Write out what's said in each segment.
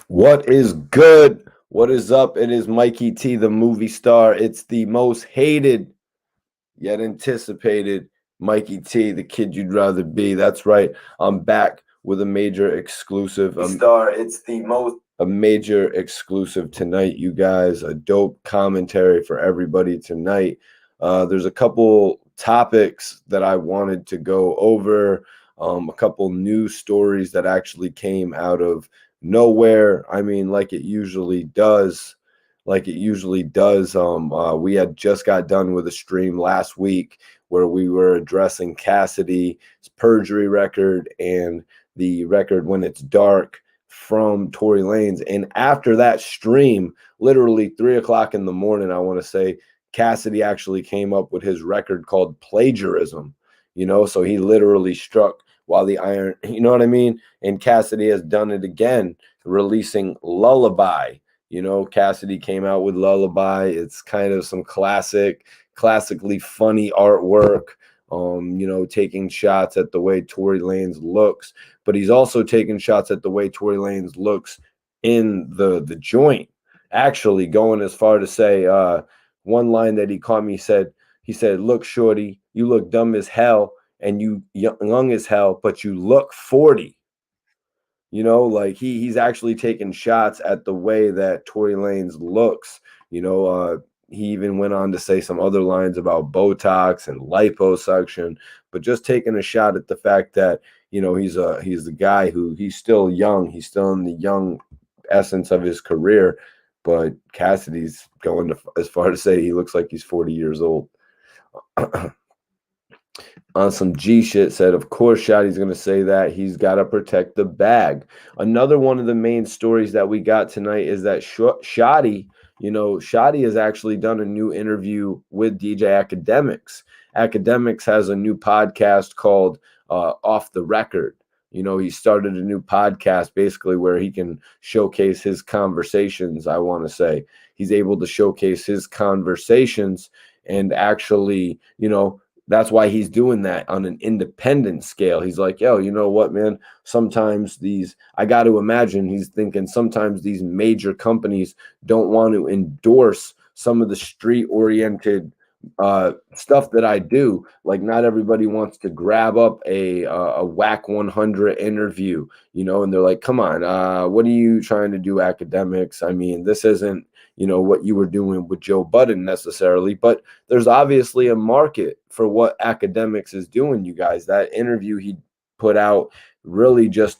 What is good? What is up? It is Mikey T, the movie star. It's the most hated yet anticipated Mikey T, the kid you'd rather be. That's right. I'm back with a major exclusive. It's a major exclusive tonight, you guys. A dope commentary for everybody tonight. There's a couple topics that I wanted to go over. A couple news stories that actually came out of nowhere. I mean, like it usually does. We had just got done with a stream last week where we were addressing Cassidy's perjury record and the record When It's Dark from Tory Lanez. And after that stream, literally 3 o'clock in the morning, I want to say, Cassidy actually came up with his record called Plagiarism. So he literally struck while the iron, you know what I mean? And Cassidy has done it again, releasing Lullaby. Cassidy came out with Lullaby. It's kind of some classically funny artwork, taking shots at the way Tory Lanez looks, but he's also taking shots at the way Tory Lanez looks in the joint, actually going as far to say, one line that he caught me, he said, "Look, shorty, you look dumb as hell and you young as hell, but you look 40. Like he's actually taking shots at the way that Tory Lanez looks. He even went on to say some other lines about Botox and liposuction, but just taking a shot at the fact that, he's the guy who he's still young. He's still in the young essence of his career, but Cassidy's going as far to say he looks like he's 40 years old. On some G shit, said, of course, Shotti's going to say that. He's got to protect the bag. Another one of the main stories that we got tonight is that Shotti, Shotti has actually done a new interview with DJ Akademiks. Akademiks has a new podcast called Off the Record. He started a new podcast basically where he can showcase his conversations, I want to say. He's able to showcase his conversations and actually, that's why he's doing that on an independent scale. He's like, yo, you know what, man? Sometimes I got to imagine he's thinking sometimes these major companies don't want to endorse some of the street-oriented stuff that I do. Like, not everybody wants to grab up a whack 100 interview, and they're like, come on, what are you trying to do, Akademiks? I mean, this isn't, what you were doing with Joe Budden necessarily, but there's obviously a market for what Akademiks is doing, you guys. That interview he put out really just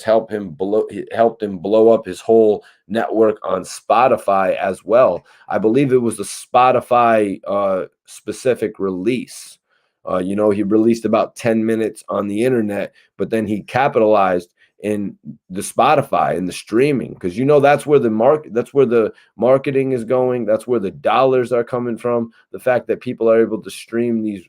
helped him blow up his whole network on Spotify as well. I believe it was a Spotify specific release. He released about 10 minutes on the internet, but then he capitalized in the Spotify and the streaming, because that's where the marketing is going. That's where the dollars are coming from. The fact that people are able to stream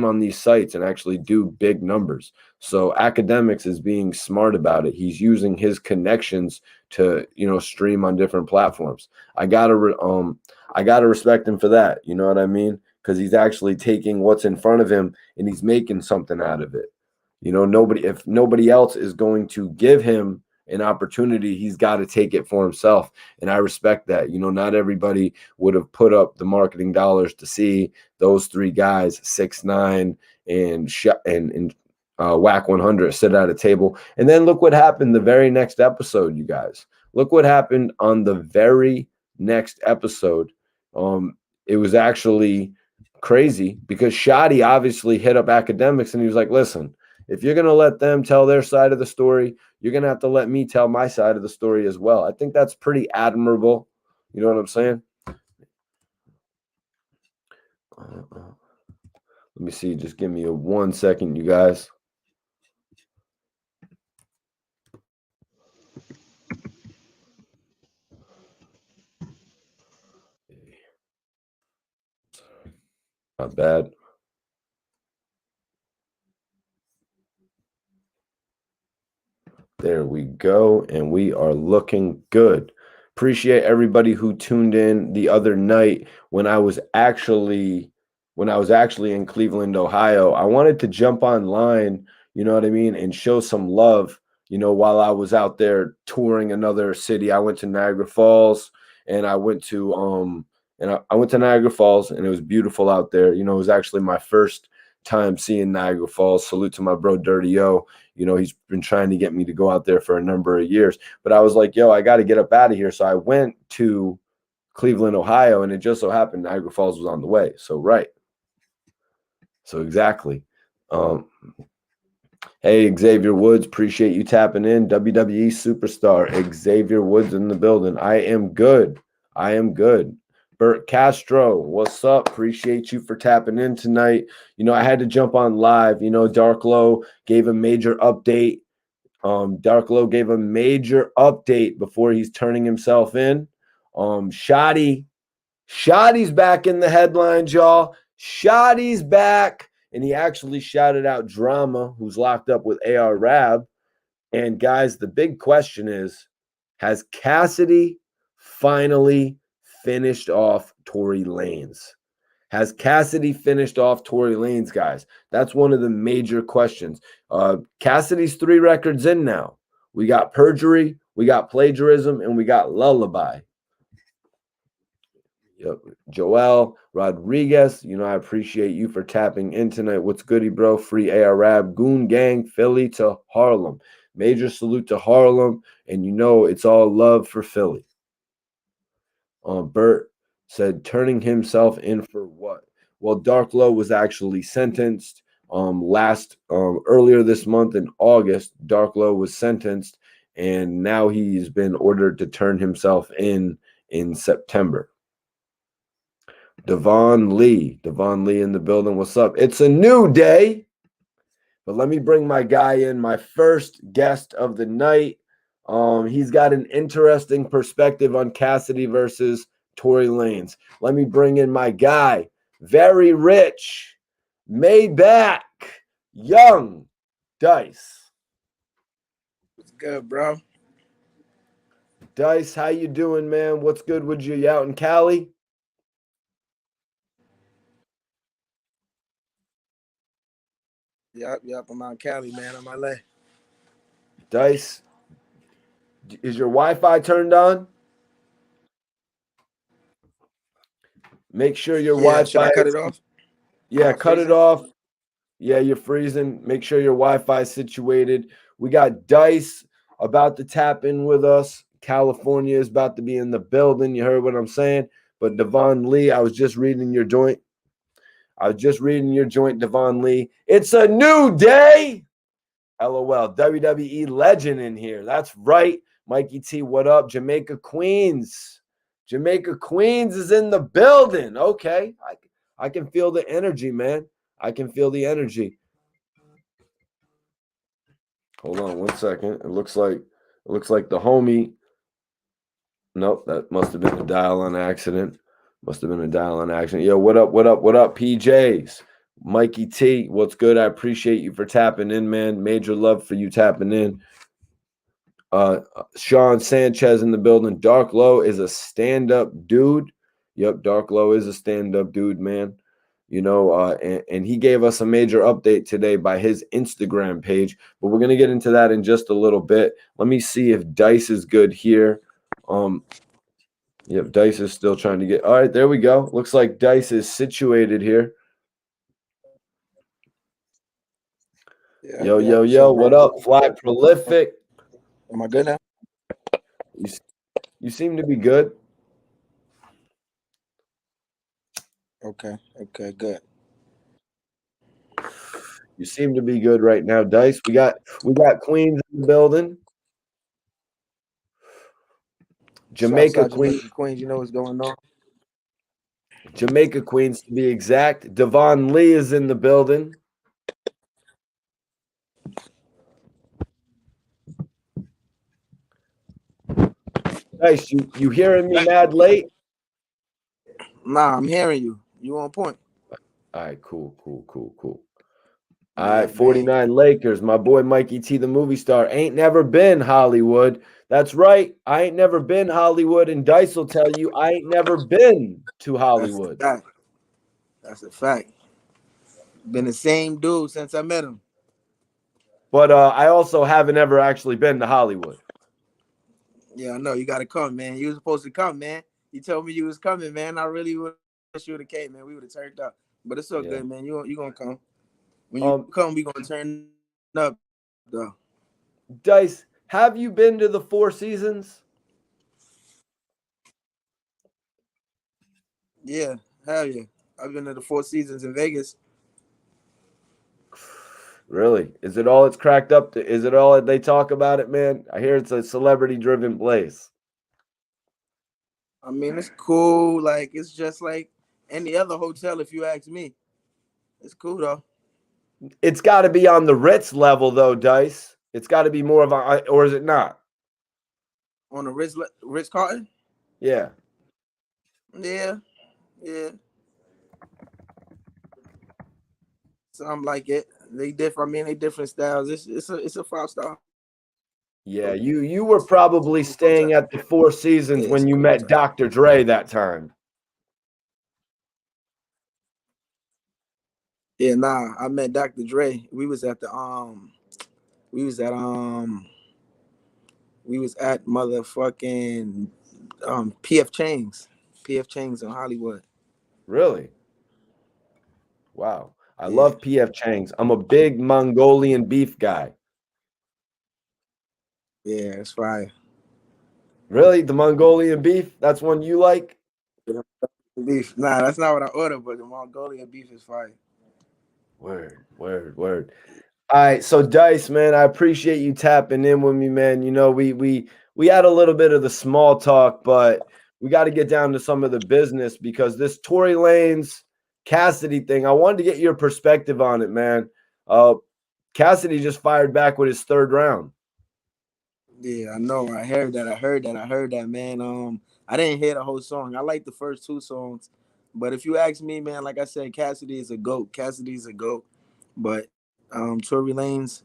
on these sites and actually do big numbers. So Akademiks is being smart about it. He's using his connections to, stream on different platforms. I gotta respect him for that. You know what I mean? Because he's actually taking what's in front of him and he's making something out of it. If nobody else is going to give him an opportunity, he's got to take it for himself. And I respect that. Not everybody would have put up the marketing dollars to see those three guys, 6ix9ine and Whack 100, sit at a table. And then look what happened the very next episode, you guys. Look what happened on the very next episode. It was actually crazy because Shotti obviously hit up Akademiks and he was like, listen, if you're going to let them tell their side of the story, you're going to have to let me tell my side of the story as well. I think that's pretty admirable. You know what I'm saying? Let me see. Just give me 1 second, you guys. Not bad. There we go. And we are looking good. Appreciate everybody who tuned in the other night when I was actually when I was actually in Cleveland, Ohio. I wanted to jump online, you know what I mean, and show some love, you know, while I was out there touring another city. I went to Niagara Falls, and I went to I went to Niagara Falls, and it was beautiful out there. You know, it was actually my first time seeing Niagara Falls. Salute to my bro Dirty O. You know, he's been trying to get me to go out there for a number of years. But I was like, yo, I got to get up out of here. So I went to Cleveland, Ohio, and it just so happened Niagara Falls was on the way. So right. So exactly. Hey, Xavier Woods, appreciate you tapping in. WWE superstar Xavier Woods in the building. I am good. I am good. Bert Castro, what's up? Appreciate you for tapping in tonight. You know, I had to jump on live. You know, Dark Low gave a major update. Dark Low gave a major update before he's turning himself in. Shotti's back in the headlines, y'all. Shotti's back. And he actually shouted out Drama, who's locked up with AR Rab. And guys, the big question is, has Cassidy finally finished off Tory Lanez? Has Cassidy finished off Tory Lanez, guys? That's one of the major questions. Cassidy's 3 records in now. We got Perjury, we got Plagiarism, and we got Lullaby. Yep. Joel Rodriguez, you know, I appreciate you for tapping in tonight. What's goody, bro? Free Arab, Goon Gang, Philly to Harlem. Major salute to Harlem, and you know it's all love for Philly. Bert said, turning himself in for what? Well, Dark Low was actually sentenced earlier this month in August. Dark Low was sentenced, and now he's been ordered to turn himself in September. Devon Lee in the building. What's up? It's a new day, but let me bring my guy in, my first guest of the night. He's got an interesting perspective on Cassidy versus Tory Lanez. Let me bring in my guy, very rich, Maybach, young Dice. What's good, bro? Dice, how you doing, man? What's good with you? You out in Cali? Yep. I'm out in Cali, man. I'm LA. Dice, is your Wi-Fi turned on? Make sure your Wi-Fi. Should I cut it off? Yeah, cut it off. Yeah, you're freezing. Make sure your Wi-Fi is situated. We got Dice about to tap in with us. California is about to be in the building. You heard what I'm saying? But Devon Lee, I was just reading your joint. Devon Lee. It's a new day. LOL. WWE legend in here. That's right. Mikey T, what up? Jamaica Queens. Jamaica Queens is in the building. Okay. I can feel the energy, man. I can feel the energy. Hold on 1 second. It looks like the homie. Nope, that must have been a dial on accident. Yo, what up, PJs? Mikey T, what's good? I appreciate you for tapping in, man. Major love for you tapping in. Sean Sanchez in the building. Dark Low is a stand-up dude. Yep, Dark Low is a stand-up dude, man. You know, and he gave us a major update today by his Instagram page, but we're going to get into that in just a little bit. Let me see if Dice is good here. Yep, Dice is still trying to get. All right, there we go. Looks like Dice is situated here. Yo, what up, Fly Prolific? Am I good now? You seem to be good. Okay, good. You seem to be good right now, Dice. We got Queens in the building. Jamaica Queens. You know what's going on. Jamaica Queens, to be exact. Devon Lee is in the building. Dice, you hearing me mad late? Nah, I'm hearing you. You on point. All right, cool. All right, 49 Lakers. My boy Mikey T, the movie star, ain't never been Hollywood. That's right. I ain't never been Hollywood, and Dice will tell you I ain't never been to Hollywood. That's a fact. Been the same dude since I met him. But I also haven't ever actually been to Hollywood. Yeah, I know. You gotta come, man. You was supposed to come, man. You told me you was coming, man. I really wish you would have came, man. We would have turned up. But it's so Yeah. good, man. You gonna come. When you come, we gonna turn up, though. Dice, have you been to the Four Seasons? Yeah, hell yeah. I've been to the Four Seasons in Vegas. Really? Is it all it's cracked up to? Is it all they talk about it, man? I hear it's a celebrity-driven place. I mean, it's cool. Like, it's just like any other hotel, if you ask me. It's cool, though. It's got to be on the Ritz level, though, Dice. It's got to be more of a, or is it not? On the Ritz Carlton? Yeah. Yeah, yeah. Something like it. They different. I mean, they different styles. It's a 5-star. Yeah, you were probably staying at the Four Seasons Yeah, when it's a you cool met hotel. Dr. Dre that time. Yeah, nah. I met Dr. Dre. We was at we was at motherfucking PF Chang's. PF Chang's in Hollywood. Really? Wow. I Yeah, love PF Chang's. I'm a big Mongolian beef guy. yeah, it's fire. Really? The Mongolian beef? That's one you like? Beef. Nah, that's not what I ordered, but the Mongolian beef is fire. Word, word, word. All right, so Dice, man, I appreciate you tapping in with me, man. You know, we had a little bit of the small talk, but we got to get down to some of the business because this Tory Lanez Cassidy thing, I wanted to get your perspective on it, man. Cassidy just fired back with his third round. Yeah, I know. I heard that. I heard that, man. I didn't hear the whole song. I like the first 2 songs, but if you ask me, man, like I said, Cassidy is a goat. Cassidy's a goat. But Tory Lanez,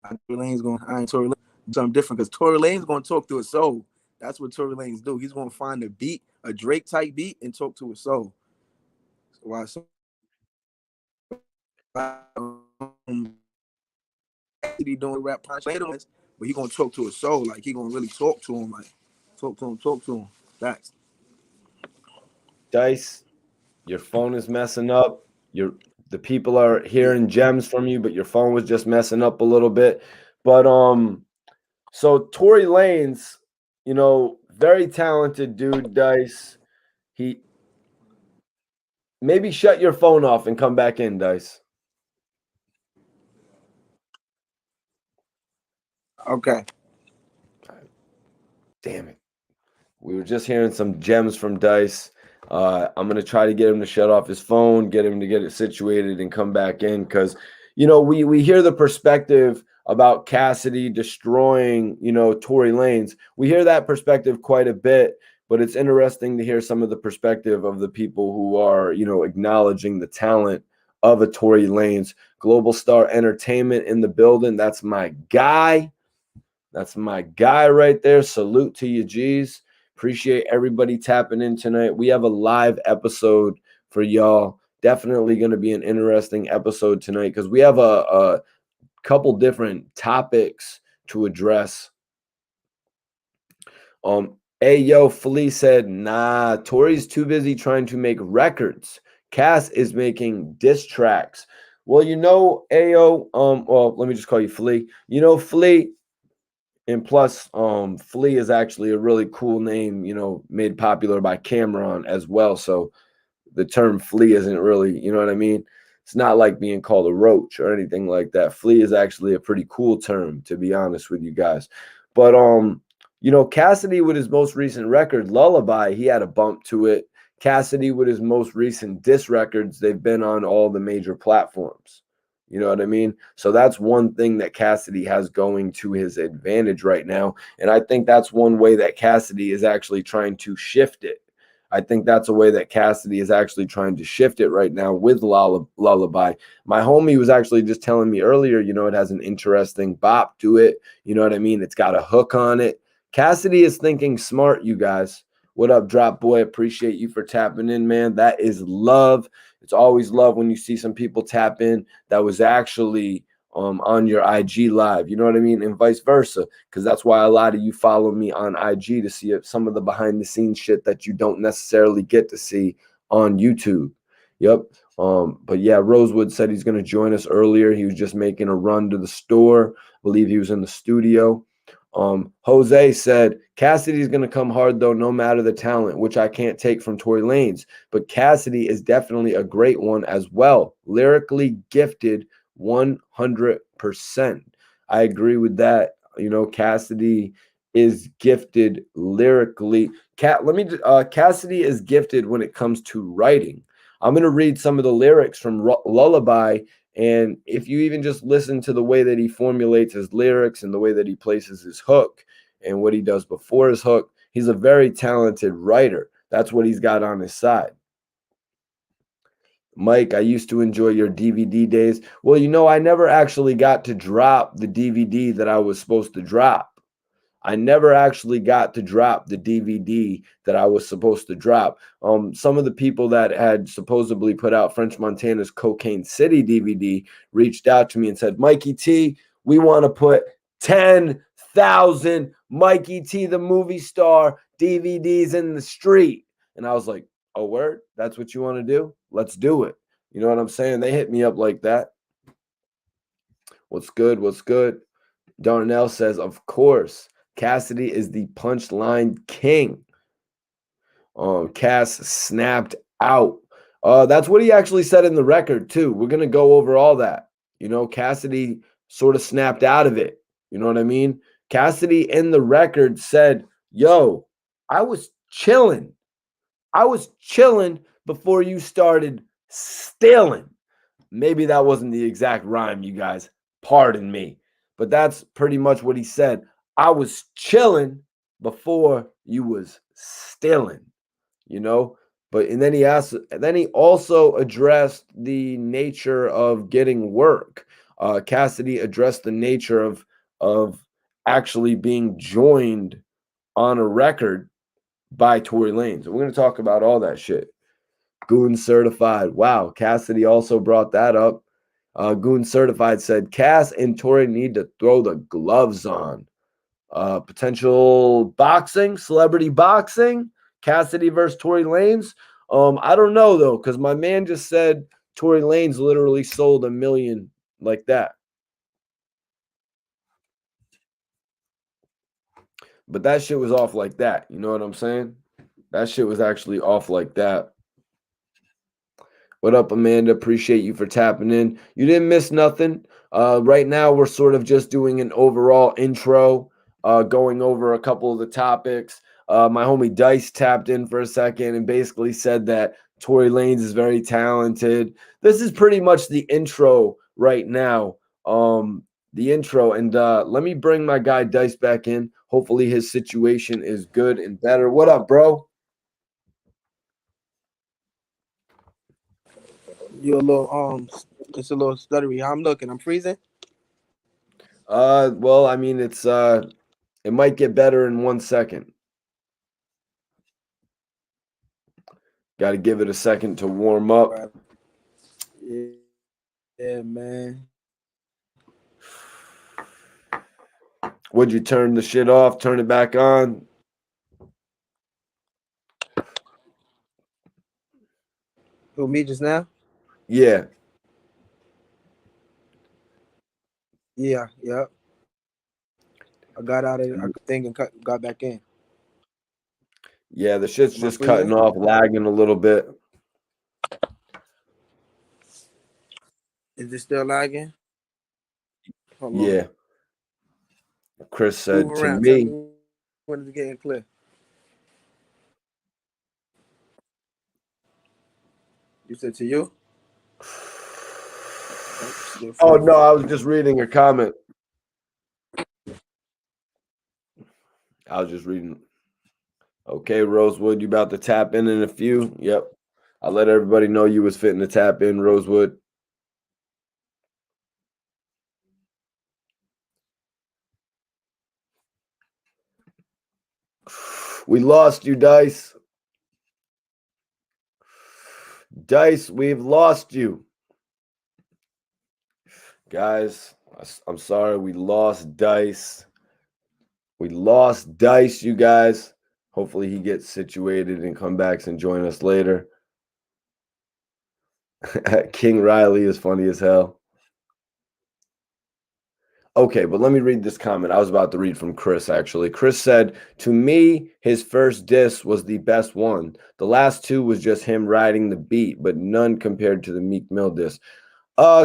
Tory Lanez going. I ain't Tory Lanez. Something different because Tory Lanez going to talk to his soul. That's what Tory Lanez do. He's going to find a beat, a Drake type beat, and talk to his soul. Why? So, Cassidy doing rap punch, but he gonna talk to his soul. Like he gonna really talk to him. Like talk to him. That's Dice, your phone is messing up. The people are hearing gems from you, but your phone was just messing up a little bit. But so Tory Lanez, you know, very talented dude, Dice. He maybe shut your phone off and come back in, Dice. okay. Damn it. We were just hearing some gems from Dice. I'm gonna try to get him to shut off his phone, get him to get it situated, and come back in because you know we hear the perspective about Cassidy destroying Tory Lanez. We hear that perspective quite a bit, but it's interesting to hear some of the perspective of the people who are acknowledging the talent of a Tory Lanez. Global Star Entertainment in the building. That's my guy. That's my guy right there. Salute to you, G's. Appreciate everybody tapping in tonight. We have a live episode for y'all. Definitely going to be an interesting episode tonight because we have a couple different topics to address. Yo, Flea said, nah, Tory's too busy trying to make records. Cass is making diss tracks. Well, Ayo, well, let me just call you Flea. Flea. And plus, Flea is actually a really cool name, made popular by Cameron as well. So the term Flea isn't really, you know what I mean? It's not like being called a roach or anything like that. Flea is actually a pretty cool term, to be honest with you guys. But Cassidy with his most recent record, Lullaby, he had a bump to it. Cassidy with his most recent diss records, they've been on all the major platforms. You know what I mean? So that's one thing that Cassidy has going to his advantage right now. And I think that's one way that Cassidy is actually trying to shift it. I think that's a way that Cassidy is actually trying to shift it right now with Lullaby. My homie was actually just telling me earlier, it has an interesting bop to it. You know what I mean? It's got a hook on it. Cassidy is thinking smart, you guys. What up, Drop Boy? Appreciate you for tapping in, man. That is love. It's always love when you see some people tap in that was actually on your IG live. You know what I mean? And vice versa, because that's why a lot of you follow me on IG to see some of the behind the scenes shit that you don't necessarily get to see on YouTube. Yep. But yeah, Rosewood said he's going to join us earlier. He was just making a run to the store. I believe he was in the studio. Jose said Cassidy's going to come hard though, no matter the talent, which I can't take from Tory Lanez. But Cassidy is definitely a great one as well. Lyrically gifted 100%. I agree with that. You know, Cassidy is gifted lyrically. Cassidy is gifted when it comes to writing. I'm going to read some of the lyrics from Lullaby. And if you even just listen to the way that he formulates his lyrics and the way that he places his hook and what he does before his hook, he's a very talented writer. That's what he's got on his side. Mike, I used to enjoy your DVD days. Well, you know, I never actually got to drop the DVD that I was supposed to drop. I never actually got to drop the DVD that I was supposed to drop. Some of the people that had supposedly put out French Montana's Cocaine City DVD reached out to me and said, Mikey T, we want to put 10,000 Mikey T, the movie star, DVDs in the street. And I was like, oh, word? That's what you want to do? Let's do it. You know what I'm saying? They hit me up like that. What's good? What's good? Darnell says, of course. Cassidy is the punchline king. Cass snapped out. That's what he actually said in the record, too. We're going to go over all that. You know, Cassidy sort of snapped out of it. You know what I mean? Cassidy in the record said, yo, I was chilling. I was chilling before you started stealing. Maybe that wasn't the exact rhyme, you guys. Pardon me. But that's pretty much what he said. I was chilling before you was stealing, you know? But and then he also addressed the nature of getting work. Cassidy addressed the nature of actually being joined on a record by Tory Lanez. We're going to talk about all that shit. Goon Certified. Wow, Cassidy also brought that up. Goon Certified said, Cass and Tory need to throw the gloves on. Potential boxing, celebrity boxing, Cassidy versus Tory Lanez. I don't know, though, because my man just said Tory Lanez literally sold 1 million like that. But that shit was off like that. You know what I'm saying? That shit was actually off like that. What up, Amanda? Appreciate you for tapping in. You didn't miss nothing. Right now, we're sort of just doing an overall intro, going over a couple of the topics. My homie Dice tapped in for a second and basically said that Tory Lanez is very talented. This is pretty much the intro right now. The intro. And let me bring my guy Dice back in. Hopefully his situation is good and better. What up, bro? You a little it's a little stuttery. How I'm looking? I'm freezing. Well, I mean, it might get better in 1 second. Got to give it a second to warm up. Yeah, man. Would you turn the shit off, turn it back on? Who, me just now? Yeah. Yeah, yep. I got out of the thing and got back in. Yeah, the shit's just cutting off, lagging a little bit. Is it still lagging? Hold yeah. On. Chris said Move to around. me. Tell me when it's getting clear. You said to you? Oh, no, I was just reading a comment. I was just reading. Okay, Rosewood, you about to tap in a few? Yep. I'll let everybody know you was fitting to tap in, Rosewood. We lost you, Dice. Dice, we've lost you. Guys, I'm sorry. We lost Dice. We lost Dice, you guys. Hopefully he gets situated and come back and join us later. King Riley is funny as hell. Okay, but let me read this comment. I was about to read from Chris, actually. Chris said, to me, his first diss was the best one. The last two was just him riding the beat, but none compared to the Meek Mill diss.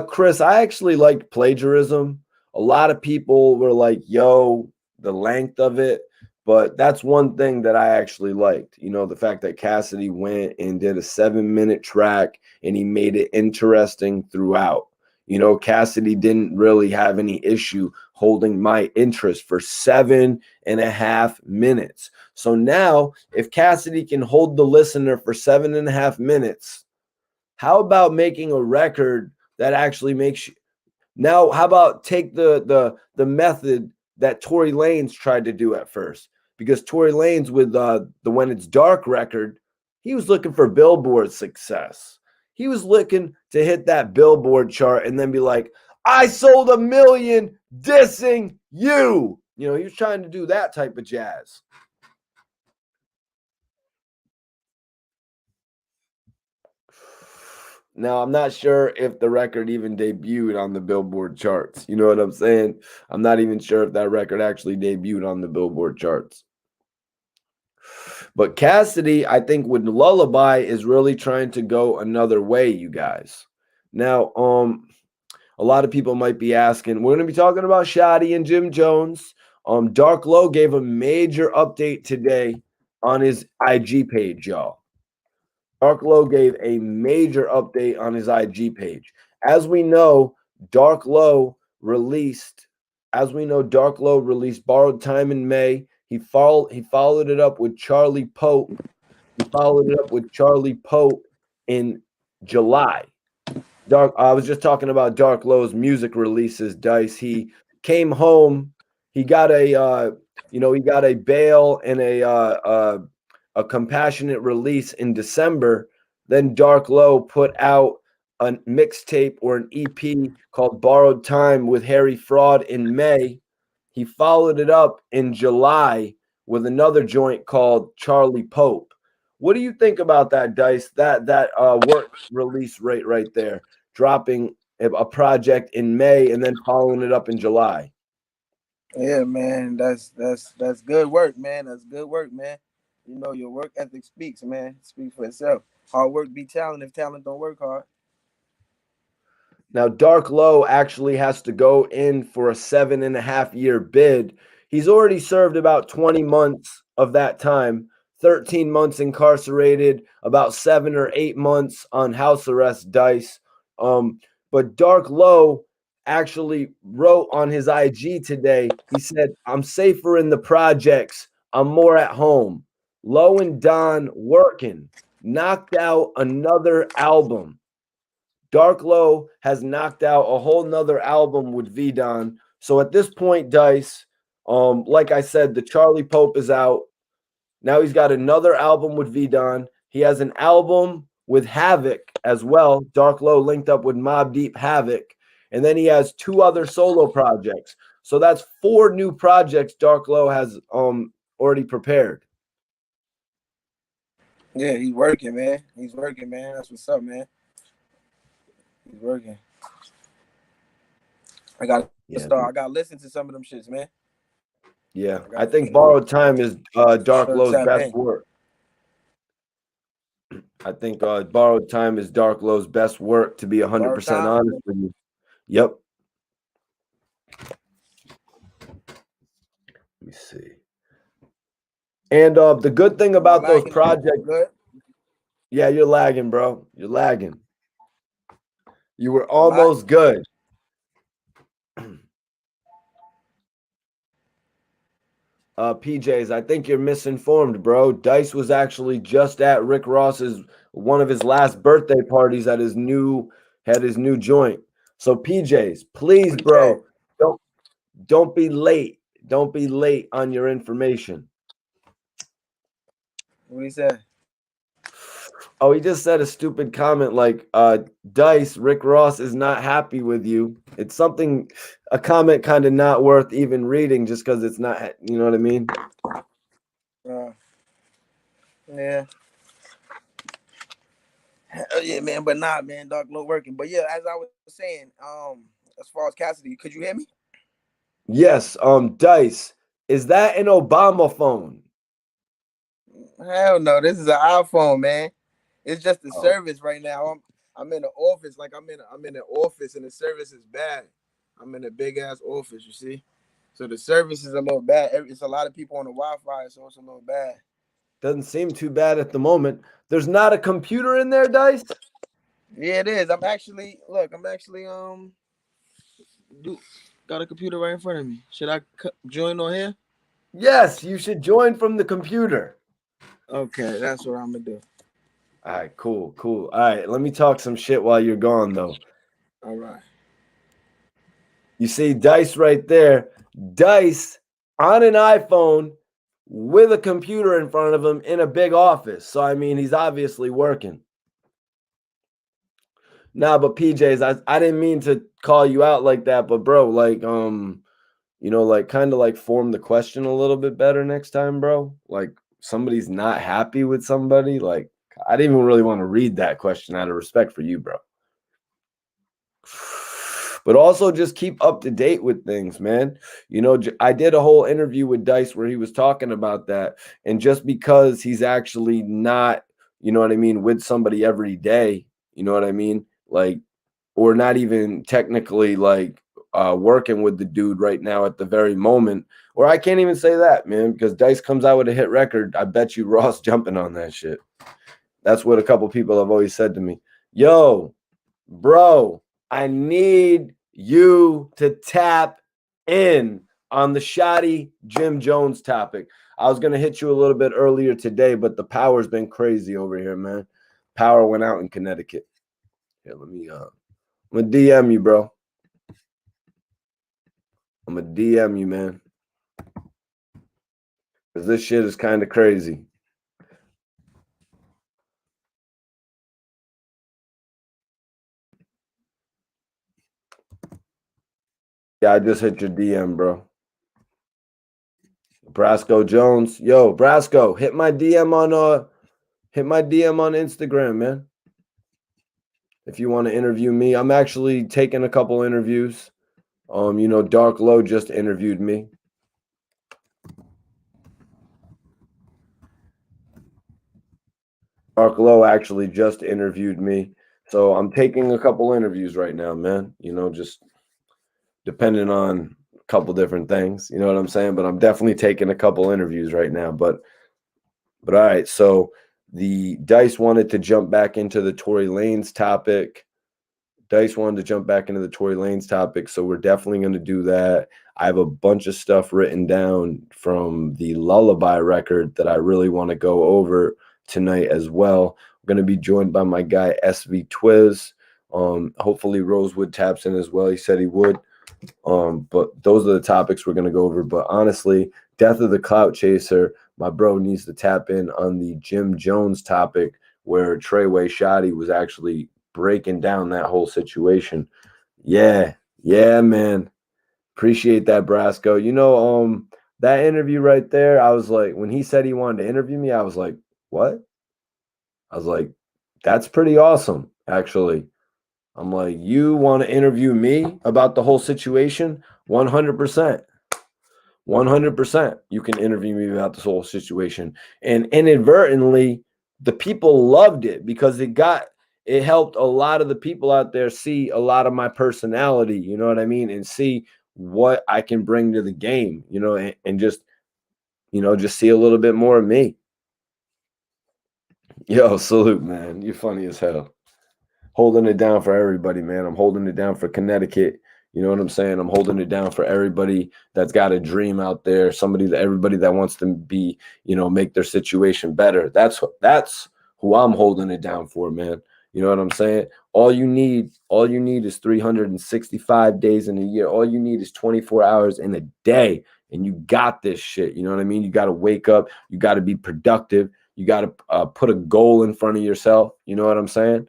Chris, I actually liked plagiarism. A lot of people were like, yo, the length of it. But that's one thing that I actually liked. You know, the fact that Cassidy went and did a 7-minute track and he made it interesting throughout. You know, Cassidy didn't really have any issue holding my interest for 7.5 minutes. So now, if Cassidy can hold the listener for 7.5 minutes, how about making a record that actually makes you? Now, how about take the method that Tory Lanez tried to do at first? Because Tory Lanez with the When It's Dark record, he was looking for Billboard success. He was looking to hit that Billboard chart and then be like, I sold 1 million dissing you. You know, he was trying to do that type of jazz. Now, I'm not sure if the record even debuted on the Billboard charts. You know what I'm saying? I'm not even sure if that record actually debuted on the Billboard charts. But Cassidy, I think with Lullaby is really trying to go another way, you guys. Now, a lot of people might be asking, we're going to be talking about Shotti and Jim Jones. Dark Low gave a major update today on his IG page, y'all. Dark Low gave a major update on his IG page. As we know, Dark Low released Borrowed Time in May. He followed it up with Charlie Pope. He followed it up with Charlie Pope in July. I was just talking about Dark Low's music releases, Dice. He came home. He got a bail and a compassionate release in December. Then Dark Low put out a mixtape or an EP called Borrowed Time with Harry Fraud in May. He followed it up in July with another joint called Charlie Pope. What do you think about that, Dice? That work release rate right there, dropping a project in May and then following it up in July. Yeah, man, that's good work, man. That's good work, man. You know, your work ethic speaks, man. It speaks for itself. Hard work beat talent if talent don't work hard. Now, Dark Low actually has to go in for a 7.5-year bid. He's already served about 20 months of that time, 13 months incarcerated, about 7 or 8 months on house arrest, Dice. But Dark Low actually wrote on his IG today, he said, I'm safer in the projects. I'm more at home. Low and Don working. Knocked out another album. Dark Low has knocked out a whole nother album with V-Don. So at this point, Dice, like I said, the Charlie Pope is out. Now he's got another album with V-Don. He has an album with Havoc as well. Dark Low linked up with Mobb Deep Havoc. And then he has 2 other solo projects. So that's 4 new projects Dark Low has already prepared. Yeah, he's working, man. He's working, man. That's what's up, man. He's working. I gotta listen to some of them shits, man. Yeah, I think Borrowed Time is Dark Low's best work. I think Borrowed Time is Dark Low's best work, to be 100% honest with you. Yep. Let me see. And the good thing about those projects, yeah, you're lagging, bro. You're lagging. You were almost good. PJs, I think you're misinformed, bro. Dice was actually just at Rick Ross's one of his last birthday parties at his new joint. So PJs, please, bro, don't be late. Don't be late on your information. What he said? Oh, he just said a stupid comment like, Dice, Rick Ross is not happy with you. It's something, a comment kind of not worth even reading just because it's not, you know what I mean? Yeah. Hell yeah, man. But nah, man, Dark Low working. But yeah, as I was saying, as far as Cassidy, could you hear me? Yes, Dice, is that an Obama phone? Hell no, this is an iPhone, man. It's just the Oh, service right now. I'm in the office, like I'm in the office, and the service is bad. I'm in a big ass office, you see. So the service is a little bad. It's a lot of people on the Wi-Fi, so it's a little bad. doesn't seem too bad at the moment. There's not a computer in there, Dice? Yeah, it is. I'm actually do got a computer right in front of me. Should I join on here? Yes, you should join from the computer. Okay, that's what I'm gonna do. All right, cool, cool. All right, let me talk some shit while you're gone, though. All right. You see Dice right there. Dice on an iPhone with a computer in front of him in a big office. So, I mean, he's obviously working. Nah, but PJs, I didn't mean to call you out like that, but bro, like, like kind of like form the question a little bit better next time, bro. Like somebody's not happy with somebody. Like, I didn't even really want to read that question out of respect for you, bro. But also just keep up to date with things, man. I did a whole interview with Dice where he was talking about that. And just because he's actually not, you know what I mean, with somebody every day, you know what I mean? Like, or not even technically like working with the dude right now at the very moment. Or I can't even say that, man, because Dice comes out with a hit record. I bet you Ross jumping on that shit. That's what a couple people have always said to me. Yo, bro, I need you to tap in on the Shotti Jim Jones topic. I was going to hit you a little bit earlier today, but the power's been crazy over here, man. Power went out in Connecticut. Here, I'm going to DM you, bro. I'm going to DM you, man. Because this shit is kind of crazy. Yeah, I just hit your DM, bro. Brasco Jones. Yo, Brasco, hit my DM on Instagram, man. If you want to interview me, I'm actually taking a couple interviews. Dark Low just interviewed me. Dark Low actually just interviewed me. So I'm taking a couple interviews right now, man. Just depending on a couple different things. You know what I'm saying? But I'm definitely taking a couple interviews right now. But all right. So the Dice wanted to jump back into the Tory Lanez topic. So we're definitely going to do that. I have a bunch of stuff written down from the Lullaby record that I really want to go over tonight as well. I'm going to be joined by my guy SV Twiz. Hopefully Rosewood taps in as well. He said he would. But those are the topics we're going to go over. But honestly, Death of the Clout Chaser, my bro needs to tap in on the Jim Jones topic where Treyway Shotti was actually breaking down that whole situation. Yeah, man. Appreciate that, Brasco. That interview right there, I was like, when he said he wanted to interview me, I was like, what? I was like, that's pretty awesome, actually. I'm like, you want to interview me about the whole situation? 100%. 100%. You can interview me about this whole situation. And inadvertently, the people loved it because it helped a lot of the people out there see a lot of my personality, you know what I mean? And see what I can bring to the game, and just see a little bit more of me. Yo, salute, man. You're funny as hell. Holding it down for everybody, man. I'm holding it down for Connecticut. You know what I'm saying? I'm holding it down for everybody that's got a dream out there. Everybody that wants to be, make their situation better. That's who I'm holding it down for, man. You know what I'm saying? All you need is 365 days in a year. All you need is 24 hours in a day, and you got this shit. You know what I mean? You got to wake up. You got to be productive. You got to put a goal in front of yourself. You know what I'm saying?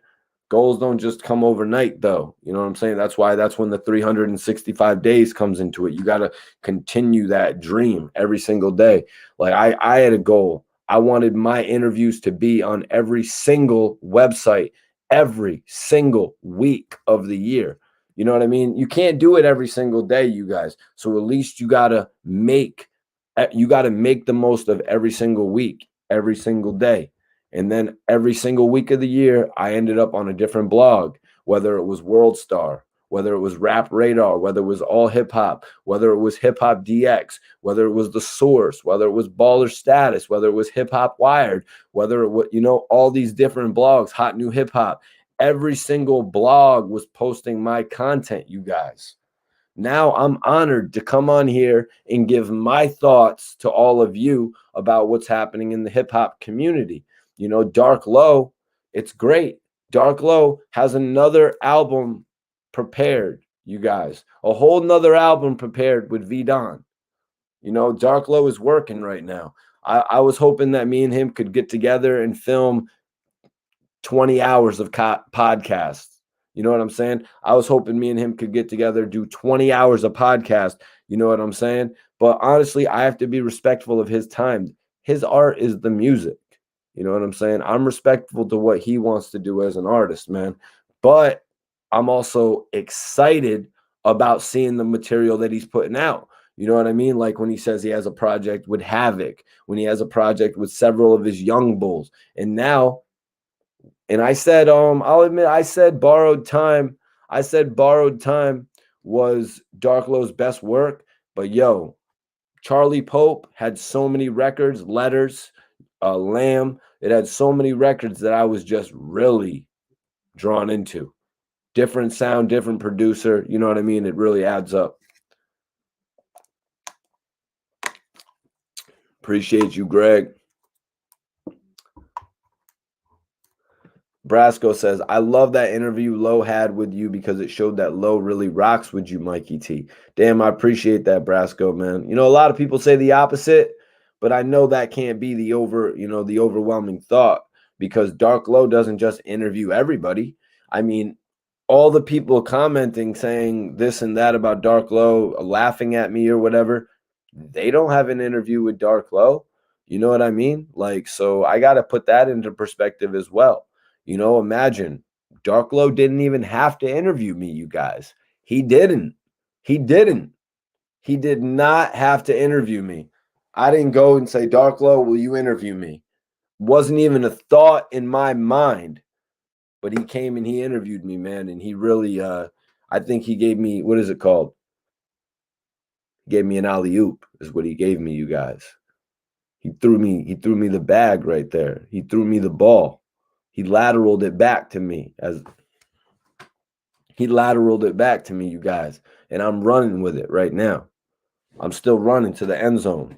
Goals don't just come overnight, though. You know what I'm saying? That's when the 365 days comes into it. You got to continue that dream every single day. Like I had a goal. I wanted my interviews to be on every single website every single week of the year. You know what I mean? You can't do it every single day, you guys. So at least you got to make the most of every single week, every single day. And then every single week of the year, I ended up on a different blog, whether it was World Star, whether it was Rap Radar, whether it was All Hip Hop, whether it was Hip Hop DX, whether it was The Source, whether it was Baller Status, whether it was Hip Hop Wired, whether it was, all these different blogs, Hot New Hip Hop. Every single blog was posting my content, you guys. Now I'm honored to come on here and give my thoughts to all of you about what's happening in the hip hop community. Dark Low, it's great. Dark Low has another album prepared, you guys. A whole nother album prepared with V Don. Dark Low is working right now. I was hoping that me and him could get together and film 20 hours of podcasts. You know what I'm saying? I was hoping me and him could get together, do 20 hours of podcast. You know what I'm saying? But honestly, I have to be respectful of his time. His art is the music. You know what I'm saying? I'm respectful to what he wants to do as an artist, man. But I'm also excited about seeing the material that he's putting out. You know what I mean? Like when he says he has a project with Havoc, when he has a project with several of his young bulls. And I said, I'll admit, I said Borrowed Time was Dark Low's best work. But yo, Charlie Pope had so many records, Letters, Lamb. It had so many records that I was just really drawn into. Different sound, different producer. You know what I mean? It really adds up. Appreciate you, Greg. Brasco says, I love that interview Low had with you because it showed that Low really rocks with you, Mikey T. Damn, I appreciate that, Brasco, man. A lot of people say the opposite, but I know that can't be the overwhelming thought, because Dark Low doesn't just interview everybody. I mean, all the people commenting saying this and that about Dark Low, laughing at me or whatever, they don't have an interview with Dark Low. You know what I mean? Like, so I got to put that into perspective as well. Imagine Dark Low didn't even have to interview me, you guys. He didn't. He did not have to interview me. I didn't go and say, Dark Low, will you interview me? Wasn't even a thought in my mind. But he came and he interviewed me, man. And he really, I think he gave me, what is it called? He gave me an alley-oop is what he gave me, you guys. He threw me the bag right there. He threw me the ball. He lateraled it back to me, you guys. And I'm running with it right now. I'm still running to the end zone.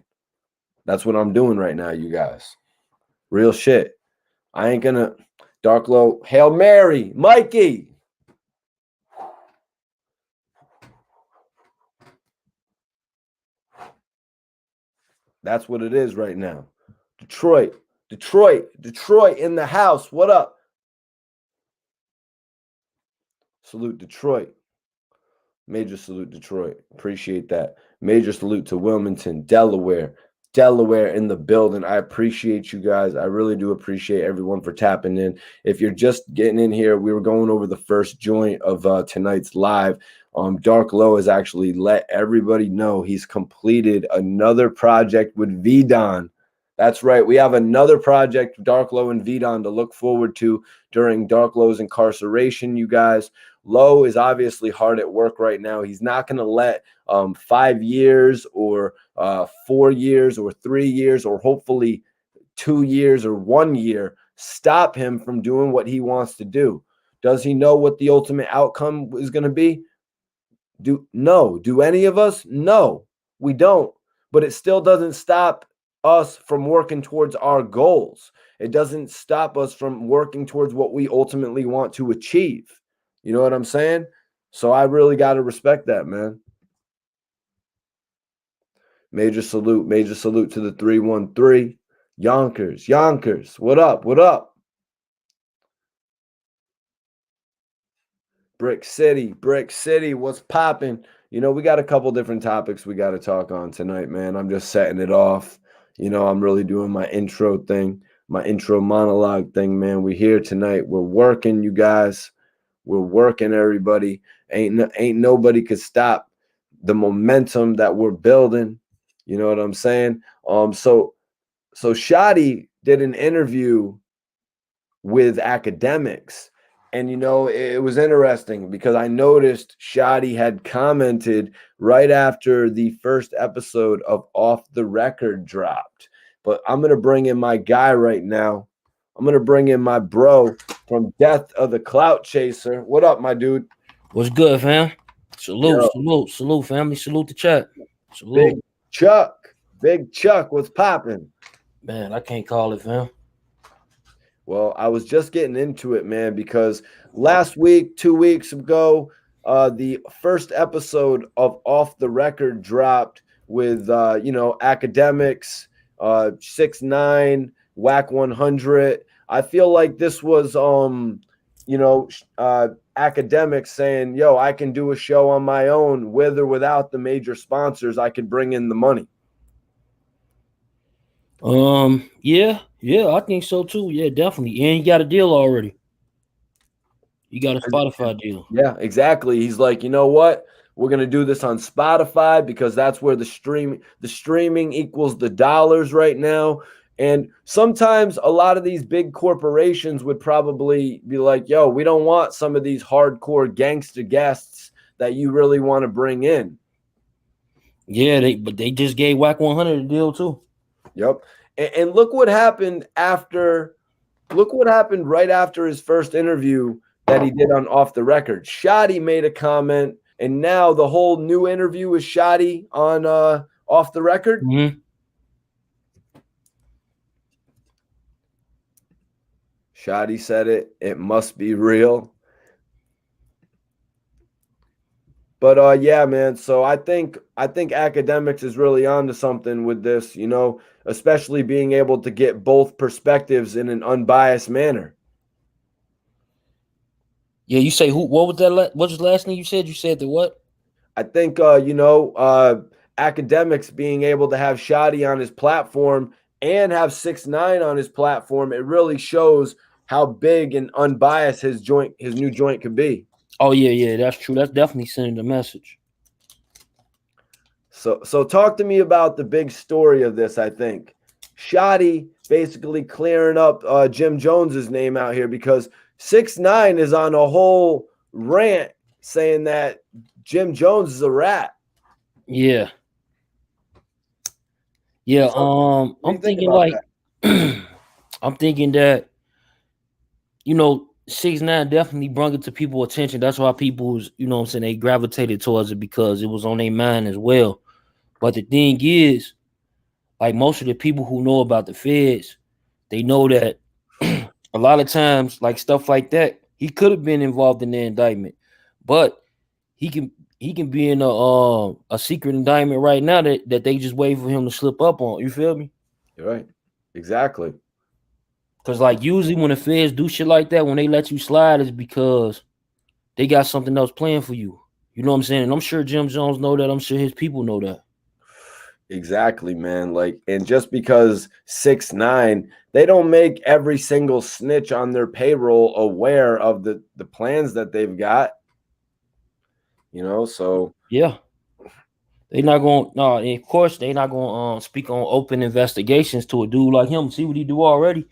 That's what I'm doing right now, you guys. Real shit. I ain't gonna Dark Low. Hail Mary, Mikey. That's what it is right now. Detroit in the house. What up? Salute Detroit. Major salute Detroit. Appreciate that. Major salute to Wilmington, Delaware in the building. I appreciate you guys. I really do appreciate everyone for tapping in. If you're just getting in here, we were going over the first joint of tonight's live. Dark Low has actually let everybody know he's completed another project with V Don. That's right. We have another project, Dark Low and V Don, to look forward to during Dark Low's incarceration, you guys. Low is obviously hard at work right now. He's not going to let 5 years or 4 years or 3 years or hopefully 2 years or 1 year stop him from doing what he wants to do. Does he know what the ultimate outcome is going to be? No. Do any of us? No, we don't. But it still doesn't stop us from working towards our goals. It doesn't stop us from working towards what we ultimately want to achieve. You know what I'm saying? So I really got to respect that, man. Major salute to the 313. Yonkers, what up? What up? Brick City, what's popping? You know, we got a couple different topics we got to talk on tonight, man. I'm just setting it off. You know, I'm really doing my intro thing, my intro monologue thing, man. We're here tonight. We're working, you guys. We're working, everybody. Ain't nobody could stop the momentum that we're building. You know what I'm saying? So Shotti did an interview with Akademiks. And, you know, it was interesting because I noticed Shotti had commented right after the first episode of Off the Record dropped. But I'm going to bring in my guy right now. I'm going to bring in my bro from Death of the Clout Chaser. What up, my dude? What's good, fam? Salute, family. Salute the chat. Salute. Big Chuck, what's popping? Man, I can't call it, fam. Well, I was just getting into it, man, because last week, 2 weeks ago, the first episode of Off the Record dropped with, Akademiks, 6ix9ine, Whack 100. I feel like this was, Akademiks saying, yo, I can do a show on my own with or without the major sponsors. I could bring in the money. Yeah, I think so too. Yeah, definitely. And he got a deal already. You got a Spotify deal. Yeah, exactly. He's like, you know what? We're gonna do this on Spotify because that's where the streaming equals the dollars right now. And sometimes a lot of these big corporations would probably be like, yo, we don't want some of these hardcore gangster guests that you really want to bring in. Yeah, they just gave Whack 100 a deal too. Yep. And look what happened right after his first interview that he did on Off the Record. Shotti made a comment, and now the whole new interview with Shotti on Off the Record. Mm-hmm. Shotti said it must be real. But yeah, man. So I think Akademiks is really onto something with this, you know, especially being able to get both perspectives in an unbiased manner. Yeah, you say who? What was that? What was the last thing you said? You said the what? I think Akademiks being able to have Shotti on his platform and have 6ix9ine on his platform, it really shows how big and unbiased his new joint could be. Oh yeah, that's true. That's definitely sending a message. So talk to me about the big story of this. I think Shotti basically clearing up Jim Jones's name out here because 6ix9ine is on a whole rant saying that Jim Jones is a rat. Yeah. So, I'm thinking like I'm thinking that, you know, 6ix9ine definitely brought it to people's attention. That's why people's, you know what I'm saying, they gravitated towards it because it was on their mind as well. But the thing is, like most of the people who know about the feds, they know that a lot of times, like stuff like that, he could have been involved in the indictment, but he can be in a secret indictment right now that they just wait for him to slip up on. You feel me? You're right. Exactly. Because like usually when the feds do shit like that, when they let you slide, is because they got something else planned for you. You know what I'm saying? And I'm sure Jim Jones know that. I'm sure his people know that. Exactly, man. Like, and just because 6ix9ine, they don't make every single snitch on their payroll aware of the plans that they've got. You know, so yeah. They not going no, of course they not gonna speak on open investigations to a dude like him. See what he do already.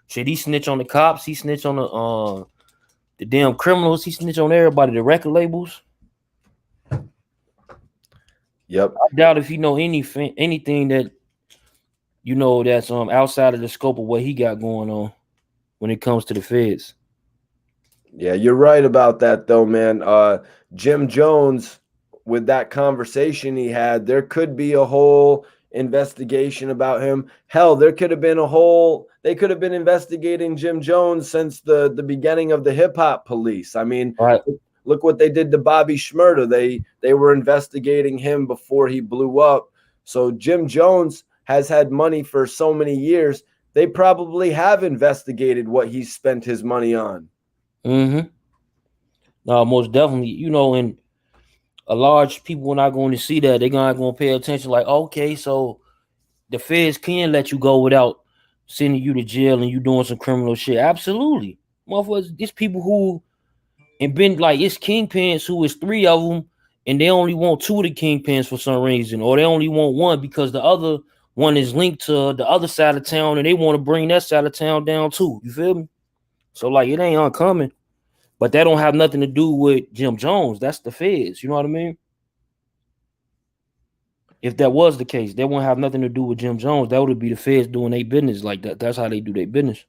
Shit, he snitch on the cops, he snitch on the damn criminals, he snitch on everybody, the record labels. Yep. I doubt if he know anything that, you know, that's outside of the scope of what he got going on when it comes to the feds. Yeah, you're right about that though, man. Jim Jones, with that conversation he had, there could be a whole investigation about him. Hell, they could have been investigating Jim Jones since the beginning of the hip hop police. I mean, right. Look what they did to Bobby Shmurda. They were investigating him before he blew up. So Jim Jones has had money for so many years. they probably have investigated what he spent his money on. Mm-hmm. No, most definitely. You know, and a large people are not going to see that. They're not going to pay attention. Like, okay, so the feds can let you go without sending you to jail and you doing some criminal shit. Absolutely, motherfuckers. It's people who and been like it's kingpins who is 3 of them, and they only want 2 of the kingpins for some reason, or they only want 1 because the other one is linked to the other side of town, and they want to bring that side of town down too. You feel me? So like it ain't uncommon, but that don't have nothing to do with Jim Jones. That's the feds. You know what I mean? If that was the case, that wouldn't have nothing to do with Jim Jones. That would be the feds doing their business like that. That's how they do their business.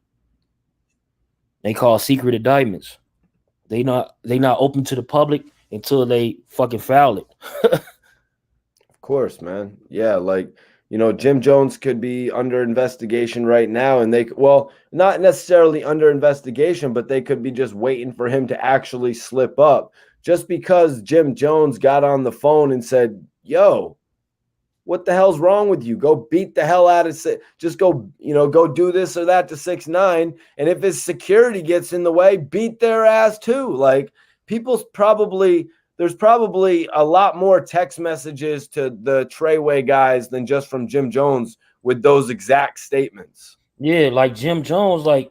They call secret indictments. They not open to the public until they fucking file it. Of course, man. Yeah, like, you know, Jim Jones could be under investigation right now, and not necessarily under investigation, but they could be just waiting for him to actually slip up. Just because Jim Jones got on the phone and said, yo, what the hell's wrong with you? Go beat the hell out of just go, go do this or that to 6ix9ine. And if his security gets in the way, beat their ass too. Like there's probably a lot more text messages to the Treyway guys than just from Jim Jones with those exact statements. Yeah, like Jim Jones, like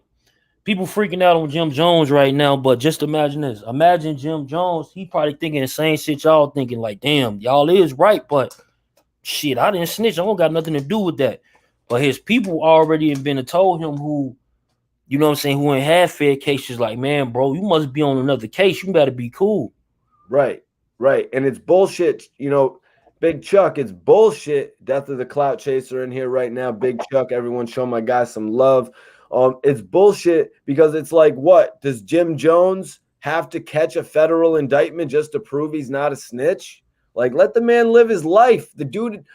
people freaking out on Jim Jones right now, but just imagine this. Imagine Jim Jones, he probably thinking the same shit y'all thinking, like, damn, y'all is right, but shit, I didn't snitch. I don't got nothing to do with that. But his people already have been told him who, you know what I'm saying, who ain't had fair cases, like, man, bro, you must be on another case. You better be cool. Right. And it's bullshit. Big Chuck, it's bullshit. Death of the Clout Chaser in here right now. Big Chuck, everyone show my guy some love. It's bullshit because it's like, what? Does Jim Jones have to catch a federal indictment just to prove he's not a snitch? Like, let the man live his life. The dude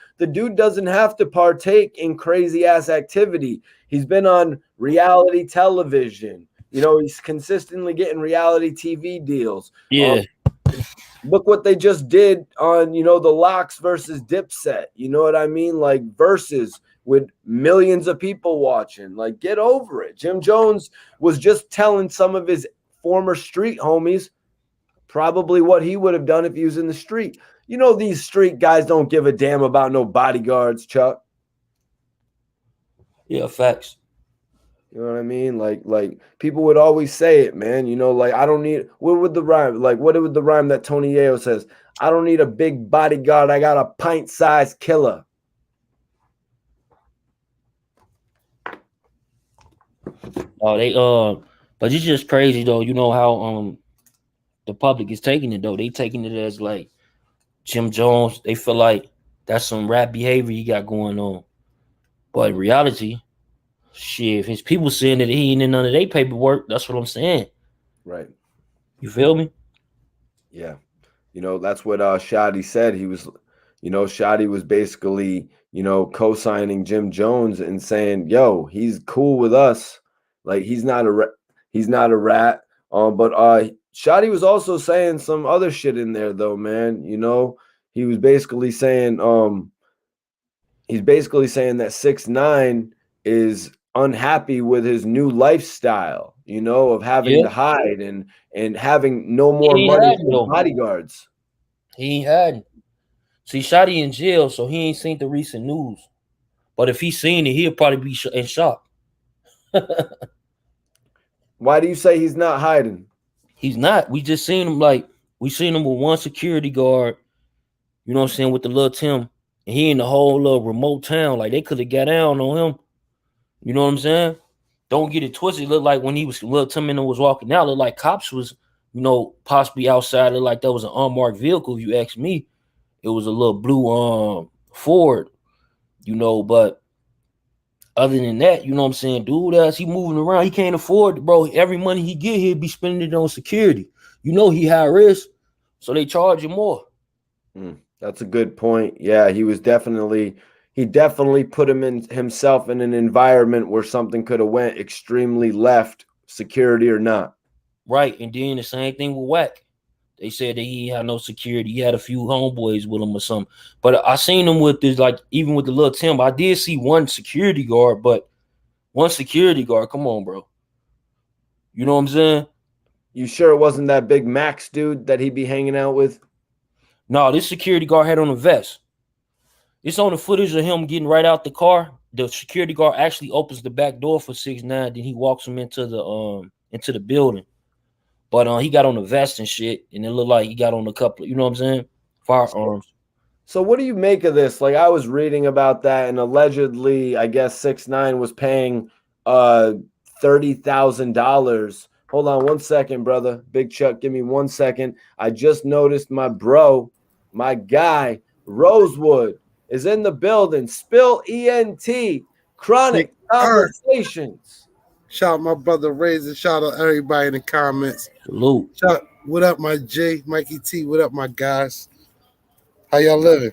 doesn't have to partake in crazy ass activity. He's been on reality television. He's consistently getting reality TV deals. Yeah. Look what they just did on, the Locks versus Dipset. You know what I mean? Like, versus with millions of people watching. Like, get over it. Jim Jones was just telling some of his former street homies probably what he would have done if he was in the street. These street guys don't give a damn about no bodyguards, Chuck. Yeah, facts. You know what I mean? Like people would always say it, man. Like, I don't need, what would the rhyme that Tony Yayo says? I don't need a big bodyguard. I got a pint-sized killer. But it's just crazy though. You know how the public is taking it though. They taking it as like Jim Jones. They feel like that's some rap behavior he got going on. But in reality, shit, if his people saying that he ain't in none of their paperwork, that's what I'm saying. Right. You feel me? Yeah. That's what Shotti said. He was, Shotti was basically, co-signing Jim Jones and saying, yo, he's cool with us. Like, he's not a rat. But Shotti was also saying some other shit in there though, man. He was basically saying that 6ix9ine is unhappy with his new lifestyle, of having to hide and having no more money for bodyguards. He ain't hiding. See, Shotti in jail, so he ain't seen the recent news. But if he seen it, he'll probably be in shock. Why do you say he's not hiding? He's not. We just seen him with one security guard, you know what I'm saying, with the little Tim. And he in the whole little remote town. Like, they could have got down on him. You know what I'm saying? Don't get it twisted. It looked like when little Tim and was walking out, it looked like cops was, possibly outside. It looked like that was an unmarked vehicle, if you ask me. It was a little blue Ford, but other than that, you know what I'm saying, dude, as he moving around, he can't afford, bro. Every money he get, he'll be spending it on security. He high risk, so they charge him more. That's a good point. Yeah, he definitely put himself in an environment where something could have went extremely left, security or not. Right, and then the same thing with Wack. They said that he had no security. He had a few homeboys with him or something. But I seen him with this, like, even with the little Tim. I did see one security guard, but One security guard. Come on, bro. You know what I'm saying? You sure it wasn't that big Max dude that he'd be hanging out with? No, this security guard had on a vest. It's on the footage of him getting right out the car. The security guard actually opens the back door for 6ix9ine. Then he walks him into the building. But he got on a vest and shit, and it looked like he got on a couple of, you know what I'm saying, firearms. So what do you make of this? Like, I was reading about that, and allegedly, I guess 6ix9ine was paying $30,000. Hold on 1 second, brother. Big Chuck, give me 1 second. I just noticed my bro, my guy, Rosewood, is in the building. Spill ENT, Chronic Conversations. Shout out my brother Razor. Shout out everybody in the comments. Salute. What up, my J, Mikey T? What up, my guys? How y'all living?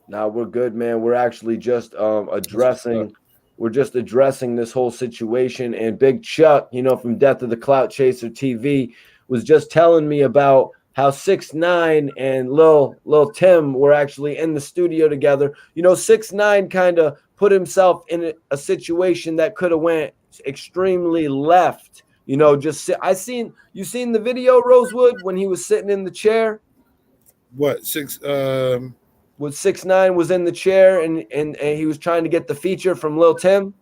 Nah, we're good, man. We're actually just addressing this whole situation. And Big Chuck, from Death of the Clout Chaser TV, was just telling me about how 6ix9ine and Lil Tim were actually in the studio together. 6ix9ine kind of put himself in a situation that could have went extremely left. You seen the video, Rosewood, when he was sitting in the chair? What, when 6ix9ine was in the chair and he was trying to get the feature from Lil Tim?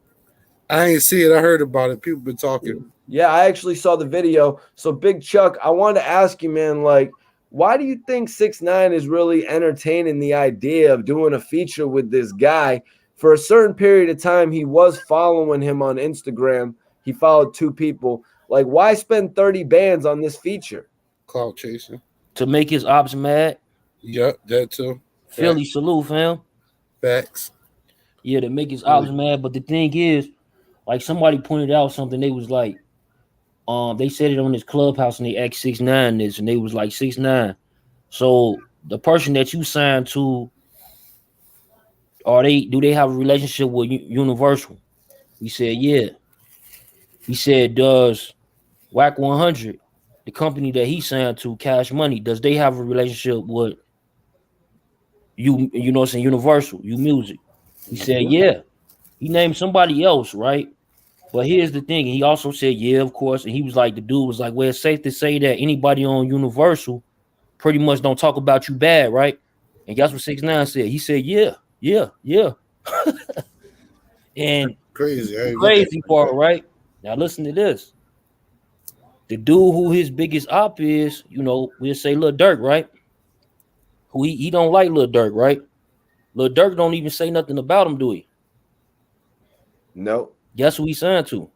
I ain't see it. I heard about it. People been talking. Yeah, I actually saw the video. So Big Chuck, I wanted to ask you, man, like, why do you think 6ix9ine is really entertaining the idea of doing a feature with this guy? For a certain period of time, he was following him on Instagram. He followed 2 people. Like, why spend 30 bands on this feature? Cloud chasing. To make his ops mad. Yep, that too. Philly salute, fam. Facts. Yeah, to make his ops mad. But the thing is, like, somebody pointed out something. They was like, they said it on this Clubhouse and they asked 6ix9ine this, and they was like, 6ix9ine. So the person that you signed to, do they have a relationship with Universal? He said, yeah. He said, does WAC 100, the company that he signed to, Cash Money, does they have a relationship with Universal, Music? He said, yeah. He named somebody else, right? But here's the thing. He also said, yeah, of course. And he was like, the dude was like, well, it's safe to say that anybody on Universal pretty much don't talk about you bad, right? And guess what 6ix9ine said? He said, yeah. And crazy part, right? Now listen to this. The dude who his biggest op is, we'll say Lil Durk, right? Who he don't like Lil Durk, right? Lil Durk don't even say nothing about him, do he? No. Guess who he signed to?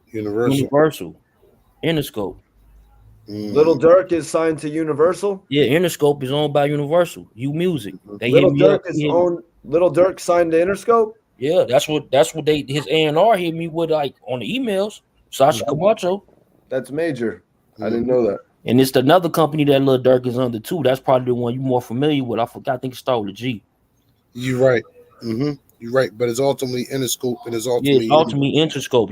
Universal. Interscope. Lil Durk is signed to Universal? Yeah, Interscope is owned by Universal. Music. Lil Durk signed to Interscope? Yeah, that's what his A&R hit me with, like, on the emails. Sasha Camacho. That's major. I didn't know that. And it's another company that Lil Durk is under too. That's probably the one you're more familiar with. I forgot. I think it started with a G. You're right. You're right. But it's ultimately Interscope and it's ultimately Interscope.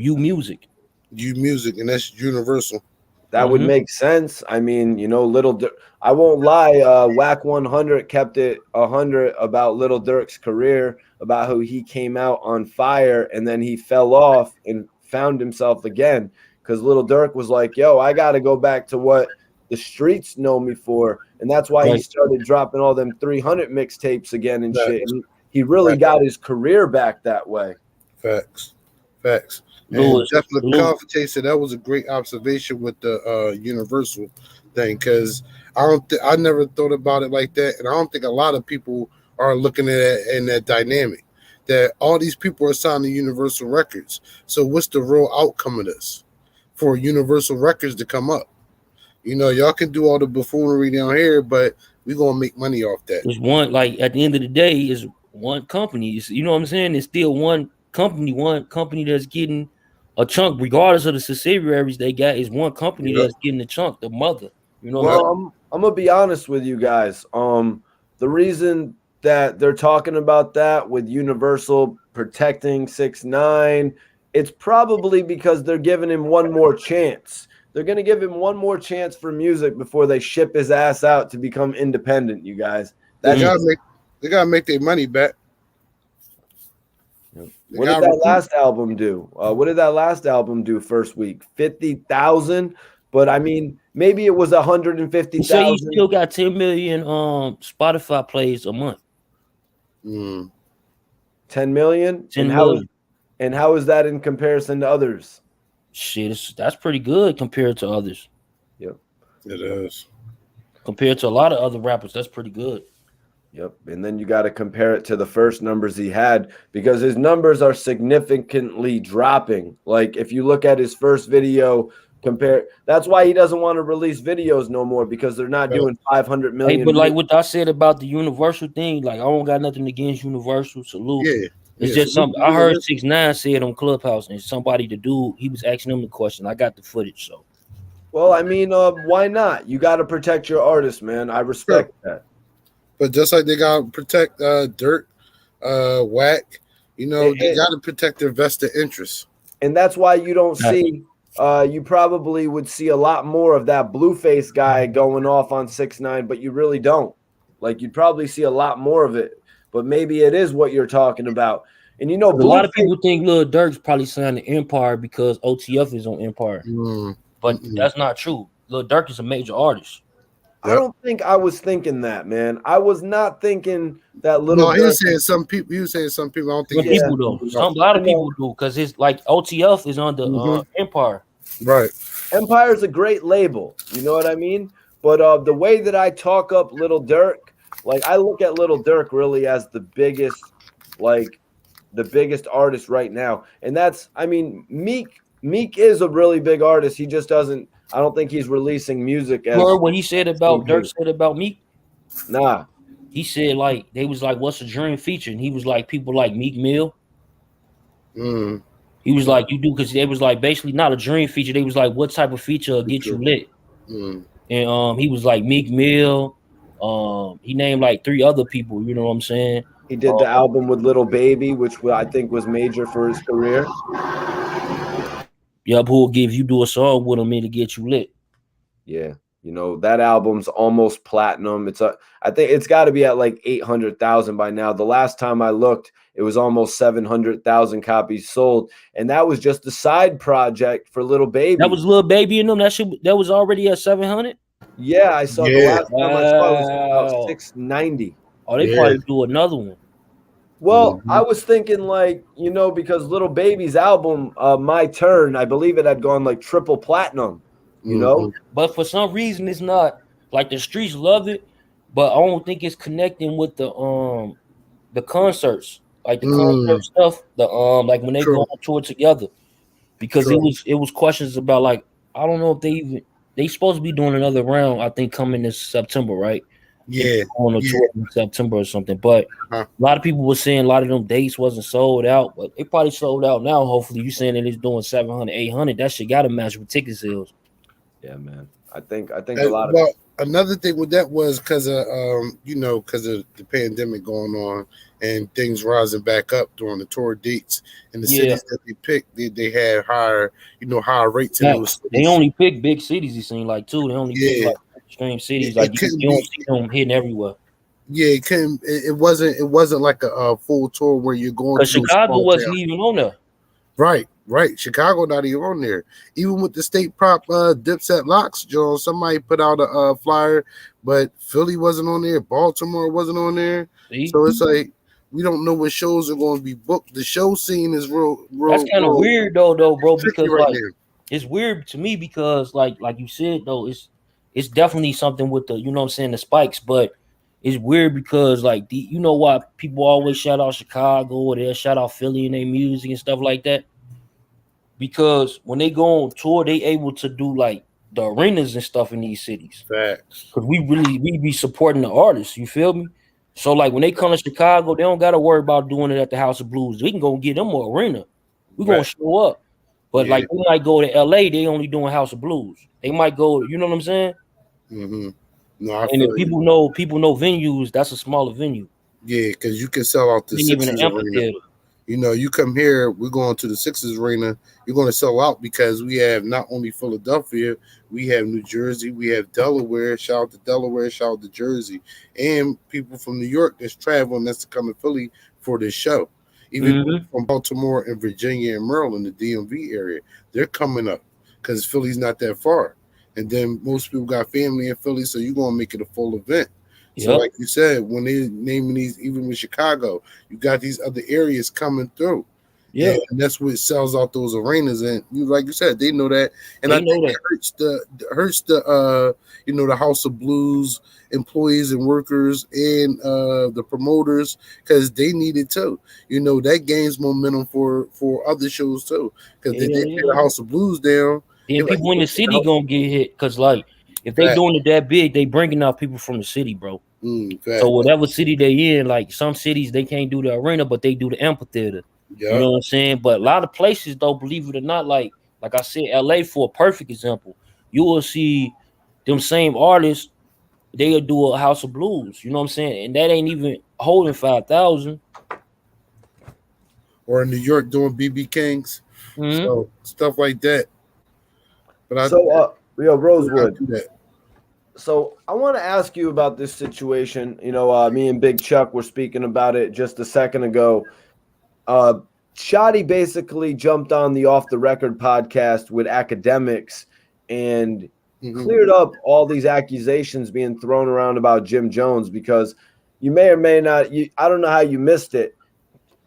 Music, and that's Universal. That would make sense. I mean, Little Durk. I won't lie. WAC 100 kept it 100 about Little Durk's career, about how he came out on fire and then he fell off and found himself again. Because Little Durk was like, yo, I got to go back to what the streets know me for. And that's why he started dropping all them 300 mixtapes again and shit. And he really got his career back that way. Facts. And definitely Chaser, that was a great observation with the Universal thing, because I never thought about it like that. And I don't think a lot of people are looking at it in that dynamic, that all these people are signing Universal Records. So what's the real outcome of this? For Universal Records to come up. Y'all can do all the buffoonery down here, but we're gonna make money off that. It's one, like, at the end of the day, is one company. You know what I'm saying? It's still one company that's getting a chunk, regardless of the subsidiaries they got. Is one company that's getting the chunk, the mother. I'm gonna be honest with you guys. The reason that they're talking about that with Universal protecting 6ix9ine, it's probably because they're giving him one more chance. They're going to give him one more chance for music before they ship his ass out to become independent, you guys. They gotta make their money back. What did that last album do? What did that last album do first week? 50,000. But I mean, maybe it was 150,000. So you still got 10 million Spotify plays a month. 10 million. 10 million. How is that in comparison to others? Shit, that's pretty good compared to others. Yep, it is. Compared to a lot of other rappers, that's pretty good. Yep, and then you got to compare it to the first numbers he had, because his numbers are significantly dropping. Like if you look at his first video, that's why he doesn't want to release videos no more, because they're not doing 500 million. Hey, but like what I said about the Universal thing, like I don't got nothing against Universal. Salute. Yeah. It's just something I heard 6ix9ine said on Clubhouse, and somebody to do, he was asking him the question. I got the footage, so. Well, I mean, why not? You got to protect your artist, man. I respect that. But just like they got to protect Dirt, Whack, you know, they got to protect their vested interests. And that's why you don't see, you probably would see a lot more of that Blueface guy going off on 6ix9ine, but you really don't. Like, you'd probably see a lot more of it, but maybe it is what you're talking about. And you know, a lot of people think Lil Durk's probably signed to Empire because OTF is on Empire. But that's not true. Lil Durk is a major artist. I don't think I was thinking that, man. I was not thinking that little. No, he was saying some people. He was saying some people. I don't think people do. A lot of people do, because it's like OTF is on the Empire. Right. Empire's a great label. You know what I mean? But the way that I talk up Lil Durk, like I look at Lil Durk really as the biggest artist right now, and that's, I mean, Meek is a really big artist. He just doesn't. I don't think he's releasing music. As what he said about Durk said about Meek? Nah. He said like they was like, "What's a dream feature?" And he was like, "People like Meek Mill." He was like, "You do," because they was like basically not a dream feature. They was like, "What type of feature will get you lit?" And he was like Meek Mill. He named like 3 other people. You know what I'm saying? He did the album with Lil Baby, which I think was major for his career. Yup, who will give you do a song with him to get you lit? Yeah, you know that album's almost platinum. I think it's got to be at like 800,000 by now. The last time I looked, it was almost 700,000 copies sold, and that was just a side project for Lil Baby. That was Lil Baby and them. That was already at 700. Yeah, I saw the last time I saw it was about 690. Oh, they probably do another one. Well, I was thinking like, you know, because Lil Baby's album, My Turn, I believe it had gone like triple platinum, you know? But for some reason it's not. Like the streets love it, but I don't think it's connecting with the concerts. Like the concert stuff, like when they go on tour together. Because it was questions about like, I don't know if they supposed to be doing another round, I think coming this September, right? Yeah, on a tour in September or something. But a lot of people were saying a lot of them dates wasn't sold out, but they probably sold out now. Hopefully, you saying that it's doing 700, 800. That shit got to match with ticket sales. Yeah, man. I think a lot of. Well, another thing with that was because of because of the pandemic going on and things rising back up during the tour dates, and the cities that they picked, they had higher rates in those cities. They only pick big cities. It seemed like too. They only pick like extreme cities. Like you don't see them hitting everywhere. Yeah, it wasn't like a full tour where you're going. Because Chicago wasn't even on there. Right. Chicago not even on there. Even with the state prop Dipset Locks, Joe, somebody put out a flyer, but Philly wasn't on there. Baltimore wasn't on there. So it's like we don't know what shows are going to be booked. The show scene is real. That's kind of weird though, bro. Because it's weird to me because like you said though, it's definitely something with the, you know what I'm saying, the spikes, but it's weird because like you know why people always shout out Chicago or they'll shout out Philly in their music and stuff like that? Because when they go on tour, they able to do like the arenas and stuff in these cities. Facts. Because we be supporting the artists, you feel me? So like when they come to Chicago, they don't gotta worry about doing it at the House of Blues. We can go get them an arena. We're gonna show up. But like they might go to LA, they only doing House of Blues. They might go, you know what I'm saying? No, and if people know venues, that's a smaller venue. Yeah, because you can sell out the Sixers arena. You know, you come here, we're going to the Sixers arena, you're going to sell out because we have not only Philadelphia, we have New Jersey, we have Delaware, shout out to Delaware, shout out to Jersey, and people from New York that's traveling, that's to come to Philly for this show. Even from Baltimore and Virginia and Maryland, the DMV area, they're coming up because Philly's not that far. And then most people got family in Philly, so you're going to make it a full event. So like you said, when they're naming these, even with Chicago, you got these other areas coming through. Yeah, and that's what sells out those arenas. And you, like you said, they know that. And I think it hurts the the House of Blues employees and workers and the promoters, because they need it too. That gains momentum for other shows too. Because they tear the House of Blues down. Then people in the city gonna get hit, because like if they doing it that big, they bringing out people from the city, bro. So whatever city they in, like some cities they can't do the arena, but they do the amphitheater. You know what I'm saying? But a lot of places, though, believe it or not, like I said, LA for a perfect example, you will see them same artists, they'll do a House of Blues, you know what I'm saying? And that ain't even holding 5,000. Or in New York doing BB Kings. So stuff like that. But Rosewood. So I want to ask you about this situation. Me and Big Chuck were speaking about it just a second ago. Shotti basically jumped on the Off the Record podcast with Akademiks and cleared up all these accusations being thrown around about Jim Jones, because you may or may not, I don't know how you missed it.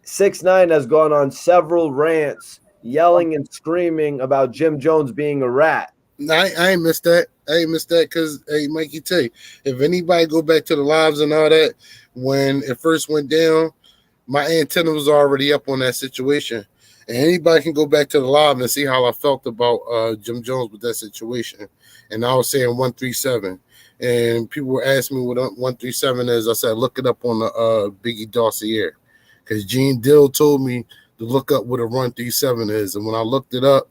6ix9ine has gone on several rants yelling and screaming about Jim Jones being a rat. I ain't missed that. Because, hey, Mikey, tell you, if anybody go back to the lives and all that, when it first went down, my antenna was already up on that situation. And anybody can go back to the live and see how I felt about Jim Jones with that situation. And I was saying 137. And people were asking me what 137 is. I said, look it up on the Biggie dossier. Because Gene Dill told me to look up what a 137 is. And when I looked it up,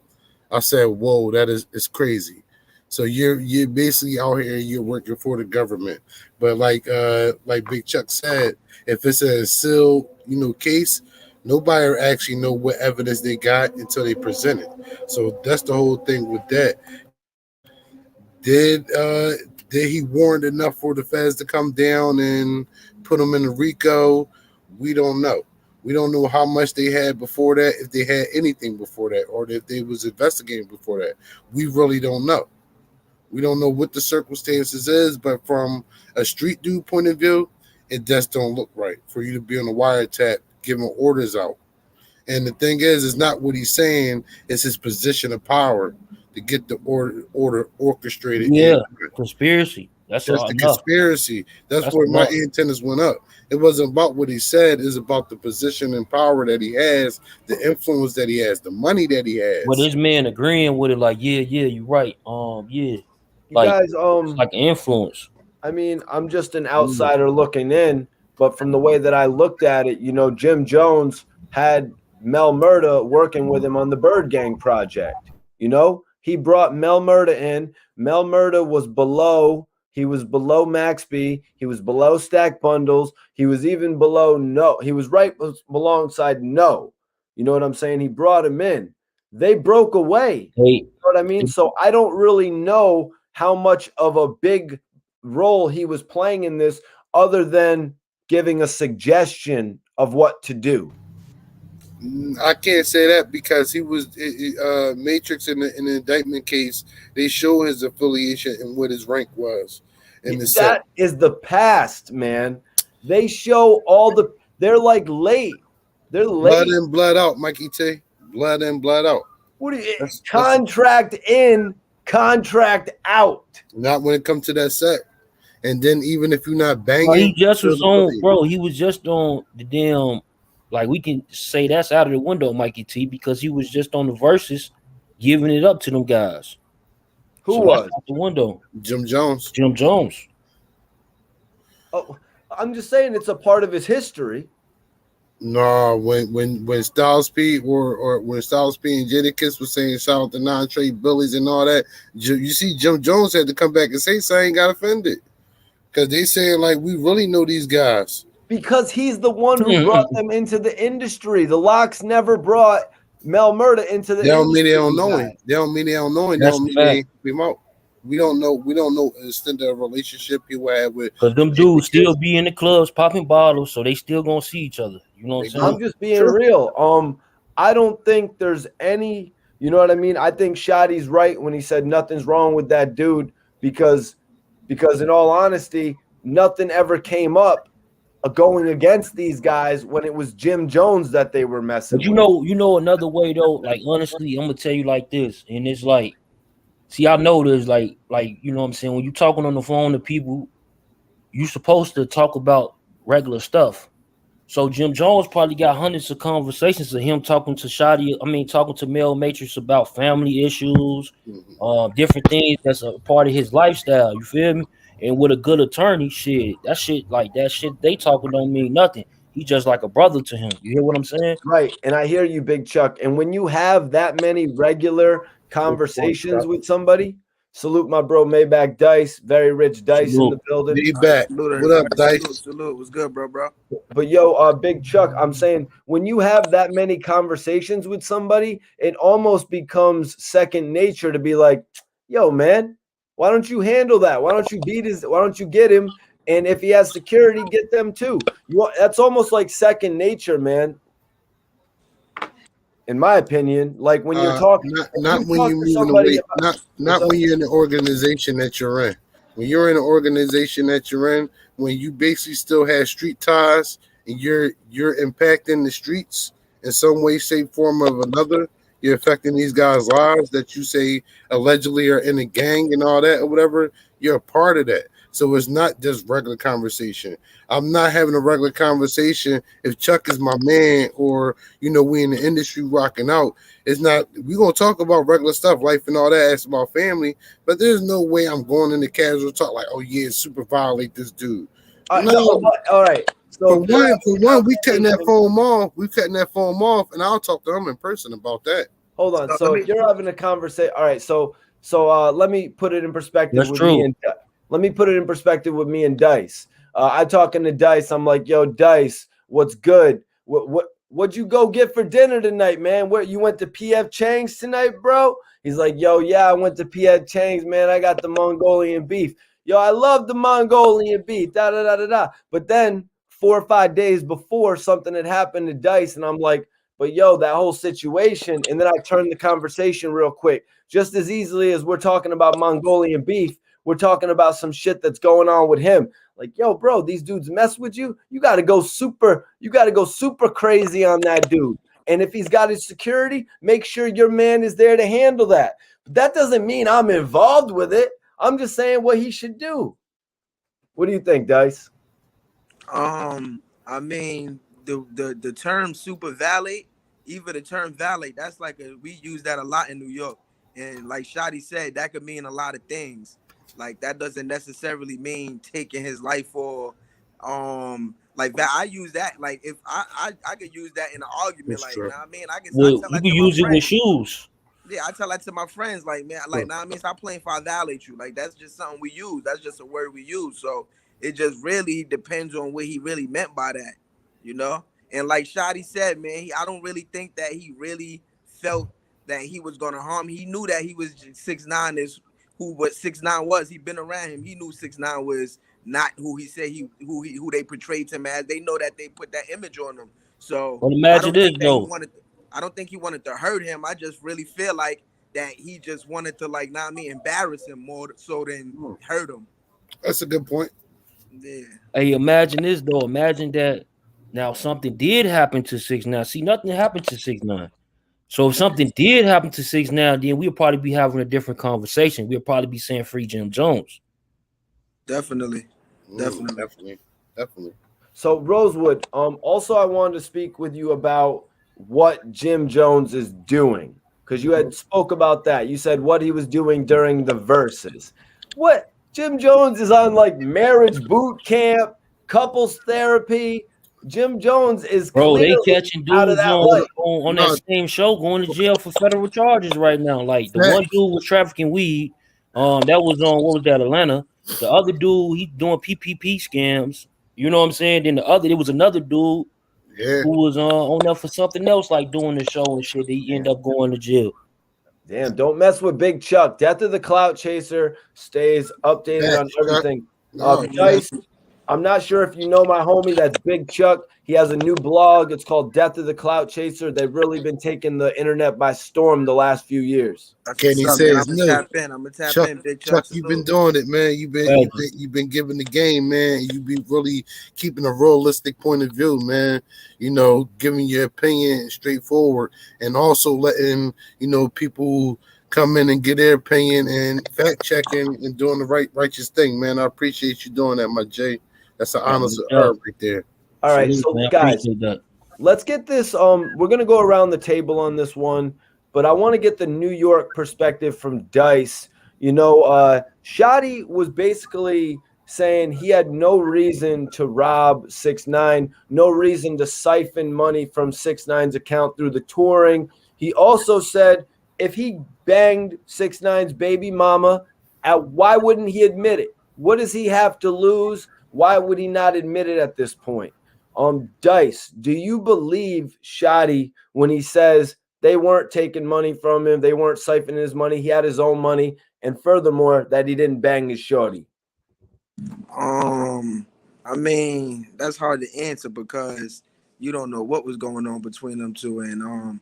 I said, whoa, it's crazy. So you're basically out here, you're working for the government. But like Big Chuck said, if it's a sealed, case, nobody actually know what evidence they got until they present it. So that's the whole thing with that. Did he warrant enough for the feds to come down and put him in the RICO? We don't know. We don't know how much they had before that, if they had anything before that, or if they was investigating before that. We really don't know. We don't know what the circumstances is, but from a street dude point of view, it just don't look right for you to be on a wiretap giving orders out. And the thing is, it's not what he's saying, it's his position of power to get the order orchestrated. Yeah, conspiracy. That's the conspiracy. That's where my antennas went up. It wasn't about what he said, it's about the position and power that he has, the influence that he has, the money that he has. But this man agreeing with it, like, yeah, you're right. Like, guys, it's like influence. I mean, I'm just an outsider looking in, but from the way that I looked at it, Jim Jones had Mel Murda working with him on the Bird Gang project. He brought Mel Murda in. Mel Murda was below. He was below Max B. He was below Stack Bundles. He was even below No. He was right alongside No. You know what I'm saying? He brought him in. They broke away. You know what I mean? So I don't really know how much of a big role he was playing in this, other than giving a suggestion of what to do. I can't say that, because he was Matrix in the indictment case. They show his affiliation and what his rank was. That is the past, man. They show they're like late. They're late. Blood in, blood out, Mikey T. Blood in, blood out. What do you contract in, contract out? Not when it comes to that set. And then even if you're not banging, he just was on, bro. He was just on the damn. Like, we can say that's out of the window, Mikey T, because he was just on the verses giving it up to them guys. Who was? Out the window. Jim Jones. Jim Jones. Oh, I'm just saying it's a part of his history. No, when Styles P or when Styles P and Jadakiss was saying shout out to non-trade bullies and all that, you see Jim Jones had to come back and say something, got offended. Because they saying, like, we really know these guys. Because he's the one who brought them into the industry. The Locks never brought Mel Murda into the industry. They don't mean they don't know him. They don't mean they don't know him. They don't mean they ain't him out. We don't know the extent of the relationship he would have with. Because them dudes still be in the clubs popping bottles, so they still gonna see each other. You know what I'm saying? I'm just being real. I don't think there's any, you know what I mean? I think Shotti's right when he said nothing's wrong with that dude because in all honesty, nothing ever came up going against these guys when it was Jim Jones that they were messing with. You know another way though, like honestly, I'm gonna tell you like this, and it's like, see, I know there's like you know what I'm saying, when you talking on the phone to people, you supposed to talk about regular stuff. So Jim Jones probably got hundreds of conversations of him talking to Shotti. I mean, talking to Mel Matrix about family issues, different things that's a part of his lifestyle. You feel me? And with a good attorney, that shit they talking don't mean nothing. He just like a brother to him. You hear what I'm saying? Right. And I hear you, Big Chuck. And when you have that many regular conversations with somebody, salute my bro Maybach Dice, very rich Dice in the building. Maybach. What up, Dice? Salute. What's good, bro? But yo, Big Chuck, I'm saying when you have that many conversations with somebody, it almost becomes second nature to be like, yo, man, why don't you handle that? Why don't you get him? And if he has security, get them too. That's almost like second nature, man. In my opinion, like when you're talking, not when you're moving away, not when you're in the organization that you're in. When you're in an organization that you're in, when you basically still have street ties and you're impacting the streets in some way, shape, form, or another, you're affecting these guys' lives that you say allegedly are in a gang and all that or whatever. You're a part of that. So it's not just regular conversation. I'm not having a regular conversation if Chuck is my man or, you know, we in the industry rocking out. It's not, we're going to talk about regular stuff, life and all that, ask about family, but there's no way I'm going into casual talk like, oh yeah, super violate this dude. No. All right. So for one, we cutting that phone off. We cutting that phone off, and I'll talk to him in person about that. Hold on. So you're having a conversation. All right. So let me put it in perspective. That's true. Let me put it in perspective with me and Dice. I'm talking to Dice. I'm like, yo, Dice, what's good? What'd you go get for dinner tonight, man? Where you went to PF Chang's tonight, bro? He's like, yo, yeah, I went to PF Chang's, man. I got the Mongolian beef. Yo, I love the Mongolian beef. Da da da da da. But then 4 or 5 days before, something had happened to Dice, and I'm like, but yo, that whole situation. And then I turned the conversation real quick. Just as easily as we're talking about Mongolian beef, we're talking about some shit that's going on with him. Like, yo, bro, these dudes mess with you. You got to go super crazy on that dude. And if he's got his security, make sure your man is there to handle that. But that doesn't mean I'm involved with it. I'm just saying what he should do. What do you think, Dice? I mean, the term super valet, even the term valet, that's like we use that a lot in New York. And like Shotti said, that could mean a lot of things. Like that doesn't necessarily mean taking his life or like that. I use that like if I could use that in an argument. That's like true. Nah, I mean, I can you can use it with shoes. Yeah, I tell that to my friends, like, man, like, nah, I mean, stop playing for I violate you. Like, that's just something we use. That's just a word we use. So it just really depends on what he really meant by that, you know? And like Shotti said, man, I don't really think that he really felt that he was going to harm. He knew that he was 6'9" is what 6'9" was. He'd been around him. He knew 6'9" was not who he said who they portrayed him as. They know that they put that image on him. So well, imagine this, though. I don't think he wanted to hurt him. I just really feel like that he just wanted to, like, embarrass him more so than hurt him. That's a good point. Yeah. Hey, imagine this, though. Imagine that now something did happen to 6ix9ine. See, nothing happened to 6ix9ine. So if something did happen to 6ix9ine, then we'll probably be having a different conversation. We'll probably be saying free Jim Jones. Definitely. So Rosewood, also I wanted to speak with you about what Jim Jones is doing, because you had spoke about that. You said what he was doing during the verses. What Jim Jones is on, like marriage boot camp, couples therapy. Jim Jones is they catching dudes out of that on that same show going to jail for federal charges right now. Like the one dude was trafficking weed. That was on what was that, Atlanta? The other dude, he doing PPP scams. You know what I'm saying? Then there was another dude who was on there for something else, like doing the show and shit. He ended up going to jail. Damn, don't mess with Big Chuck. Death of the Clout Chaser stays updated on everything. Dice, I'm not sure if you know my homie, that's Big Chuck. He has a new blog. It's called Death of the Clout Chaser. They've really been taking the internet by storm the last few years. Can he say his new? I'm gonna tap in, Big Chuck. You've been doing it, man. You've been giving the game, man. You be really keeping a realistic point of view, man. You know, giving your opinion straightforward, and also letting people come in and get their opinion and fact checking and doing the righteous thing, man. I appreciate you doing that, my Jay. That's an honor to earn right there. All right, so guys, let's get this. We're gonna go around the table on this one, but I want to get the New York perspective from Dice. Shotti was basically saying he had no reason to rob 6ix9ine, no reason to siphon money from 6ix9ine's account through the touring. He also said if he banged 6ix9ine's baby mama, why wouldn't he admit it? What does he have to lose? Why would he not admit it at this point? Dice, do you believe Shotti when he says they weren't taking money from him, they weren't siphoning his money, he had his own money, and furthermore, that he didn't bang his shorty? I mean, that's hard to answer because you don't know what was going on between them two. And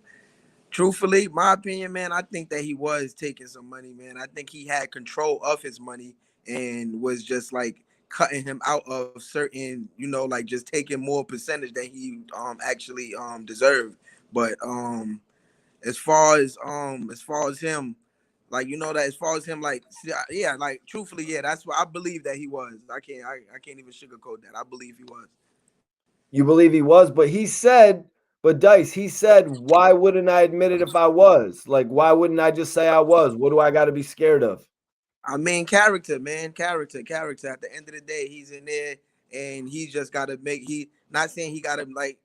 truthfully, my opinion, man, I think that he was taking some money, man. I think he had control of his money and was just like cutting him out of certain, like just taking more percentage that he actually deserved. But as far as him, like, as far as him, like, yeah, like truthfully, yeah, that's what I believe that he was. I can't even sugarcoat that. I believe he was. You believe he was, but Dice, he said, why wouldn't I admit it if I was? Like, why wouldn't I just say I was? What do I got to be scared of? I mean, character, man, character. At the end of the day, he's in there and he just got to not saying he got to, like,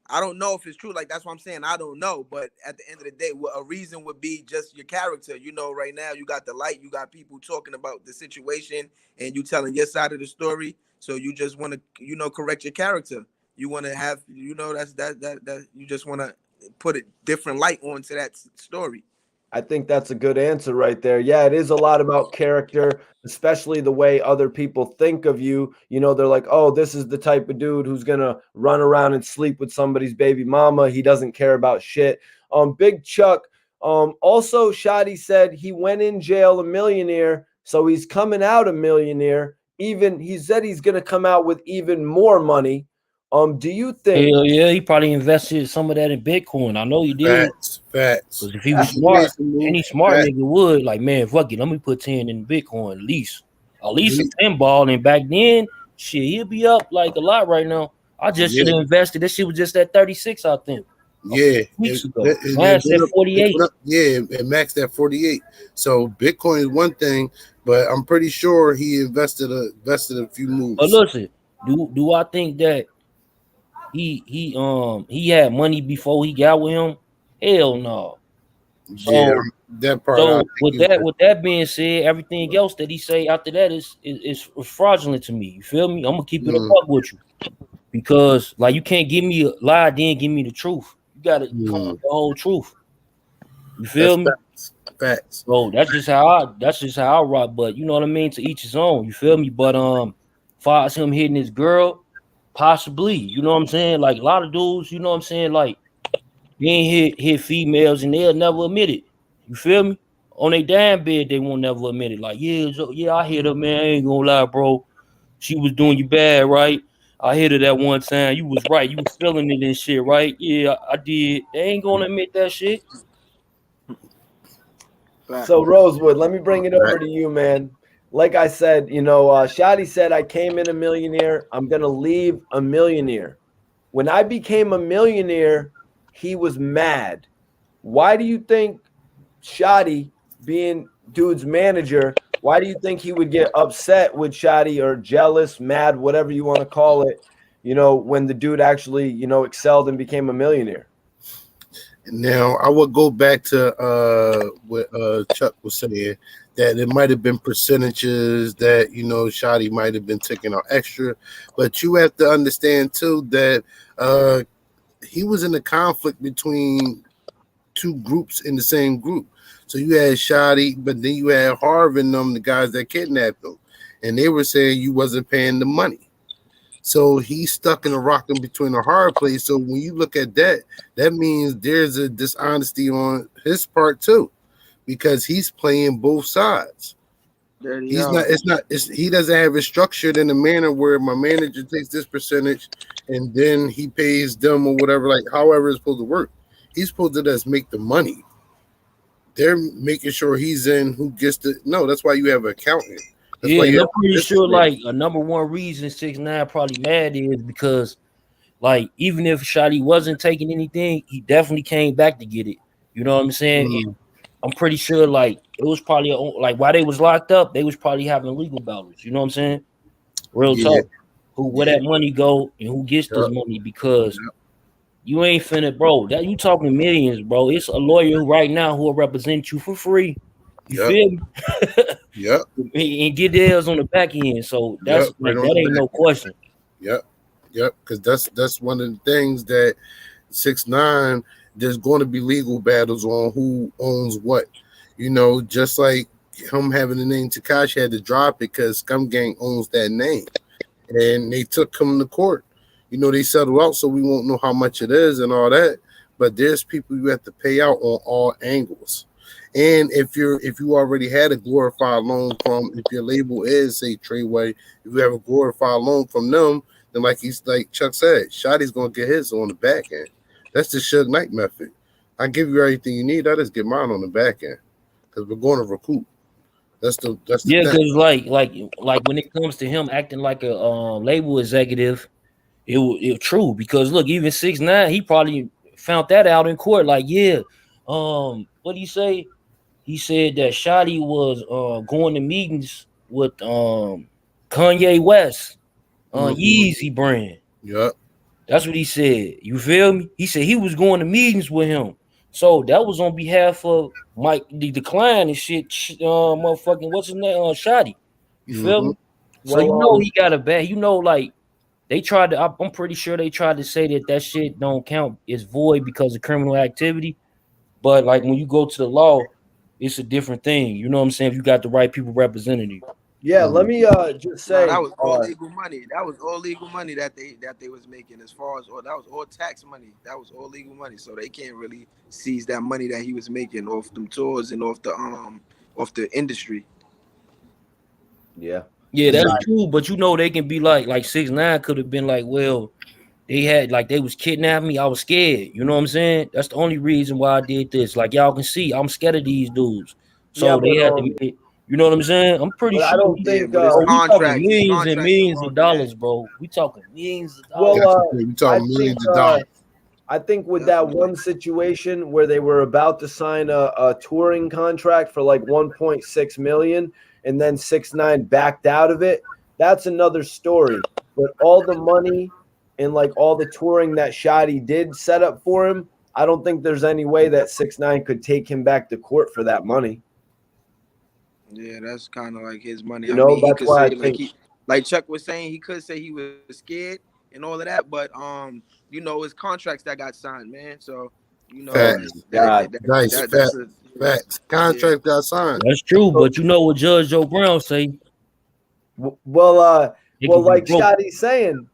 I don't know if it's true. Like, that's what I'm saying. I don't know. But at the end of the day, a reason would be just your character. Right now you got the light. You got people talking about the situation and you telling your side of the story. So you just want to, correct your character. You want to have, that you just want to put a different light onto that story. I think that's a good answer right there. Yeah, it is a lot about character, especially the way other people think of you. They're like, oh, this is the type of dude who's going to run around and sleep with somebody's baby mama. He doesn't care about shit. Big Chuck, also Shotti said he went in jail a millionaire, so he's coming out a millionaire. Even he said he's going to come out with even more money. Do you think? Hell yeah, he probably invested some of that in Bitcoin. I know he did. Facts. Because if he was smart, any smart nigga would, like, man, fuck it, let me put 10 in Bitcoin at least a 10 ball. And back then, shit, he'll be up like a lot right now. I just should have invested. That shit was just at 36, I think. Yeah, weeks ago. Max at 48. Yeah, and Max at 48. So Bitcoin is one thing, but I'm pretty sure he invested a few moves. But listen, do I think that he had money before he got with him? Hell no. So, yeah, that part. So with that being said, everything else that he say after that is fraudulent to me. You feel me? I'm gonna keep it a buck with you, because like you can't give me a lie, then give me the truth. You gotta come with the whole truth. You feel me? Facts. So that's just how I rock. But you know what I mean? To each his own. You feel me? But far as him hitting his girl, possibly. You know what I'm saying? Like a lot of dudes, you know what I'm saying? Like they ain't hit females and they'll never admit it. You feel me? On their damn bed, they won't never admit it. Like, yeah, I hit her, man. I ain't gonna lie, bro. She was doing you bad, right? I hit her that one time. You was right. You was feeling it and shit, right? Yeah, I did. They ain't gonna admit that shit. So Rosewood, let me bring it over to you, man. Like I said, Shotti said I came in a millionaire. I'm gonna leave a millionaire. When I became a millionaire, he was mad. Why do you think Shotti, being dude's manager, why do you think he would get upset with Shotti or jealous, mad, whatever you want to call it, when the dude actually, excelled and became a millionaire? Now, I would go back to what Chuck was saying, that it might have been percentages that, Shotti might have been taking out extra. But you have to understand, too, that he was in a conflict between two groups in the same group. So you had Shotti, but then you had Harv and them, the guys that kidnapped him, and they were saying you wasn't paying the money. So he's stuck in a rock in between a hard place. So when you look at that, that means there's a dishonesty on his part too, because he's playing both sides. He doesn't have it structured in a manner where my manager takes this percentage and then he pays them or whatever, like however it's supposed to work. He's supposed to just make the money. They're making sure he's in who gets the no. That's why you have an accountant. That's why I'm pretty sure like a number one reason 6ix9ine probably mad is because like even if Shotti wasn't taking anything, he definitely came back to get it. You know what I'm saying? Mm-hmm. I'm pretty sure like it was probably like while they was locked up, they was probably having legal battles. You know what I'm saying? Real talk. Where that money go and who gets this money, because you ain't finna, bro. That you talking millions, bro. It's a lawyer right now who will represent you for free. You feel me? And get theirs on the back end. So that's like that ain't no question. Because that's one of the things that 6ix9ine, there's going to be legal battles on who owns what. You know, just like him having the name Tekashi had to drop it because Scum Gang owns that name. And they took him to court. You know, they settled out so we won't know how much it is and all that. But there's people you have to pay out on all angles. And if you already had a glorified loan from, if your label is, say, Treyway, if you have a glorified loan from them, then like Chuck said, Shotti's going to get his on the back end. That's the Suge Knight method. I give you everything you need. I just get mine on the back end because we're going to recoup. That's the because like when it comes to him acting like a label executive, it true because look, even 6ix9ine, he probably found that out in court. Like, what did he say? He said that Shotti was going to meetings with Kanye West on Yeezy brand. Yep. That's what he said. You feel me? He said he was going to meetings with him. So that was on behalf of Mike the Decline and shit. Motherfucking what's his name? Shotti. You feel me? So you know he got a bad. You know, like they tried to. I'm pretty sure they tried to say that shit don't count. It's void because of criminal activity. But like when you go to the law, it's a different thing. You know what I'm saying? If you got the right people representing you. Yeah, let me just say that was all legal money. That was all legal money that they was making as far as, or that was all tax money. That was all legal money. So they can't really seize that money that he was making off them tours and off the industry. Yeah, that's true. But you know they can be like 6ix9ine could have been like, well, they was kidnapping me. I was scared. You know what I'm saying? That's the only reason why I did this. Like y'all can see, I'm scared of these dudes. So they had to. You know what I'm saying? I'm pretty sure. I don't think we talking millions and millions of dollars, bro. We talking millions of dollars. Well, we talking millions of dollars. I think with that one situation where they were about to sign a touring contract for like 1.6 million, and then 6ix9ine backed out of it. That's another story. But all the money and like all the touring that Shotti did set up for him, I don't think there's any way that 6ix9ine could take him back to court for that money. Yeah, that's kind of like his money. You know, that's why I think, like Chuck was saying, he could say he was scared and all of that, but you know, it's contracts that got signed, man. So you know, facts. Contract got signed. That's true, but you know what Judge Joe Brown say? Well, like Shotti's saying,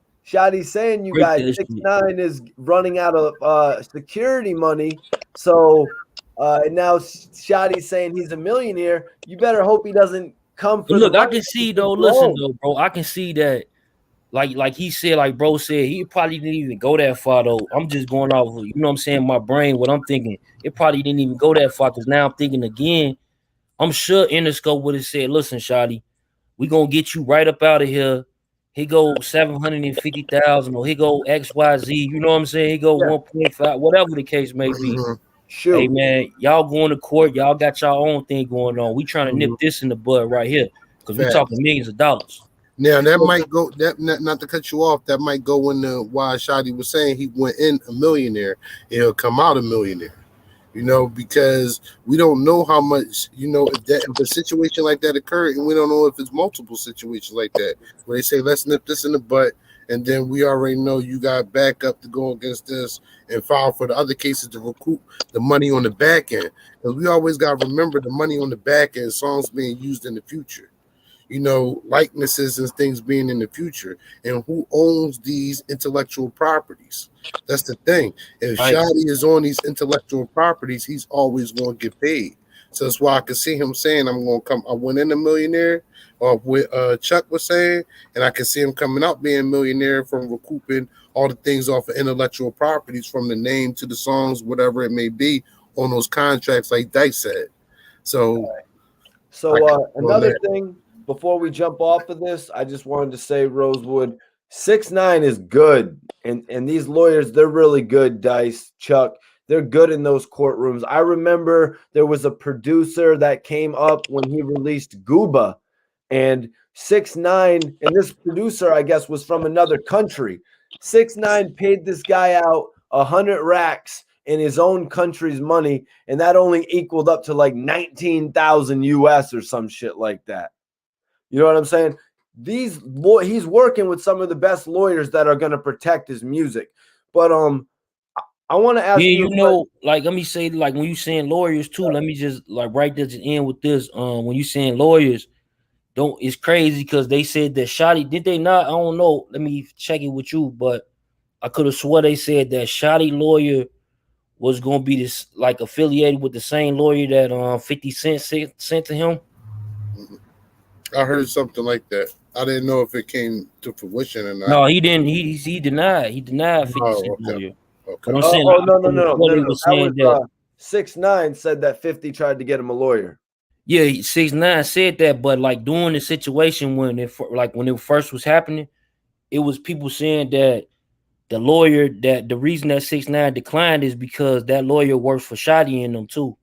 you guys, 6ix9ine is running out of security money, so. And now Shotti's saying he's a millionaire. You better hope he doesn't come for. Look, I can see though. Listen though, bro. I can see that. Like he said, like bro said, he probably didn't even go that far though. I'm just going off of, you know what I'm saying, my brain, what I'm thinking. It probably didn't even go that far because now I'm thinking again. I'm sure Interscope would have said, "Listen, Shotti, we gonna get you right up out of here. He go 750,000 or he go XYZ. You know what I'm saying? He go 1.5, whatever the case may be." Sure. Hey man, y'all going to court, y'all got y'all own thing going on. We trying to nip this in the bud right here because we're talking millions of dollars. Now that might go. That not to cut you off. That might go into why Shotti was saying he went in a millionaire, he'll come out a millionaire. You know, because we don't know how much. You know, if a situation like that occurred, and we don't know if it's multiple situations like that where they say let's nip this in the butt and then we already know you got backup to go against this and file for the other cases to recoup the money on the back end. Because we always got to remember the money on the back end, songs being used in the future. Likenesses and things being in the future, and who owns these intellectual properties. That's the thing. If Shotti is on these intellectual properties, he's always going to get paid. So that's why I can see him saying, I went in a millionaire, or what Chuck was saying, and I can see him coming out being a millionaire from recouping all the things off of intellectual properties, from the name to the songs, whatever it may be, on those contracts, like Dice said. So another thing, before we jump off of this, I just wanted to say, Rosewood, 6ix9ine is good. And these lawyers, they're really good, Dice, Chuck. They're good in those courtrooms. I remember there was a producer that came up when he released Gooba, and 6ix9ine, and this producer, I guess, was from another country. 6ix9ine paid this guy out 100 racks in his own country's money, and that only equaled up to like 19,000 US or some shit like that. You know what I'm saying? He's working with some of the best lawyers that are going to protect his music. But I want to ask you, like, let me say, like, when you saying lawyers too, let me just like write this in with this. When you saying lawyers, it's crazy because they said that Shotti, did they not? I don't know. Let me check it with you, but I could have swore they said that Shotti lawyer was gonna be this like affiliated with the same lawyer that 50 Cent sent to him. I heard something like that. I didn't know if it came to fruition or not. No, he didn't. He denied. He denied 50 Cent lawyer. Okay. But I'm saying, no. That was 6ix9ine said that 50 tried to get him a lawyer. Yeah, 6ix9ine said that, but like during the situation when it first was happening, it was people saying that the lawyer, that the reason that 6ix9ine declined is because that lawyer works for Shotti and them too.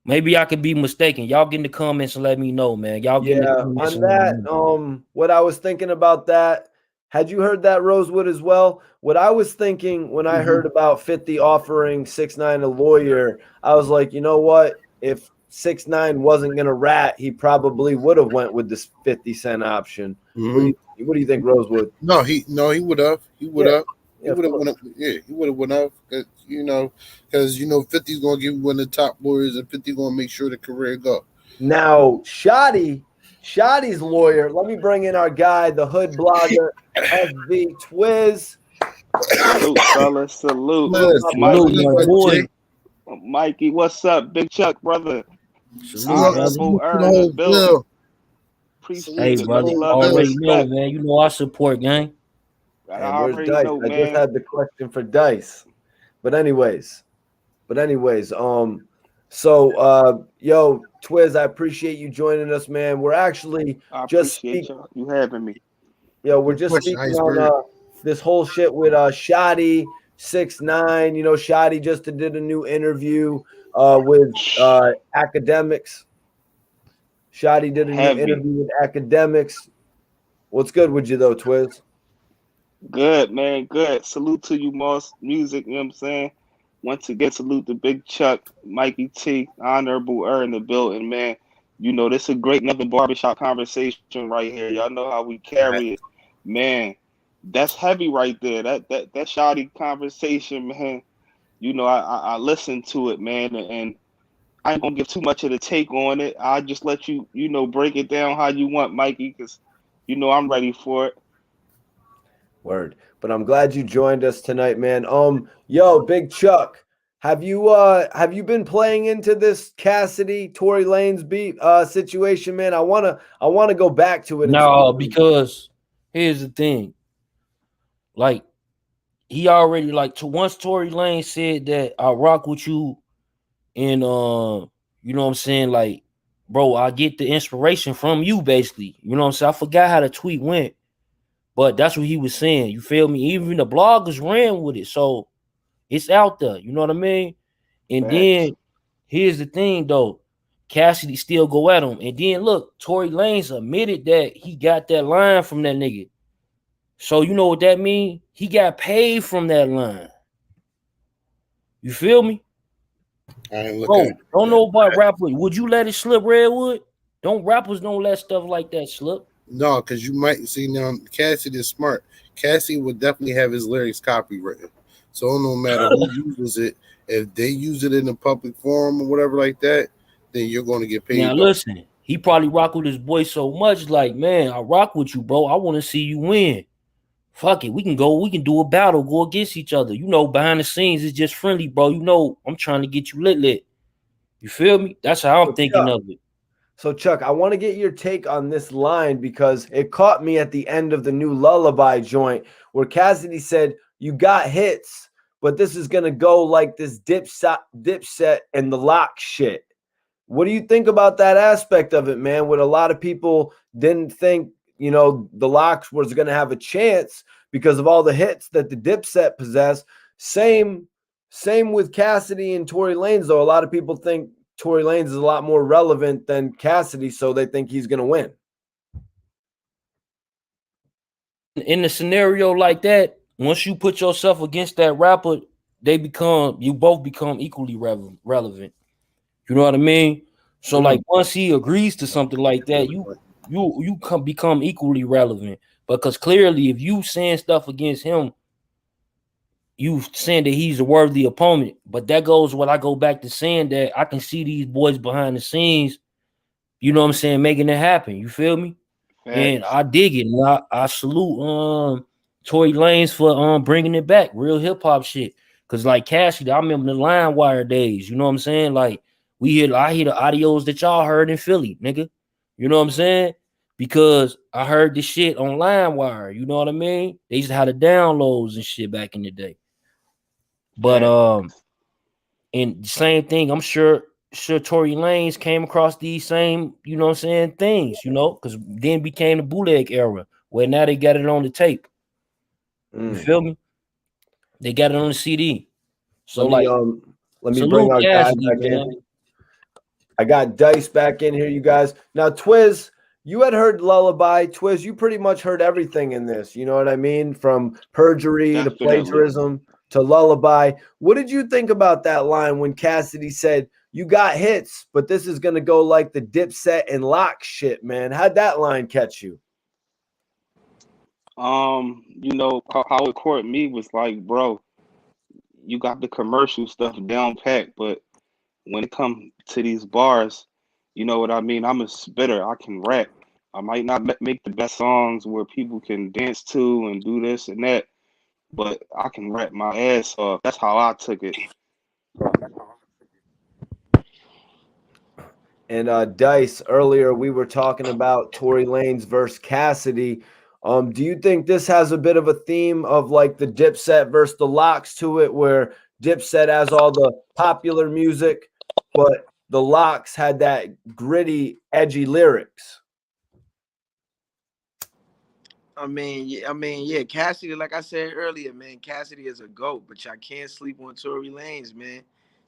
Maybe I could be mistaken. Y'all get in the comments and let me know, man. Y'all get in the comments on that. What I was thinking about that. Had you heard that, Rosewood, as well? What I was thinking when I heard about 50 offering 6ix9ine a lawyer, I was like, you know what? If 6ix9ine wasn't gonna rat, he probably would have went with this 50 Cent option. What do you think, Rosewood? No, he would have. He would have. He would have went up. Yeah, he would have went up. Because 50's gonna give you one of the top lawyers, and 50 gonna make sure the career go. Now, Shotti's lawyer. Let me bring in our guy, the hood blogger, FV Twiz. Salute, fellas. Salute. Mikey, what's up? Big Chuck, brother. Honorable Earn, Bill. Hey, brother. Already know, man. You know our support, gang. Where's Dice? I just had the question for Dice. But anyways, yo, Twiz, I appreciate you joining us, man. We're actually you having me. Yo, we're just speaking on this whole shit with Shotti, 6ix9ine. You know, Shotti just did a new interview with Akademiks. Shotti did a new interview with Akademiks. What's good with you though, Twiz? Good, man. Good. Salute to you, Moss Music. You know what I'm saying? Once again, salute to Big Chuck, Mikey T, Honorable in the building, man. You know, this is a great another barbershop conversation right here. Y'all know how we carry it. Man, that's heavy right there. That Shotti conversation, man. You know, I listened to it, man, and I ain't gonna give too much of the take on it. I'll just let you, break it down how you want, Mikey, because I'm ready for it. Word. But I'm glad you joined us tonight, man. Yo, Big Chuck, have you been playing into this Cassidy Tory Lanez beat situation, man? I wanna go back to it. No, because here's the thing. Like, he already once Tory Lanez said that I rock with you, and you know what I'm saying, like, bro, I get the inspiration from you, basically. You know what I'm saying? I forgot how the tweet went. But that's what he was saying. You feel me? Even the bloggers ran with it. So it's out there. You know what I mean? And then here's the thing, though. Cassidy still go at him. And then look, Tory Lanez admitted that he got that line from that nigga. So you know what that means? He got paid from that line. You feel me? Bro, don't know about rappers. Would you let it slip, Redwood? Rappers don't let stuff like that slip. No, because you might see now Cassidy is smart. Cassidy would definitely have his lyrics copywritten. So no matter who uses it, if they use it in a public forum or whatever like that, then you're going to get paid. Now listen, he probably rock with his boy so much, like, man, I rock with you, bro. I want to see you win. Fuck it, we can do a battle, go against each other. You know, behind the scenes, it's just friendly, bro. You know, I'm trying to get you lit. You feel me? That's how I'm thinking of it. So, Chuck, I want to get your take on this line because it caught me at the end of the new Lullaby joint where Cassidy said, you got hits, but this is going to go like this Dipset and the Lock shit. What do you think about that aspect of it, man? What a lot of people didn't think, you know, the Locks was going to have a chance because of all the hits that the Dipset possessed. Same with Cassidy and Tory Lanez, though. A lot of people think Tory Lanez is a lot more relevant than Cassidy, so they think he's going to win. In a scenario like that, once you put yourself against that rapper, you both become equally relevant. You know what I mean? So like once he agrees to something like that, you become equally relevant. Because clearly, if you saying stuff against him, you saying that he's a worthy opponent. But that goes when I go back to saying that I can see these boys behind the scenes, you know what I'm saying, making it happen. You feel me? Thanks. And I dig it. And I salute Tory Lanez for bringing it back, real hip hop shit. Cause like Cassidy, I remember the LimeWire days. You know what I'm saying? Like I hear the audios that y'all heard in Philly, nigga. You know what I'm saying? Because I heard this shit on LimeWire. You know what I mean? They used to have the downloads and shit back in the day. But and the same thing, I'm sure Tory Lanez came across these same, you know what I'm saying, things, you know, because then became the bootleg era where now they got it on the tape. You feel me? They got it on the CD. So let me bring our guy back in. I got Dice back in here, you guys. Now, Twiz, you had heard Lullaby. Twiz, you pretty much heard everything in this. You know what I mean? From perjury to plagiarism to Lullaby. What did you think about that line when Cassidy said, you got hits, but this is going to go like the Dipset and Lock shit, man? How'd that line catch you? You know, how it caught me was like, bro, you got the commercial stuff down pat, but when it comes to these bars, you know what I mean? I'm a spitter. I can rap. I might not make the best songs where people can dance to and do this and that, but I can rap my ass off. That's how I took it. And Dice, earlier we were talking about Tory Lanez versus Cassidy. Do you think this has a bit of a theme of like the Dipset versus the Locks to it, where Dipset has all the popular music, but the Locks had that gritty, edgy lyrics? I mean, yeah, Cassidy, like I said earlier, man, Cassidy is a GOAT, but y'all can't sleep on Tory Lanez, man.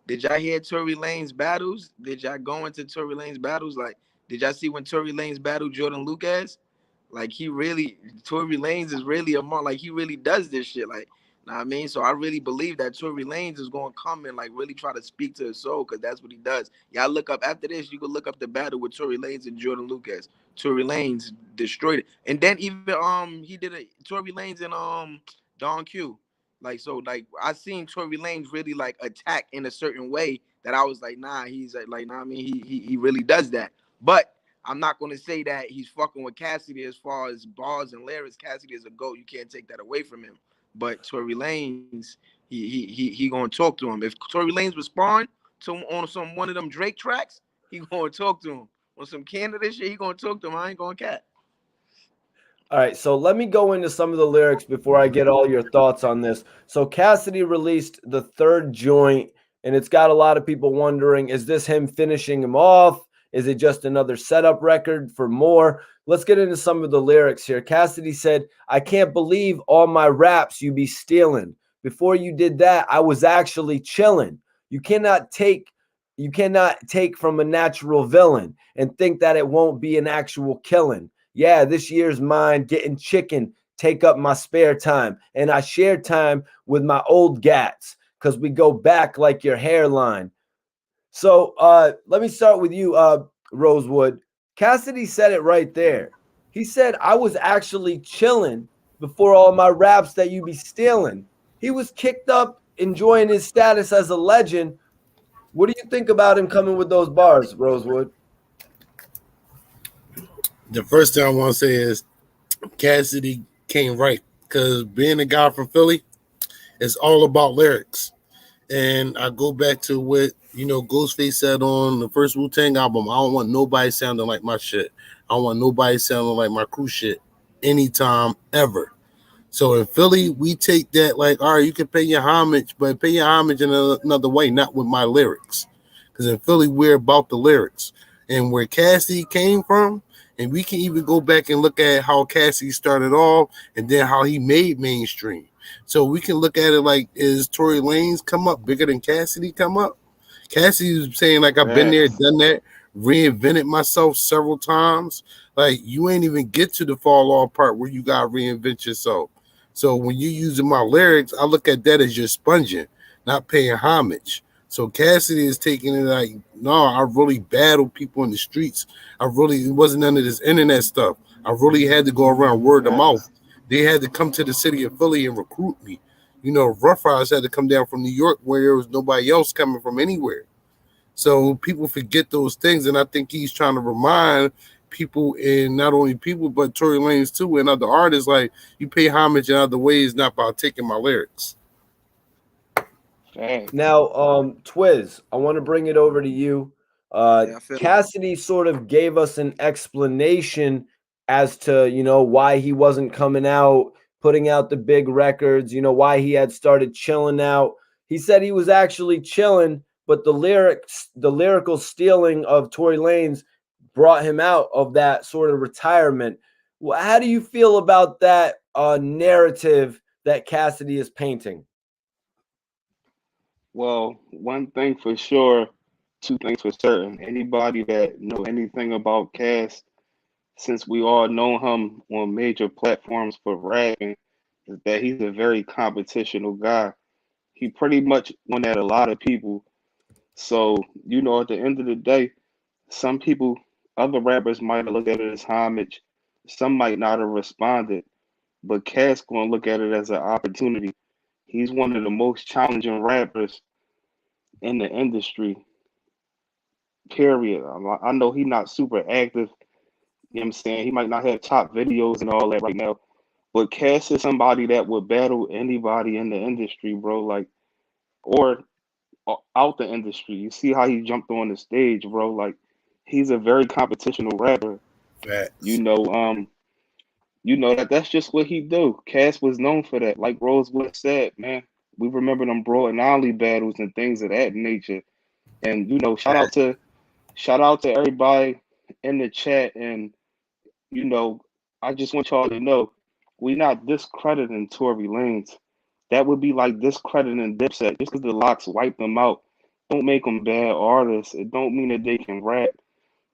Did y'all hear Tory Lanez battles? Did y'all go into Tory Lanez battles? Like, did y'all see when Tory Lanez battled Jordan Lucas? Like, Tory Lanez is really like, he really does this shit. Like, know what I mean? So I really believe that Tory Lanez is going to come and like really try to speak to his soul, because that's what he does. Y'all look up after this, you can look up the battle with Tory Lanez and Jordan Lucas. Tory Lanez destroyed it. And then even he did a Tory Lanez and Don Q. Like, so like I seen Tory Lanez really like attack in a certain way that I was like, nah, he's like nah, I mean he really does that. But I'm not going to say that he's fucking with Cassidy as far as bars and lyrics. Cassidy is a GOAT. You can't take that away from him. But Tory Lanez, he going to talk to him. If Tory Lanez was sparring on one of them Drake tracks, he going to talk to him. On some Canada shit, he going to talk to him. I ain't going to cat. All right, so let me go into some of the lyrics before I get all your thoughts on this. So Cassidy released the third joint, and it's got a lot of people wondering, is this him finishing him off? Is it just another setup record for more? Let's get into some of the lyrics here. Cassidy said, I can't believe all my raps you be stealing. Before you did that, I was actually chilling. You cannot take from a natural villain and think that it won't be an actual killing. Yeah, this year's mine, getting chicken, take up my spare time. And I share time with my old gats because we go back like your hairline. So let me start with you, Rosewood. Cassidy said it right there. He said, I was actually chilling before all my raps that you be stealing. He was kicked up, enjoying his status as a legend. What do you think about him coming with those bars, Rosewood? The first thing I want to say is Cassidy came right, because being a guy from Philly, it's all about lyrics. And I go back to what, Ghostface said on the first Wu-Tang album. I don't want nobody sounding like my shit. I don't want nobody sounding like my crew shit anytime, ever. So in Philly, we take that like, all right, you can pay your homage, but pay your homage in another way, not with my lyrics. Because in Philly, we're about the lyrics. And where Cassidy came from, and we can even go back and look at how Cassidy started off and then how he made mainstream. So we can look at it like, is Tory Lanez come up bigger than Cassidy come up? Cassidy's saying, like, I've been there, done that, reinvented myself several times. Like, you ain't even get to the fall off part where you got to reinvent yourself. So when you're using my lyrics, I look at that as you're sponging, not paying homage. So Cassidy is taking it like, no, I really battled people in the streets. It wasn't none of this internet stuff. I really had to go around word of mouth. They had to come to the city of Philly and recruit me. Rough Riders had to come down from New York where there was nobody else coming from anywhere. So people forget those things, and I think he's trying to remind people, and not only people, but Tory Lanez too, and other artists, like, you pay homage in other ways, not by taking my lyrics. Now, Twiz, I want to bring it over to you. Cassidy sort of gave us an explanation as to, why he wasn't coming out, putting out the big records, why he had started chilling out. He said he was actually chilling, but the lyrical stealing of Tory Lanez brought him out of that sort of retirement. How do you feel about that narrative that Cassidy is painting? Well, one thing for sure, two things for certain. Anybody that know anything about Cass, since we all know him on major platforms for rapping, is that he's a very competitional guy. He pretty much won at a lot of people. So, at the end of the day, some people, other rappers might have looked at it as homage. Some might not have responded. But Cass gonna look at it as an opportunity. He's one of the most challenging rappers in the industry. Period. I know he's not super active. You know what I'm saying? He might not have top videos and all that right now. But Cass is somebody that would battle anybody in the industry, bro. Like, or out the industry. You see how he jumped on the stage, bro. Like, he's a very competitional rapper. Facts. That's just what he do. Cass was known for that. Like Rosewood said, man, we remember them Bro and Ollie battles and things of that nature. And shout out to everybody in the chat. And I just want y'all to know, we not discrediting Tory Lanez. That would be like discrediting Dipset. Just because the locks wipe them out, don't make them bad artists. It don't mean that they can rap.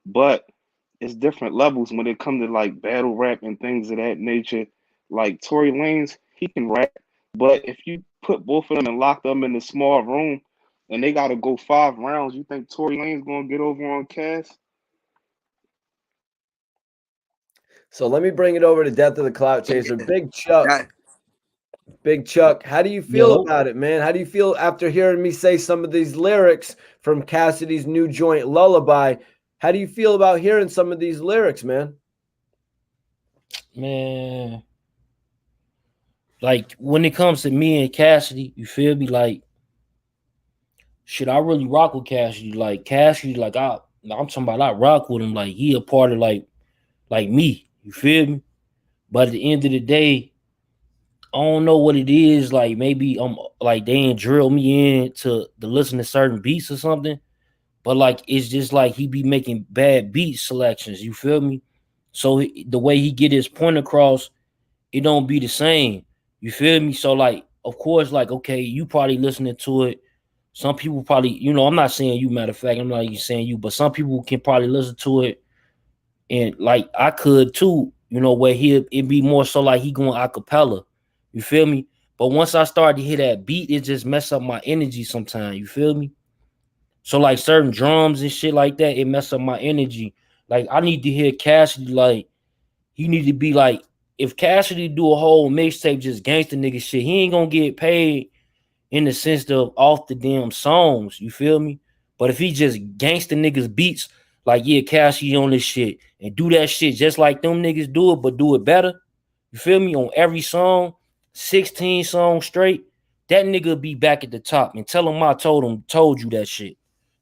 But it's different levels when it comes to like battle rap and things of that nature. Like Tory Lanez, he can rap, but if you put both of them and lock them in a small room and they gotta go 5 rounds, you think Tory Lanez gonna get over on Cass? So let me bring it over to Death of the Clout Chaser. Big Chuck, how do you feel about it, man? How do you feel after hearing me say some of these lyrics from Cassidy's new joint, Lullaby? How do you feel about hearing some of these lyrics, man? Man, like, when it comes to me and Cassidy, you feel me? Like, shit, I really rock with Cassidy. Like, Cassidy, like, I'm talking about, I rock with him. Like, he a part of, like me. You feel me? But at the end of the day, I don't know what it is. Like, maybe like, they ain't drill me in to listen to certain beats or something. But like, it's just like he be making bad beat selections. You feel me? So the way he get his point across, it don't be the same. You feel me? So like, of course, like, okay, you probably listening to it. Some people probably, I'm not saying you, matter of fact, I'm not even saying you, but some people can probably listen to it. And like, I could too, where it'd be more so like he going a cappella. You feel me? But once I start to hear that beat, it just mess up my energy sometimes. You feel me? So like certain drums and shit like that, it mess up my energy. Like, I need to hear Cassidy, like, he need to be like, if Cassidy do a whole mixtape just gangster nigga shit, he ain't gonna get paid in the sense of off the damn songs. You feel me? But if he just gangster niggas beats, like, yeah, Cassidy on this shit and do that shit just like them niggas do it, but do it better. You feel me? On every song, 16 songs straight, that nigga be back at the top. And tell him I told you that shit.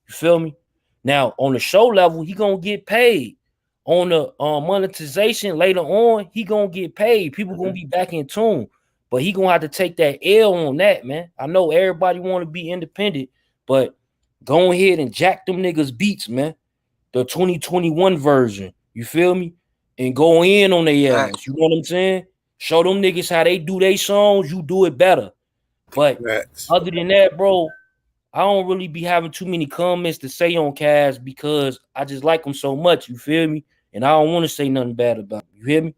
You feel me? Now, on the show level, he gonna get paid. On the monetization later on, he gonna get paid. People gonna be back in tune. But he gonna have to take that L on that, man. I know everybody want to be independent, but go ahead and jack them niggas beats, man. The 2021 version. You feel me? And go in on their ass. You know what I'm saying? Show them niggas how they do their songs. You do it better. But other than that, bro, I don't really be having too many comments to say on Cass because I just like him so much. You feel me? And I don't want to say nothing bad about him. You hear me?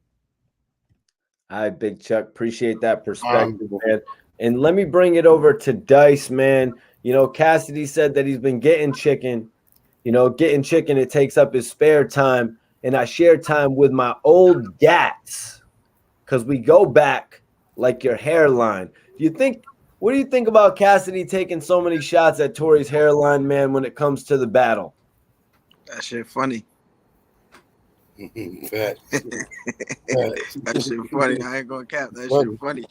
All right, Big Chuck. Appreciate that perspective, man. And let me bring it over to Dice, man. You know, Cassidy said that he's been getting chicken. You know, getting chicken, it takes up his spare time. And I share time with my old gats because we go back like your hairline. What do you think about Cassidy taking so many shots at Tory's hairline, man, when it comes to the battle? That shit funny. That shit funny. I ain't gonna cap. That shit funny.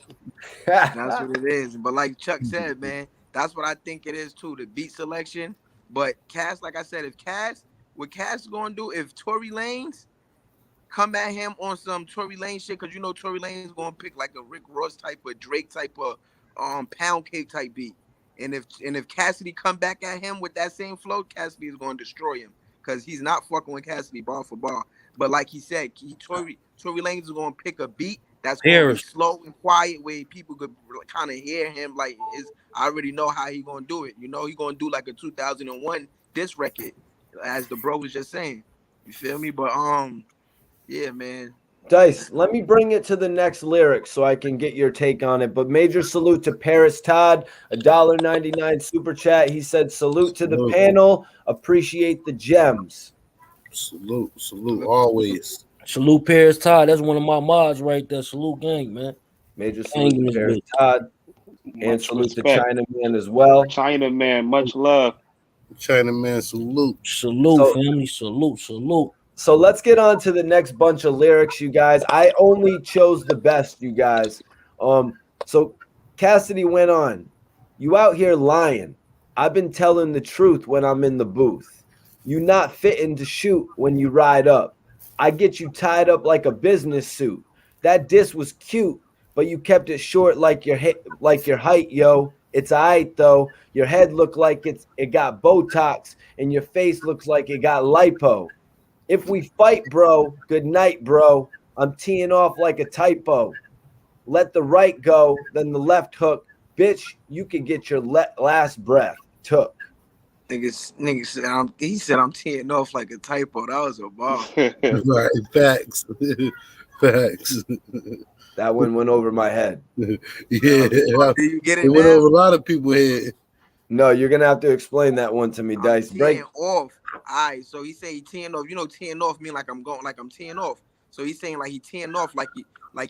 That's what it is. But like Chuck said, man, that's what I think it is too, the beat selection. But Cass, like I said, what Cass is gonna do, if Tory Lanez come at him on some Tory Lanez shit, because you know Tory Lanez is gonna pick like a Rick Ross type of Drake type of pound cake type beat. And if Cassidy come back at him with that same flow, Cassidy is gonna destroy him. Because he's not fucking with Cassidy bar for bar. But like he said, Tory Lanez is gonna pick a beat that's gonna be slow and quiet where people could kind of hear him. Like, I already know how he gonna do it. You know, he gonna do like a 2001 diss record, as the bro was just saying. You feel me? But yeah, man. Dice, let me bring it to the next lyric so I can get your take on it. But major salute to Paris Todd, $1.99 super chat. He said, salute to the panel. Appreciate the gems. Salute always. Salute Paris Todd. That's one of my mods right there. Salute gang, man. Major salute to Paris Todd. And salute to Chinaman as well. Chinaman, much love. Chinaman, salute. Salute, family. Salute. So let's get on to the next bunch of lyrics, you guys. I only chose the best, you guys. So Cassidy went on. You out here lying. I've been telling the truth when I'm in the booth. You not fitting to shoot when you ride up. I get you tied up like a business suit. That diss was cute, but you kept it short like your height, yo. It's aight though. Your head look like it got Botox, and your face looks like it got lipo. If we fight, bro, good night, bro. I'm teeing off like a typo. Let the right go, then the left hook. Bitch, you can get your last breath took. Nigga said he said I'm teeing off like a typo. That was a ball. Right, facts. Facts. That one went over my head. Yeah. Do you get it? It went over a lot of people's head. No, you're gonna have to explain that one to me, Dice. Break off. All right, so he say he teeing off. You know, teeing off mean like I'm teeing off. So he's saying like he teeing off like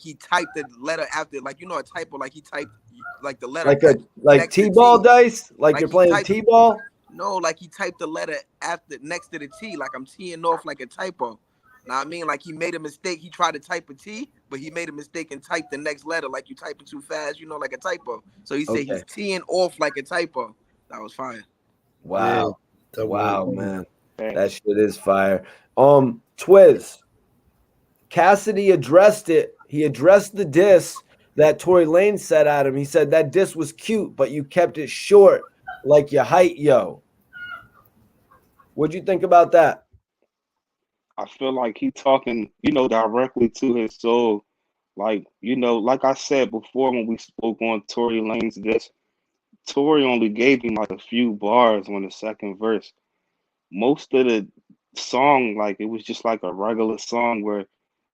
he typed the letter after, like, you know, a typo, like he typed like the letter like T-ball, Dice, like you're playing T-ball. No, like he typed the letter after next to the T, like I'm teeing off like a typo. Now I mean, like he made a mistake. He tried to type a T, but he made a mistake and typed the next letter like you typing too fast, you know, like a typo. So he said he's teeing off like a typo. That was fire. Wow. Yeah, wow, man. That shit is fire. Twiz. Cassidy addressed it. He addressed the diss that Tory Lanez said at him. He said that diss was cute, but you kept it short like your height, yo. What'd you think about that? I feel like he talking, you know, directly to his soul. Like, you know, like I said before when we spoke on Tory Lanez diss, Tory only gave him like a few bars on the second verse. Most of the song, like, it was just like a regular song where,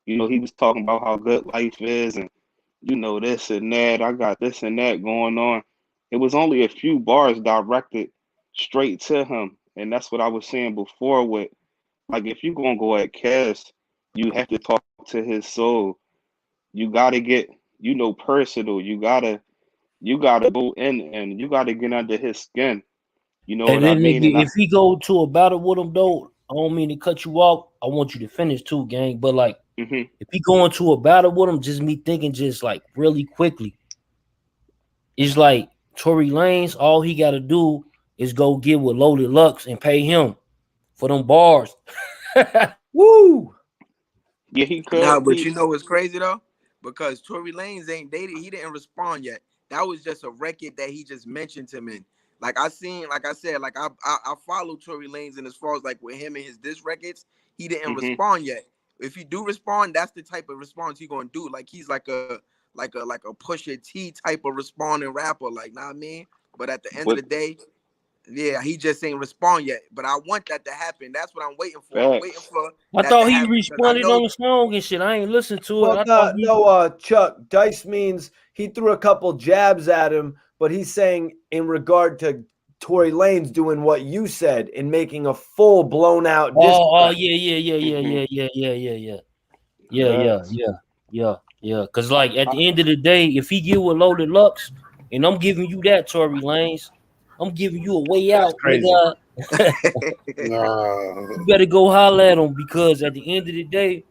you know, he was talking about how good life is and, you know, this and that. I got this and that going on. It was only a few bars directed straight to him. And that's what I was saying before with, like, if you're going to go at Cass, You have to talk to his soul. You gotta get, personal. You gotta go in and you gotta get under his skin. You know And what I then mean? nigga, And I, if he go to a battle with him though, I don't mean to cut you off. I want you to finish too, gang. But like, hmm if he go into a battle with him, just me thinking, just like really quickly, it's like Tory Lanez. All he got to do is go get with Loaded Lux and pay him for them bars. Woo! yeah, he Nah, could. but you know what's crazy though? Because Tory Lanez ain't dated, he didn't respond yet. That was just a record that he just mentioned him in. Like I seen, like I said, like I follow Tory Lanez, and as far as like with him and his diss records, he didn't hmm respond yet. If he do respond, that's the type of response he gonna do. Like he's like a Pusha T type of responding rapper, like know what I mean? But at the end of But the day, yeah, he just ain't respond yet. But I want that to happen. That's what I'm waiting for. I'm waiting facts. for I that to thought he happen because I responded know. on the song and shit. I ain't listened to it. Well, I thought no, he. no, Chuck, Dice means he threw a couple jabs at him, but he's saying in regard to Tory Lanez doing what you said and making a full blown out diss track. Yeah. Facts. Yeah. Cause like at the end of the day, if he get with Loaded Lux, and I'm giving you that, Tory Lanez, I'm giving you a way That's out, crazy. nigga. Nah. You better go holler at him because at the end of the day,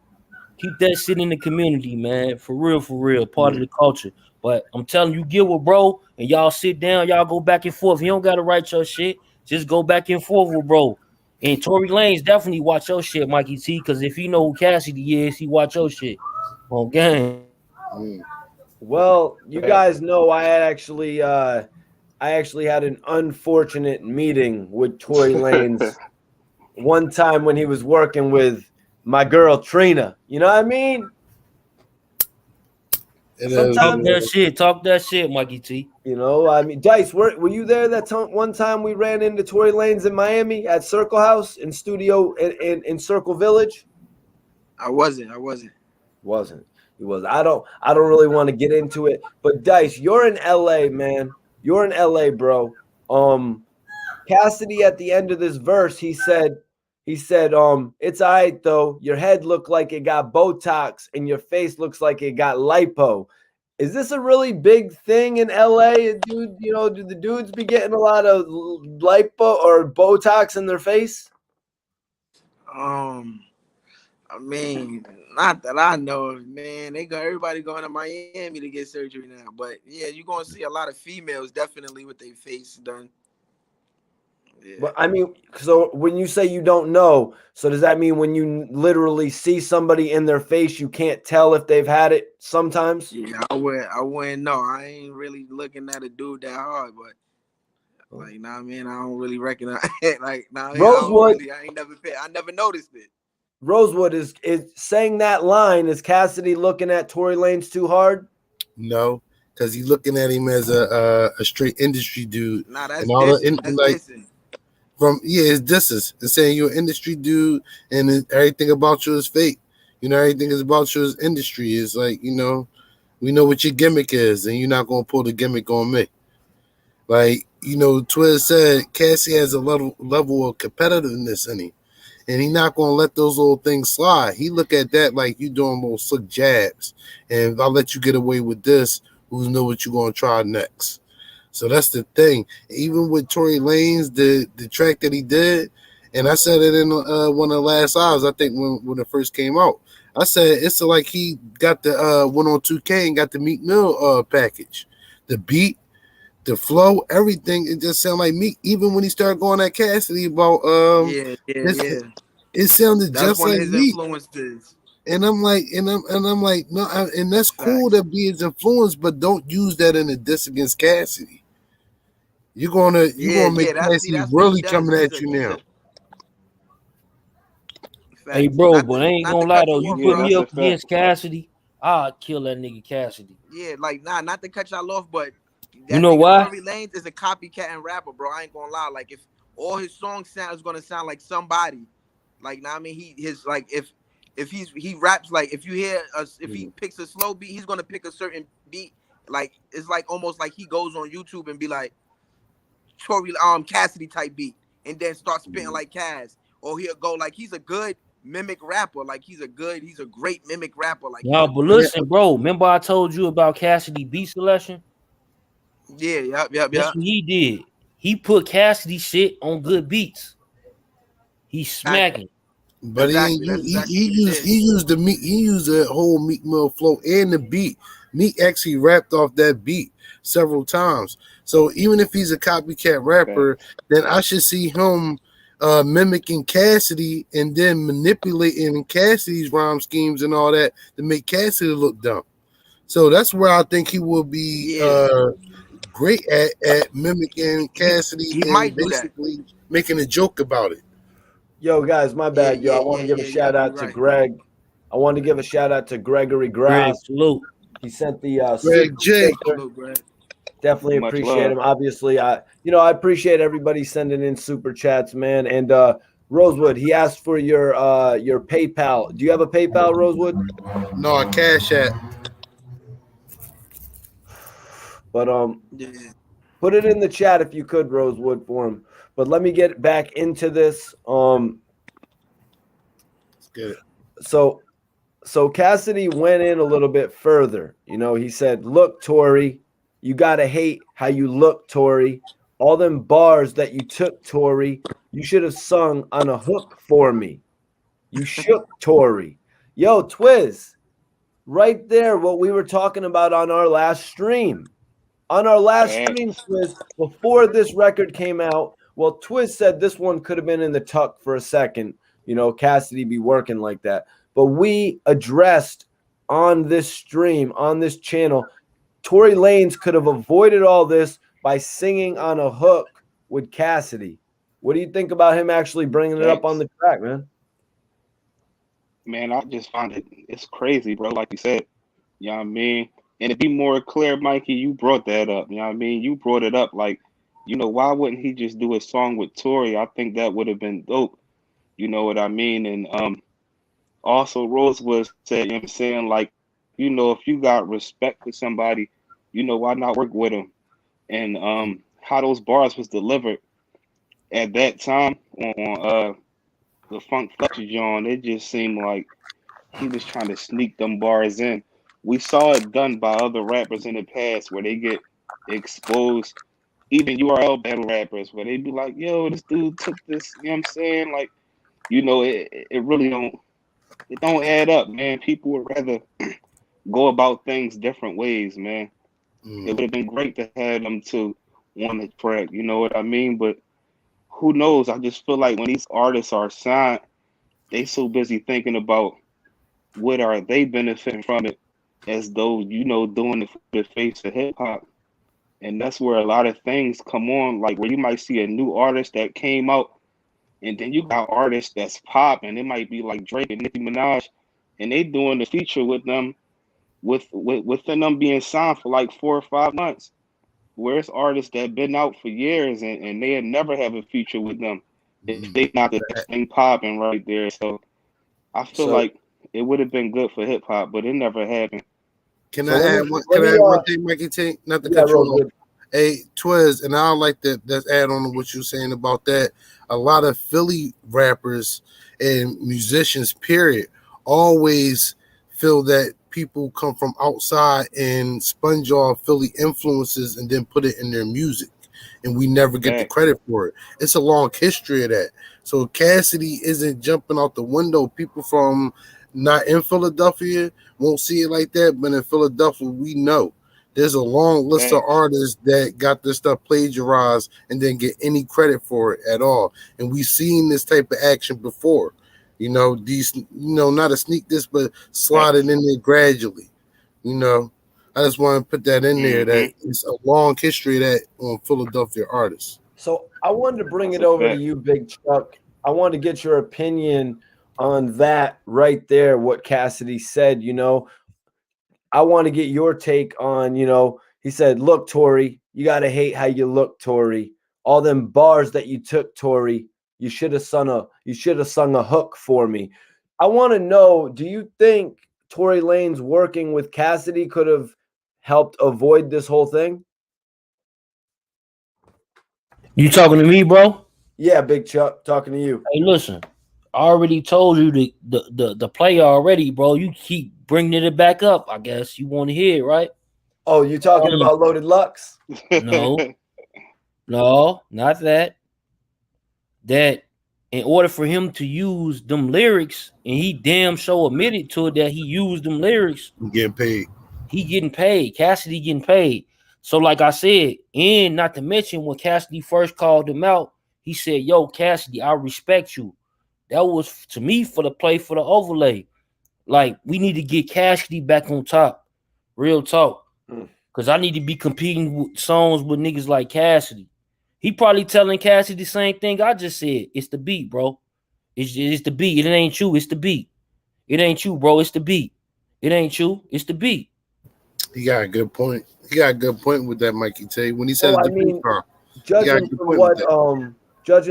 keep that shit in the community, man. For real, part of the culture. But I'm telling you, get with bro, and y'all sit down, y'all go back and forth. You don't gotta write your shit. Just go back and forth with bro. And Tory Lanez definitely watch your shit, Mikey T, because if he know who Cassidy is, he watch your shit. On game. Mm. Well, you Facts. guys know I actually had an unfortunate meeting with Tory Lanez one time when he was working with my girl Trina. You know what I mean? It is. Sometimes, Talk that shit, Mikey T. you know, I mean, Dice, were you there that one time we ran into Tory Lanez in Miami at Circle House in studio in Circle Village? I wasn't. Wasn't. He was. I don't really want to get into it, but Dice, you're in LA, man. You're in LA, bro. Cassidy at the end of this verse, he said, it's all right though. Your head looked like it got Botox and your face looks like it got lipo. Is this a really big thing in LA? Dude, do the dudes be getting a lot of lipo or Botox in their face? I mean, not that I know of, man. Everybody going to Miami to get surgery now. But yeah, you're gonna see a lot of females definitely with their face done. Yeah. But I mean, so when you say you don't know, so does that mean when you literally see somebody in their face, you can't tell if they've had it sometimes? Yeah, I wouldn't know. I ain't really looking at a dude that hard, but like, nah, man, I don't really recognize it. Like, nah, Rosewood, I never noticed it. Rosewood is saying that line. Is Cassidy looking at Tory Lanez too hard? No, because he's looking at him as a straight industry dude. Nah, that's and all dissing. the like Dissing. it's disses. It's saying you're an industry dude and everything about you is fake. Everything is about you is industry. It's like, we know what your gimmick is, and you're not gonna pull the gimmick on me. Like, Twiz said Cassie has a level of competitiveness in him. And he's not going to let those little things slide. He look at that like you doing little slick jabs. And if I let you get away with this, who knows what you're going to try next? So that's the thing. Even with Tory Lanez, the track that he did, and I said it in one of the last hours, I think when it first came out. I said it's like he got the 102K and got the Meek Mill package. The beat, the flow, everything, it just sounded like Meek. Even when he started going at Cassidy about Yeah. it sounded That's just one of like his Meek. influences. And I'm like, no, and that's cool to be his influence, but don't use that in a diss against Cassidy. You're gonna make Cassidy that's what he really does. coming at you now. Hey, Facts. bro, but I ain't Not gonna to lie cut though. you You off, put Yeah, bro. me that's a up fact. against Cassidy, I'll kill that nigga Cassidy. Yeah, like not to cut y'all off, but that You know nigga why? Tory Lanez is a copycat and rapper, bro. I ain't gonna lie. Like if all his songs is gonna sound like somebody, like now I mean if he raps like if you hear if he picks a slow beat, he's gonna pick a certain beat. Like it's like almost like he goes on YouTube and be like Tory Cassidy type beat, and then start spitting like Cass, or he'll go like he's a good mimic rapper. Like he's a great mimic rapper. Like no, but listen, bro. Remember I told you about Cassidy beat selection? Yeah, yep. That's what he did. He put Cassidy shit on good beats. He's smacking. But exactly. he used the whole Meek Mill flow and the beat. Meek actually rapped off that beat several times. So even if he's a copycat rapper, then I should see him mimicking Cassidy and then manipulating Cassidy's rhyme schemes and all that to make Cassidy look dumb. So that's where I think he will be great at mimicking Cassidy and basically making a joke about it. Yo, guys, my bad. I want to give a shout out to Greg. I want to give a shout out to Gregory Grass. Salute. He sent the Greg J. Definitely appreciate him. Obviously, I appreciate everybody sending in super chats, man. And Rosewood, he asked for your PayPal. Do you have a PayPal, Rosewood? No, a Cash App. But put it in the chat if you could, Rosewood, for him. But let me get back into this. Let's get it. So Cassidy went in a little bit further. He said, "Look, Tory, you gotta hate how you look, Tory. All them bars that you took, Tory, you should have sung on a hook for me. You shook, Tory." Yo, Twiz, right there, what we were talking about on our last stream. On our last stream, Twiz, before this record came out, well, Twiz said this one could have been in the tuck for a second. Cassidy be working like that. But we addressed on this stream, on this channel, Tory Lanez could have avoided all this by singing on a hook with Cassidy. What do you think about him actually bringing it up on the track, man? Man, I just find it's crazy, bro. Like you said, you know what I mean? And to be more clear, Mikey, you brought that up. You know what I mean? You brought it up like, why wouldn't he just do a song with Tory? I think that would have been dope. You know what I mean? And also Rosewood said, you know what I'm saying? Like, if you got respect for somebody, why not work with him? And how those bars was delivered at that time on the Funk Fletcher John, it just seemed like he was trying to sneak them bars in. We saw it done by other rappers in the past where they get exposed, even URL battle rappers, where they be like, yo, this dude took this, you know what I'm saying? Like, it really don't add up, man. People would rather go about things different ways, man. It would have been great to have them to on the track, you know what I mean? But who knows? I just feel like when these artists are signed, they so busy thinking about what are they benefiting from it, as though doing it for the face of hip hop. And that's where a lot of things come on, like where you might see a new artist that came out, and then you got artists that's popping. It might be like Drake and Nicki Minaj, and they doing the feature with them, within them being signed for like 4 or 5 months. Where's artists that been out for years and they had never have a feature with them if they not the thing popping right there. So I feel like it would have been good for hip hop, but it never happened. Can I add one thing, Mikey T? Not to cut you off. Hey, Twiz, and I don't like that. Let's add on to what you're saying about that. A lot of Philly rappers and musicians, period, always feel that people come from outside and sponge off Philly influences and then put it in their music, and we never get the credit for it. It's a long history of that. So Cassidy isn't jumping out the window. People from not in Philadelphia won't see it like that, but in Philadelphia, we know there's a long list of artists that got this stuff plagiarized and didn't get any credit for it at all. And we've seen this type of action before. These, not to sneak this, but slide it in there gradually. I just want to put that in there, that it's a long history of that on Philadelphia artists. So I wanted to bring it over to you, Big Chuck. I wanted to get your opinion on that right there, what Cassidy said. I want to get your take on, he said, "Look, Tory, you got to hate how you look, Tory. All them bars that you took, Tory, you should have sung a hook for me." I want to know, do you think Tory Lanez working with Cassidy could have helped avoid this whole thing? You talking to me, bro? Yeah, Big Chuck, talking to you. Hey, listen, I already told you the play already, bro. You keep bringing it back up. I guess you want to hear it, right? Oh, you talking about Loaded Lux? No, no, not that. That in order for him to use them lyrics, and he damn sure admitted to it that he used them lyrics. I'm getting paid. He getting paid. Cassidy getting paid. So, like I said, and not to mention when Cassidy first called him out, he said, "Yo, Cassidy, I respect you." That was to me for the play for the overlay. Like, we need to get Cassidy back on top. Real talk. Because I need to be competing with songs with niggas like Cassidy. He probably telling Cassidy the same thing I just said. It's the beat, bro. It's the beat. It ain't you. It's the beat. It ain't you, bro. It's the beat. It ain't you. It's the beat. He got a good point. He got a good point with that, Mikey T. When he says I mean, judging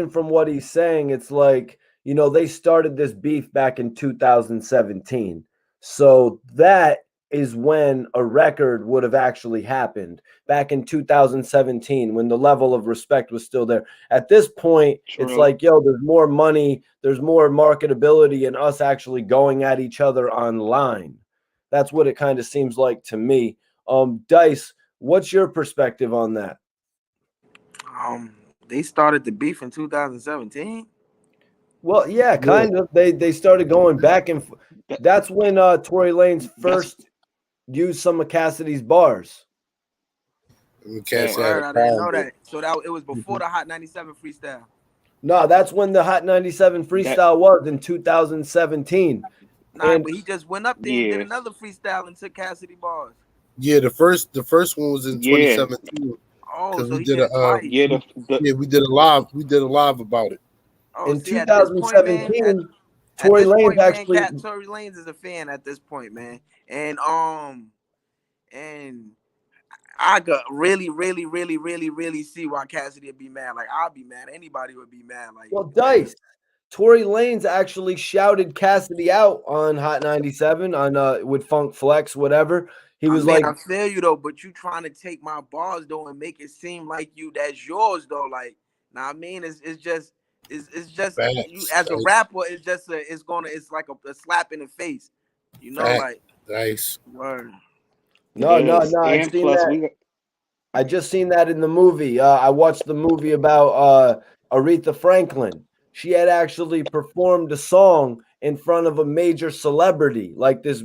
from what he's saying, it's like, you know, they started this beef back in 2017. So that is when a record would have actually happened, back in 2017, when the level of respect was still there. At this point, it's like, yo, there's more money, there's more marketability in us actually going at each other online. That's what it kind of seems like to me. Dice, what's your perspective on that? They started the beef in 2017. Well, yeah, kind of. They started going back and that's when Tory Lanez first used some of Cassidy's bars. I didn't know that. So it was before the Hot 97 freestyle. No, that's when the Hot 97 freestyle was in 2017. But he just went up there and did another freestyle and took Cassidy bars. Yeah, the first one was in 2017. Oh, so we did we did a live about it. Oh, in 2017, Tory Lanez actually. Tory Lanez is a fan at this point, man, and I could really see why Cassidy would be mad. Like, I'll be mad. Anybody would be mad. Like, well, Dice. Tory Lanez actually shouted Cassidy out on Hot 97 on with Funk Flex, whatever. He was like, I feel you though, but you trying to take my bars though and make it seem like that's yours though. Like, I mean, it's just Facts. You as a rapper, it's like a slap in the face. You know, Facts. Like nice. Word. No, I've seen that. I just seen that in the movie. I watched the movie about Aretha Franklin. She had actually performed a song in front of a major celebrity, like this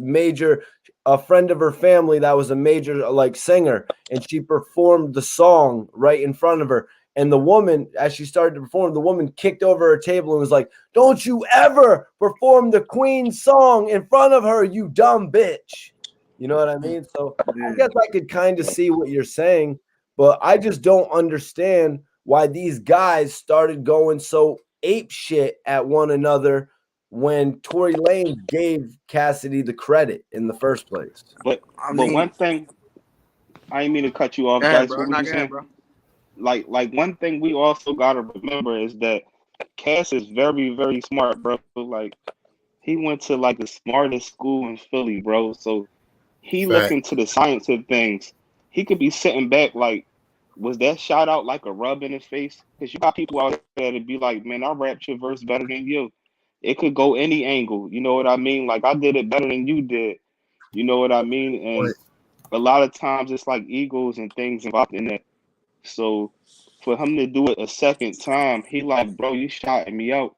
a friend of her family that was a major like singer, and she performed the song right in front of her. And the woman, as she started to perform, the woman kicked over her table and was like, "Don't you ever perform the Queen's song in front of her, you dumb bitch." You know what I mean? So I guess I could kind of see what you're saying, but I just don't understand why these guys started going so ape shit at one another when Tory Lanez gave Cassidy the credit in the first place. But one thing, I didn't mean to cut you off, guys. What were you saying? Like one thing we also gotta remember is that Cass is very, very smart, bro. Like, he went to like the smartest school in Philly, bro. So he looked into the science of things. He could be sitting back like, was that shout out like a rub in his face? Because you got people out there to be like, man, I rapped your verse better than you. It could go any angle. You know what I mean? Like, I did it better than you did. You know what I mean? And a lot of times it's like egos and things involved in that. So for him to do it a second time, he like, bro, you shouting me out.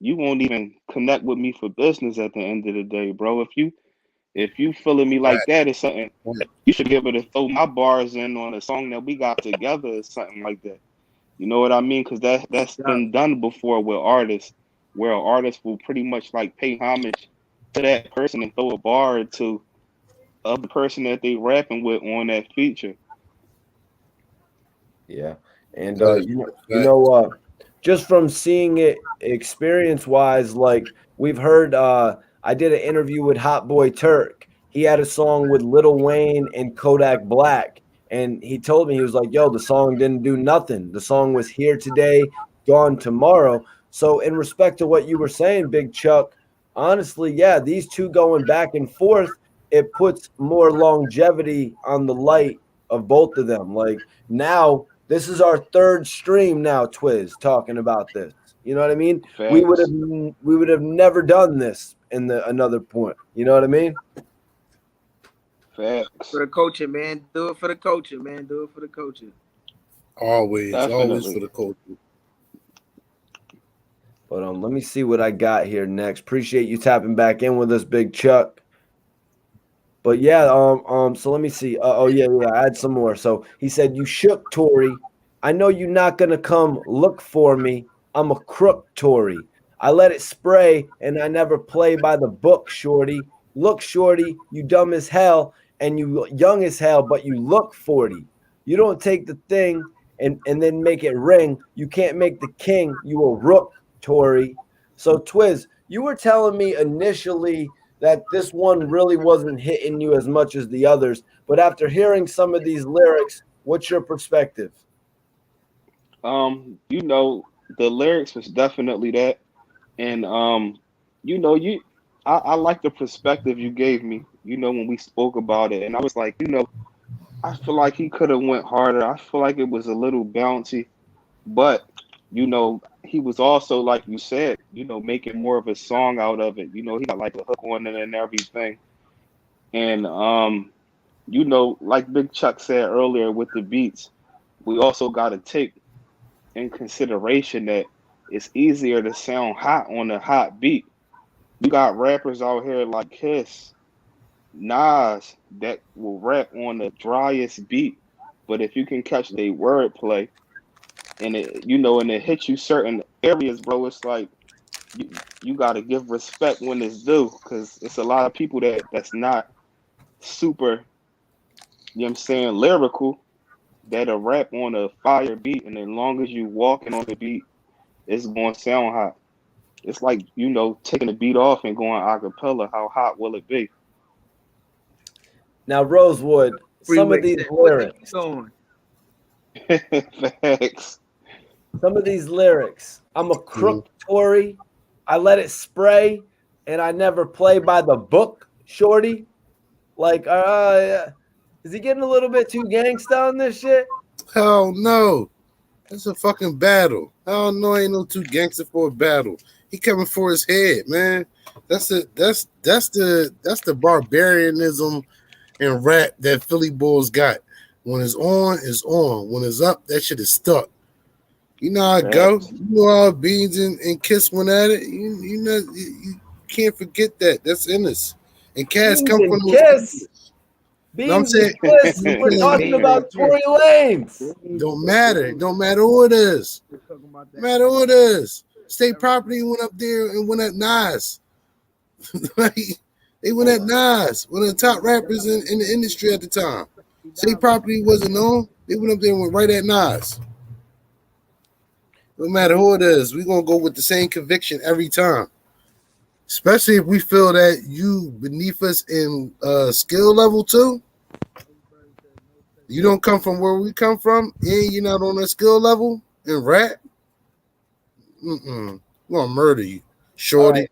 You won't even connect with me for business at the end of the day, bro. If you feeling me like that, it's something you should be able to throw my bars in on a song that we got together or something like that. You know what I mean? Because that's been done before with artists, where an artist will pretty much like pay homage to that person and throw a bar or two of the person that they rapping with on that feature. Yeah, and just from seeing it experience-wise, like we've heard, I did an interview with Hot Boy Turk. He had a song with Lil Wayne and Kodak Black, and he told me, he was like, yo, the song didn't do nothing. The song was here today, gone tomorrow. So in respect to what you were saying, Big Chuck, honestly, yeah, these two going back and forth, it puts more longevity on the light of both of them. Like, now, this is our third stream now, Twiz, talking about this. You know what I mean? Facts. We would have never done this in another point. You know what I mean? Facts. For the coaching, man. Do it for the coaching, man. Do it for the coaching. Always Definitely. for the coaching. But let me see what I got here next. Appreciate you tapping back in with us, Big Chuck. But yeah, so let me see. I had some more. So he said, "You shook, Tory. I know you're not gonna come look for me. I'm a crook, Tory. I let it spray and I never play by the book, Shorty. Look, Shorty, you dumb as hell and you young as hell, but you look 40. You don't take the thing and then make it ring. You can't make the king. You a rook, Tory." So Twiz, you were telling me initially that this one really wasn't hitting you as much as the others, but after hearing some of these lyrics, what's your perspective? You know, the lyrics was definitely that. And you know, I like the perspective you gave me, you know, when we spoke about it. And I was like, you know, I feel like he could have went harder. I feel like it was a little bouncy, but you know, he was also, like you said, you know, making more of a song out of it. You know, he got like a hook on it and everything. And you know, like Big Chuck said earlier with the beats, we also got to take in consideration that it's easier to sound hot on a hot beat. You got rappers out here like Kiss, Nas that will rap on the driest beat, but if you can catch their wordplay and it, you know, and it hits you certain areas, bro, it's like you got to give respect when it's due, because it's a lot of people that's not super, you know what I'm saying, lyrical, that'll rap on a fire beat, and as long as you walking on the beat, it's going to sound hot. It's like, you know, taking the beat off and going a cappella. How hot will it be? Now, Rosewood, some of these lyrics. Facts. Some of these lyrics. I'm a crook, Tory. I let it spray, and I never play by the book, Shorty. Like, is he getting a little bit too gangsta on this shit? Hell no. That's a fucking battle. Hell no, ain't no too gangster for a battle. He coming for his head, man. That's the barbarianism in rap that Philly Bulls got. When it's on, it's on. When it's up, that shit is stuck. You know how it go. You know how Beans and Kiss went at it. You know you can't forget that. That's in us. And Cass come from Kiss. No, I'm saying we're talking about Tory Lanez. Don't matter. Don't matter who it is. No matter who it is. State Property went up there and went at Nas. They went at Nas, one of the top rappers in the industry at the time. State Property wasn't known. They went up there and went right at Nas. No matter who it is, we're going to go with the same conviction every time. Especially if we feel that you beneath us in skill level too. You don't come from where we come from, and you're not on that skill level in rap. We're gonna murder you, Shorty.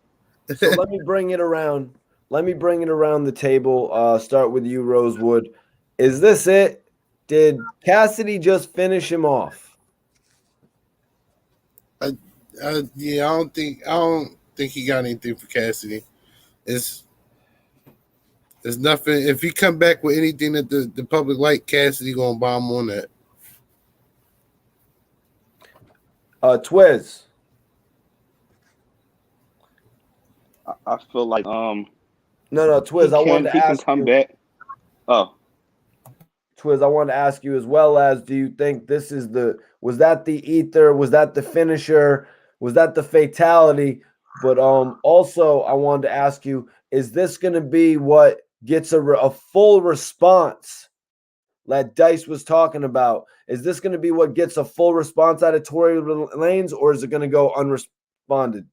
Right. So let me bring it around. Let me bring it around the table. Start with you, Rosewood. Is this it? Did Cassidy just finish him off? Yeah, I don't think he got anything for Cassidy. It's nothing. If he come back with anything that the public like, Cassidy gonna bomb on that. Twiz. I feel like no, Twiz, I wanted to ask come you. Back. Oh. Twiz, I wanted to ask you as well as, do you think this is was that the ether? Was that the finisher? Was that the fatality? But also I wanted to ask you, is this going to be what gets a full response that Dice was talking about? Is this going to be what gets a full response out of Tory Lanez, or is it going to go unresponded?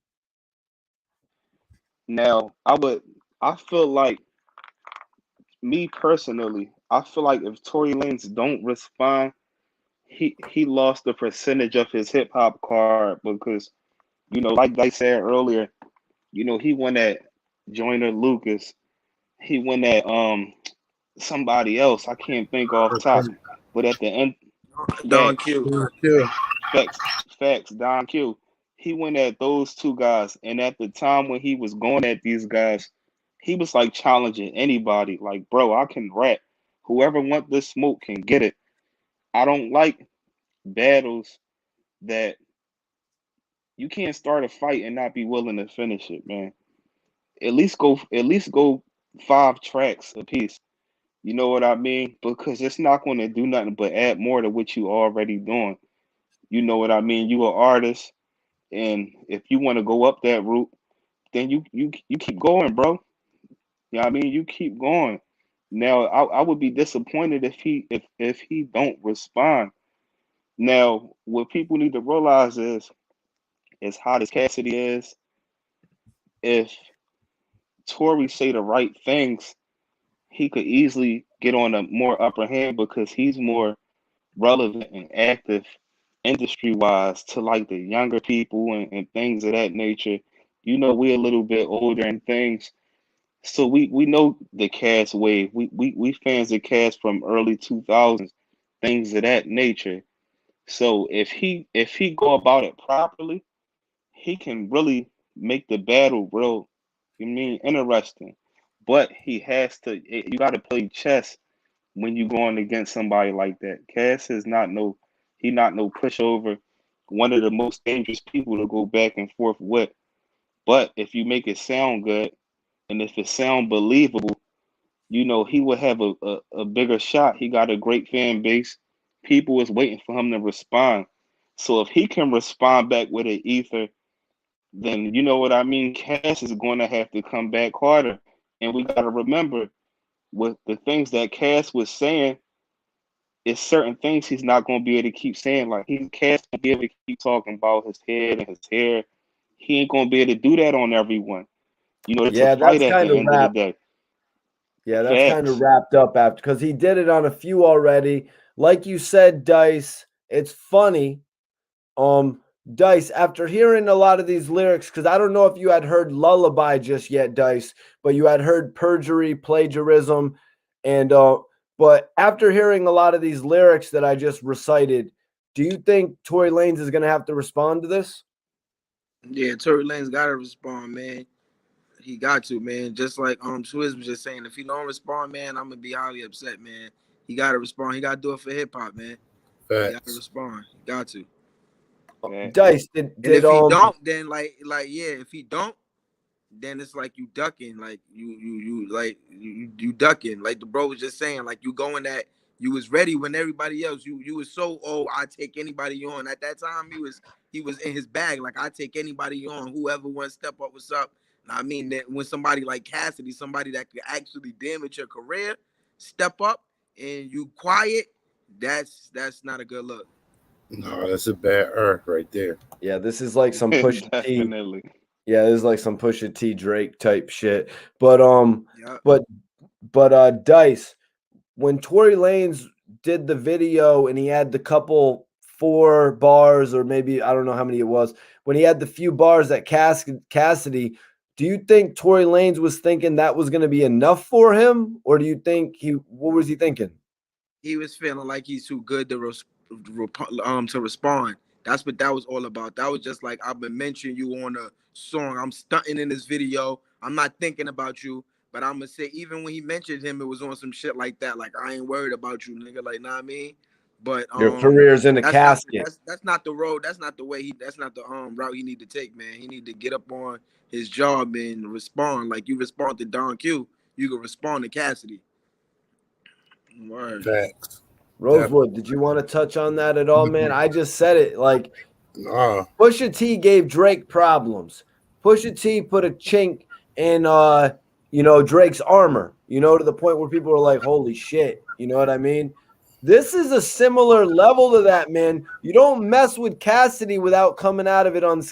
Now, I feel like, me personally, I feel like if Tory Lanez don't respond, he lost the percentage of his hip hop card, because, you know, like I said earlier, you know, he went at Joyner Lucas, he went at somebody else, I can't think off top, but at the end, Don Q. Facts, Don Q. he went at those two guys, and at the time when he was going at these guys, he was like challenging anybody. Like, bro, I can rap. Whoever want this smoke can get it. I don't like battles that you can't start a fight and not be willing to finish it, man. At least go 5 tracks a piece. You know what I mean? Because it's not going to do nothing but add more to what you already doing. You know what I mean? You an artist, and if you want to go up that route, then you keep going, bro. You know what I mean? You keep going. Now, I would be disappointed if he don't respond. Now, what people need to realize is, as hot as Cassidy is, if Tory say the right things, he could easily get on a more upper hand because he's more relevant and active industry wise to like the younger people and things of that nature. You know, we're a little bit older and things. So we know the Cass wave. We fans of Cass from early 2000s, things of that nature. So if he go about it properly, he can really make the battle real, you mean, interesting. But he has to. You got to play chess when you going against somebody like that. Cass is not no. He not no pushover. One of the most dangerous people to go back and forth with. But if you make it sound good, and if it sound believable, you know he will have a bigger shot. He got a great fan base. People is waiting for him to respond. So if he can respond back with an ether, then you know what I mean. Cass is going to have to come back harder, and we got to remember with the things that Cass was saying. Is certain things he's not going to be able to keep saying. Like he Cass won't be able to keep talking about his head and his hair. He ain't going to be able to do that on everyone. You know, it's a Yeah, fight that's at the kind of end of the wrapped. day. Yeah, that's kind of Facts. wrapped up after because he did it on a few already. Like you said, Dice, it's funny. Dice, after hearing a lot of these lyrics, because I don't know if you had heard Lullaby just yet, Dice, but you had heard perjury, plagiarism, and but after hearing a lot of these lyrics that I just recited, do you think Tory Lanez is gonna have to respond to this? Yeah, Tory Lanez gotta respond, man. He got to, man. Just like Swizz was just saying, if he don't respond, man, I'm gonna be highly upset, man. He gotta respond. He gotta do it for hip hop, man. He gotta Facts. respond. He got to. Facts. Dice, And if he don't, then like yeah, if he don't, then it's like you ducking, like you ducking. Like the bro was just saying, like you going at you was ready when everybody else you was so I take anybody on. At that time he was in his bag, like I take anybody on, whoever wants to step up, what's up. And I mean that when somebody like Cassidy, somebody that could actually damage your career, step up and you quiet, that's not a good look. No, that's a bad earth right there. Yeah, this is like some Pusha T. Definitely. Yeah, this is like some Pusha T Drake type shit. But Yeah. Dice, when Tory Lanez did the video and he had the couple 4 bars, or maybe I don't know how many it was, when he had the few bars at Cassidy, do you think Tory Lanez was thinking that was going to be enough for him, or do you think what was he thinking? He was feeling like he's too good to respond. That's what that was all about. That was just like I've been mentioning you on a song. I'm stunting in this video. I'm not thinking about you, but I'm gonna say even when he mentioned him, it was on some shit like that. Like I ain't worried about you, nigga. Like, know what I mean? But Your career's in a that's casket. that's not the road. That's not the way that's not the route he need to take, man. He need to get up on his job and respond. Like you respond to Don Q, you can respond to Cassidy. Word. Facts. Rosewood, did you want to touch on that at all, man? I just said it. Like, Pusha T gave Drake problems. Pusha T put a chink in, Drake's armor, to the point where people are like, holy shit. You know what I mean? This is a similar level to that, man. You don't mess with Cassidy without coming out of it on,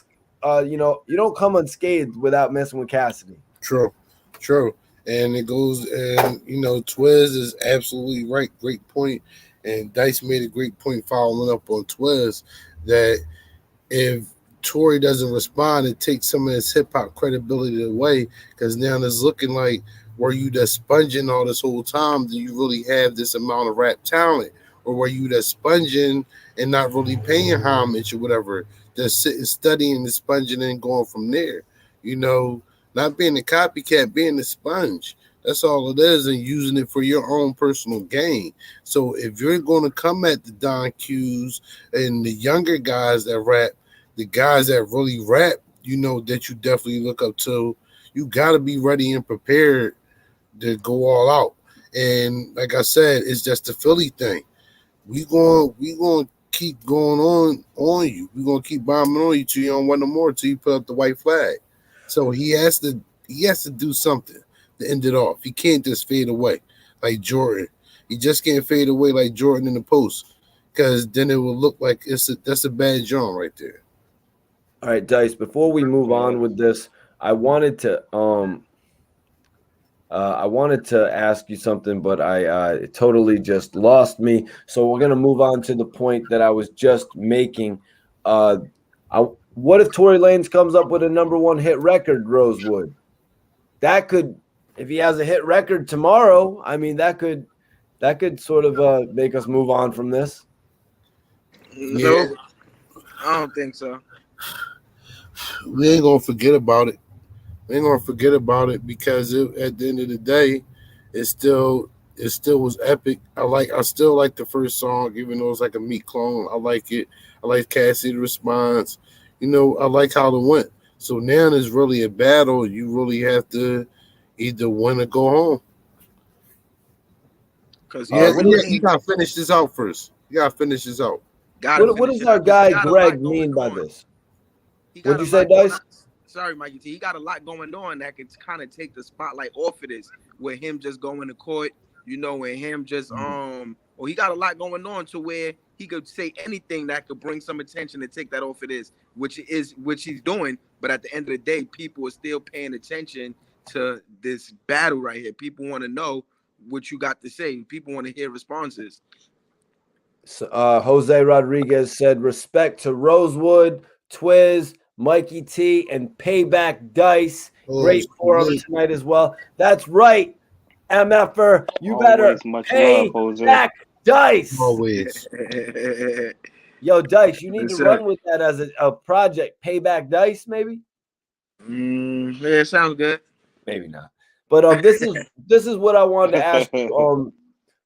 you don't come unscathed without messing with Cassidy. True. And it goes, and, Twiz is absolutely right. Great point. And Dice made a great point following up on Twiz that if Tory doesn't respond, it takes some of his hip-hop credibility away, because now it's looking like, were you just sponging all this whole time? Do you really have this amount of rap talent? Or were you just sponging and not really paying homage or whatever? that's sitting, studying, and sponging, and going from there. You know, not being a copycat, being a sponge. That's all it is, and using it for your own personal gain. So if you're going to come at the Don Qs and the younger guys that rap, the guys that really rap, you know, that you definitely look up to, you got to be ready and prepared to go all out. And like I said, it's just the Philly thing. We going to keep going on you. We're going to keep bombing on you till you don't want no more, till you put up the white flag. So he has to do something to end it off. He can't just fade away like Jordan. He just can't fade away like Jordan in the post, because then it will look like that's a bad joint right there. All right, Dice, before we move on with this, I wanted to ask you something, but I totally just lost me. So we're gonna move on to the point that I was just making. What if Tory Lanez comes up with a #1 hit record, Rosewood? That could, if he has a hit record tomorrow, I mean, that could sort of make us move on from this. No, I don't think so. We ain't gonna forget about it. We ain't gonna forget about it, because at the end of the day, it still was epic. I still like the first song, even though it's like a Meat clone. I like it. I like Cassidy's response. You know, I like how it went. So now it's really a battle. You really have to either win or go home. Because you gotta finish this out first. You gotta finish this out. What does our guy Greg mean by this? What'd you say, Dice? Sorry, Mikey T. He got a lot going on that could kind of take the spotlight off of this, with him just going to court, you know, and him just well, he got a lot going on to where he could say anything that could bring some attention to take that off of this, which he's doing. But at the end of the day, people are still paying attention to this battle right here. People want to know what you got to say. People want to hear responses. So, Jose Rodriguez said, respect to Rosewood, Twiz, Mikey T, and Payback Dice. Great forum tonight as well. That's right, MFer. You better pay back Dice. Always. Yo, Dice, you need to run with that as a project. Payback Dice, maybe? Yeah, sounds good. Maybe not. But this is what I wanted to ask you.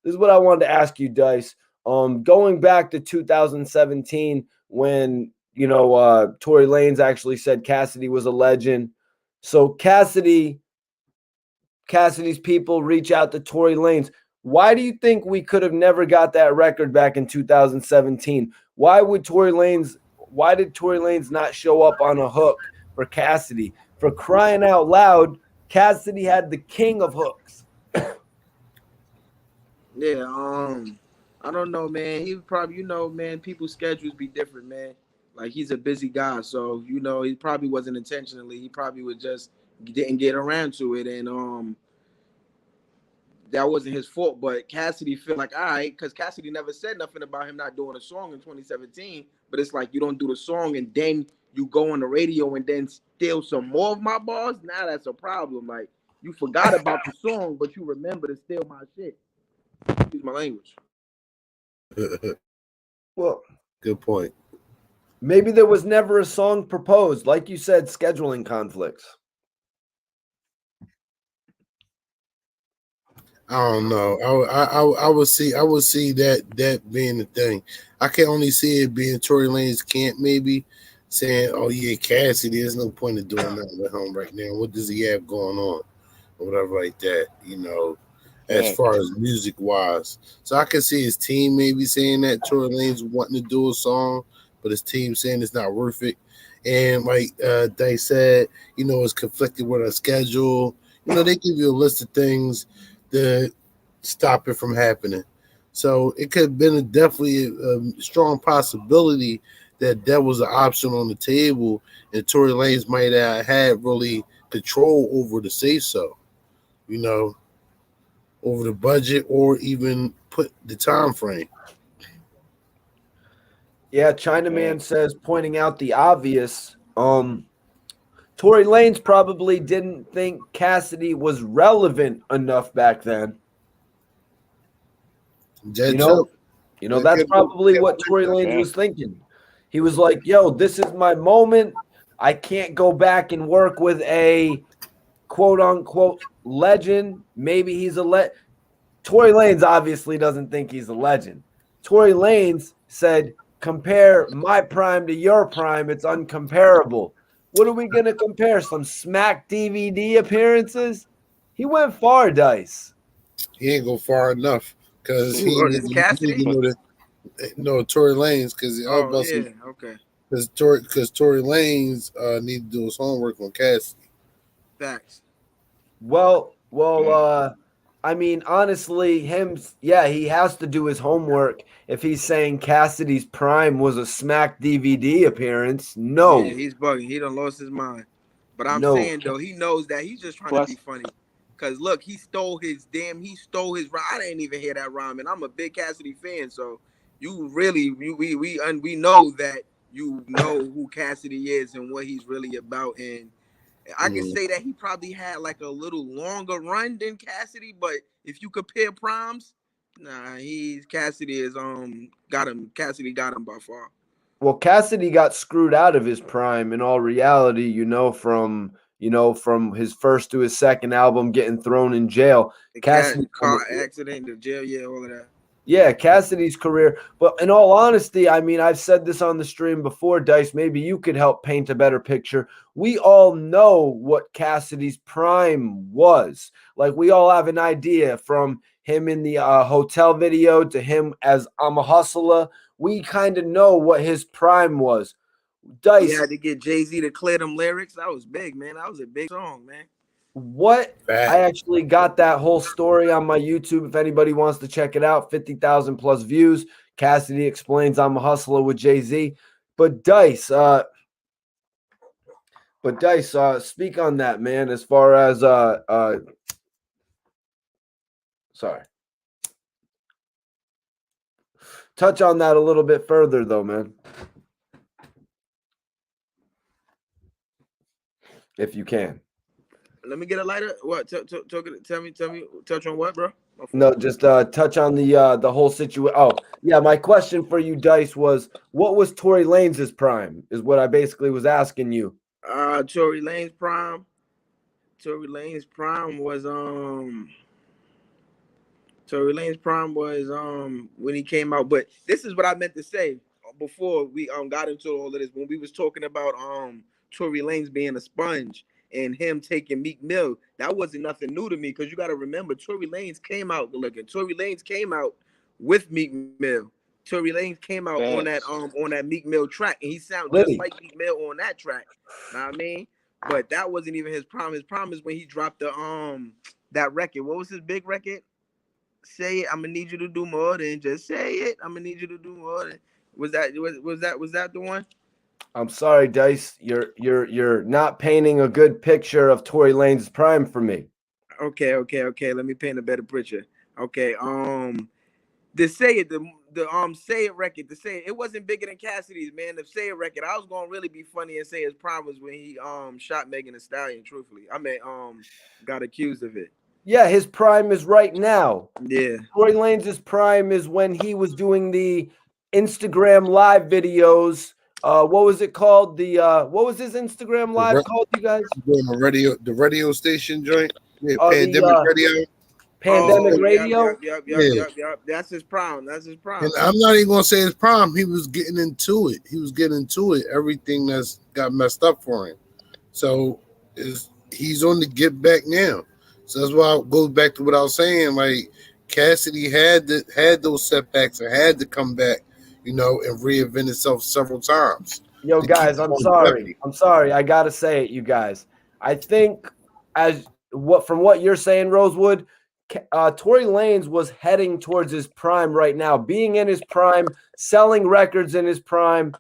This is what I wanted to ask you, Dice. Going back to 2017, when Tory Lanez actually said Cassidy was a legend. So Cassidy's people reach out to Tory Lanez. Why do you think we could have never got that record back in 2017? Why did Tory Lanez not show up on a hook for Cassidy? For crying out loud, Cassidy had the king of hooks. Yeah, I don't know, man. He probably, man, people's schedules be different, man. Like, he's a busy guy, so he probably wasn't intentionally. He probably didn't get around to it, and that wasn't his fault. But Cassidy feel like, all right, because Cassidy never said nothing about him not doing a song in 2017. But it's like, you don't do the song and then you go on the radio and then steal some more of my bars. Now that's a problem. Like, you forgot about the song, but you remember to steal my shit. Excuse my language. Well, good point. Maybe there was never a song proposed. Like you said, scheduling conflicts. I don't know. I would see that being the thing. I can only see it being Tory Lanez camp, maybe saying, "Oh yeah, Cassidy. There's no point in doing nothing with him right now. What does he have going on, or whatever like that?" As far as music wise, so I can see his team maybe saying that Tory Lanez wanting to do a song, but his team saying it's not worth it. And like they said, it's conflicted with our schedule. They give you a list of things to stop it from happening. So it could have been definitely a strong possibility that was an option on the table, and Tory Lanez might have had really control over the say so, over the budget or even put the time frame. Yeah, Chinaman says, pointing out the obvious, Tory Lanez probably didn't think Cassidy was relevant enough back then. That's probably what Tory Lanez was thinking. He was like, yo, this is my moment. I can't go back and work with a quote unquote legend. Maybe he's a Tory Lanez obviously doesn't think he's a legend. Tory Lanez said, compare my prime to your prime. It's uncomparable. What are we going to compare? Some Smack DVD appearances? He went far, Dice. He ain't go far enough because he It's Cassidy. No, Tory Lanez, because okay. Because Tory Lanez need to do his homework on Cassidy. Facts. Well, I mean, honestly, he has to do his homework if he's saying Cassidy's prime was a Smack DVD appearance. No. Yeah, he's bugging. He done lost his mind. But I'm saying, though, he knows that he's just trying to be funny. Because, look, he stole his rhyme. I didn't even hear that rhyme, and I'm a big Cassidy fan, so you really, we know that you know who Cassidy is and what he's really about, and I can say that he probably had like a little longer run than Cassidy, but if you compare primes, Cassidy got him by far. Well, Cassidy got screwed out of his prime in all reality, from his first to his second album getting thrown in jail. Cassidy car accident, the jail, all of that. Yeah, Cassidy's career. But in all honesty, I mean, I've said this on the stream before, Dice. Maybe you could help paint a better picture. We all know what Cassidy's prime was. Like, we all have an idea from him in the hotel video to him as I'm a Hustler. We kind of know what his prime was. Dice. He had to get Jay-Z to clear them lyrics. That was big, man. That was a big song, man. I actually got that whole story on my YouTube. If anybody wants to check it out, 50,000 plus views. Cassidy explains I'm a Hustler with Jay-Z. But Dice, speak on that, man. As far as touch on that a little bit further, though, man. If you can. Let me get a lighter. What? Tell me. Touch on what, bro? No, just touch on the whole situation. Oh, yeah. My question for you, Dice, was what was Tory Lanez's prime? Is what I basically was asking you. Tory Lanez's prime. Tory Lanez's prime was when he came out. But this is what I meant to say before we got into all of this. When we was talking about Tory Lanez being a sponge and him taking Meek Mill, that wasn't nothing new to me, because you got to remember Tory Lanez came out with Meek Mill. Tory Lanez came out on that Meek Mill track, and he sounded just like Meek Mill on that track. Know what I mean? But that wasn't even his prime. His prime is when he dropped the that record. What was his big record? Say it. I'm gonna need you to do more than just say it. I'm gonna need you to do more than. Was that the one? I'm sorry, Dice. You're not painting a good picture of Tory Lanez's prime for me. Okay. Let me paint a better picture. Okay. The Say It, the Say It record, the Say It, it wasn't bigger than Cassidy's, man. The Say It record, I was gonna really be funny and say his prime was when he shot Megan Thee Stallion. Truthfully, I mean got accused of it. Yeah, his prime is right now. Yeah. Tory Lanez's prime is when he was doing the Instagram live videos. What was it called? What was his Instagram live called, you guys? The radio station joint. Yeah, Pandemic Radio. Pandemic Radio. Yep. That's his prime. And I'm not even gonna say his prime. He was getting into it. Everything that's got messed up for him. So he's on the get back now. So that's why it goes back to what I was saying. Like, Cassidy had those setbacks and had to come back, and reinvent itself several times. Yo, guys, I'm sorry. I gotta say it, you guys. I think from what you're saying, Rosewood, Tory Lanez was heading towards his prime right now, being in his prime, selling records in his prime.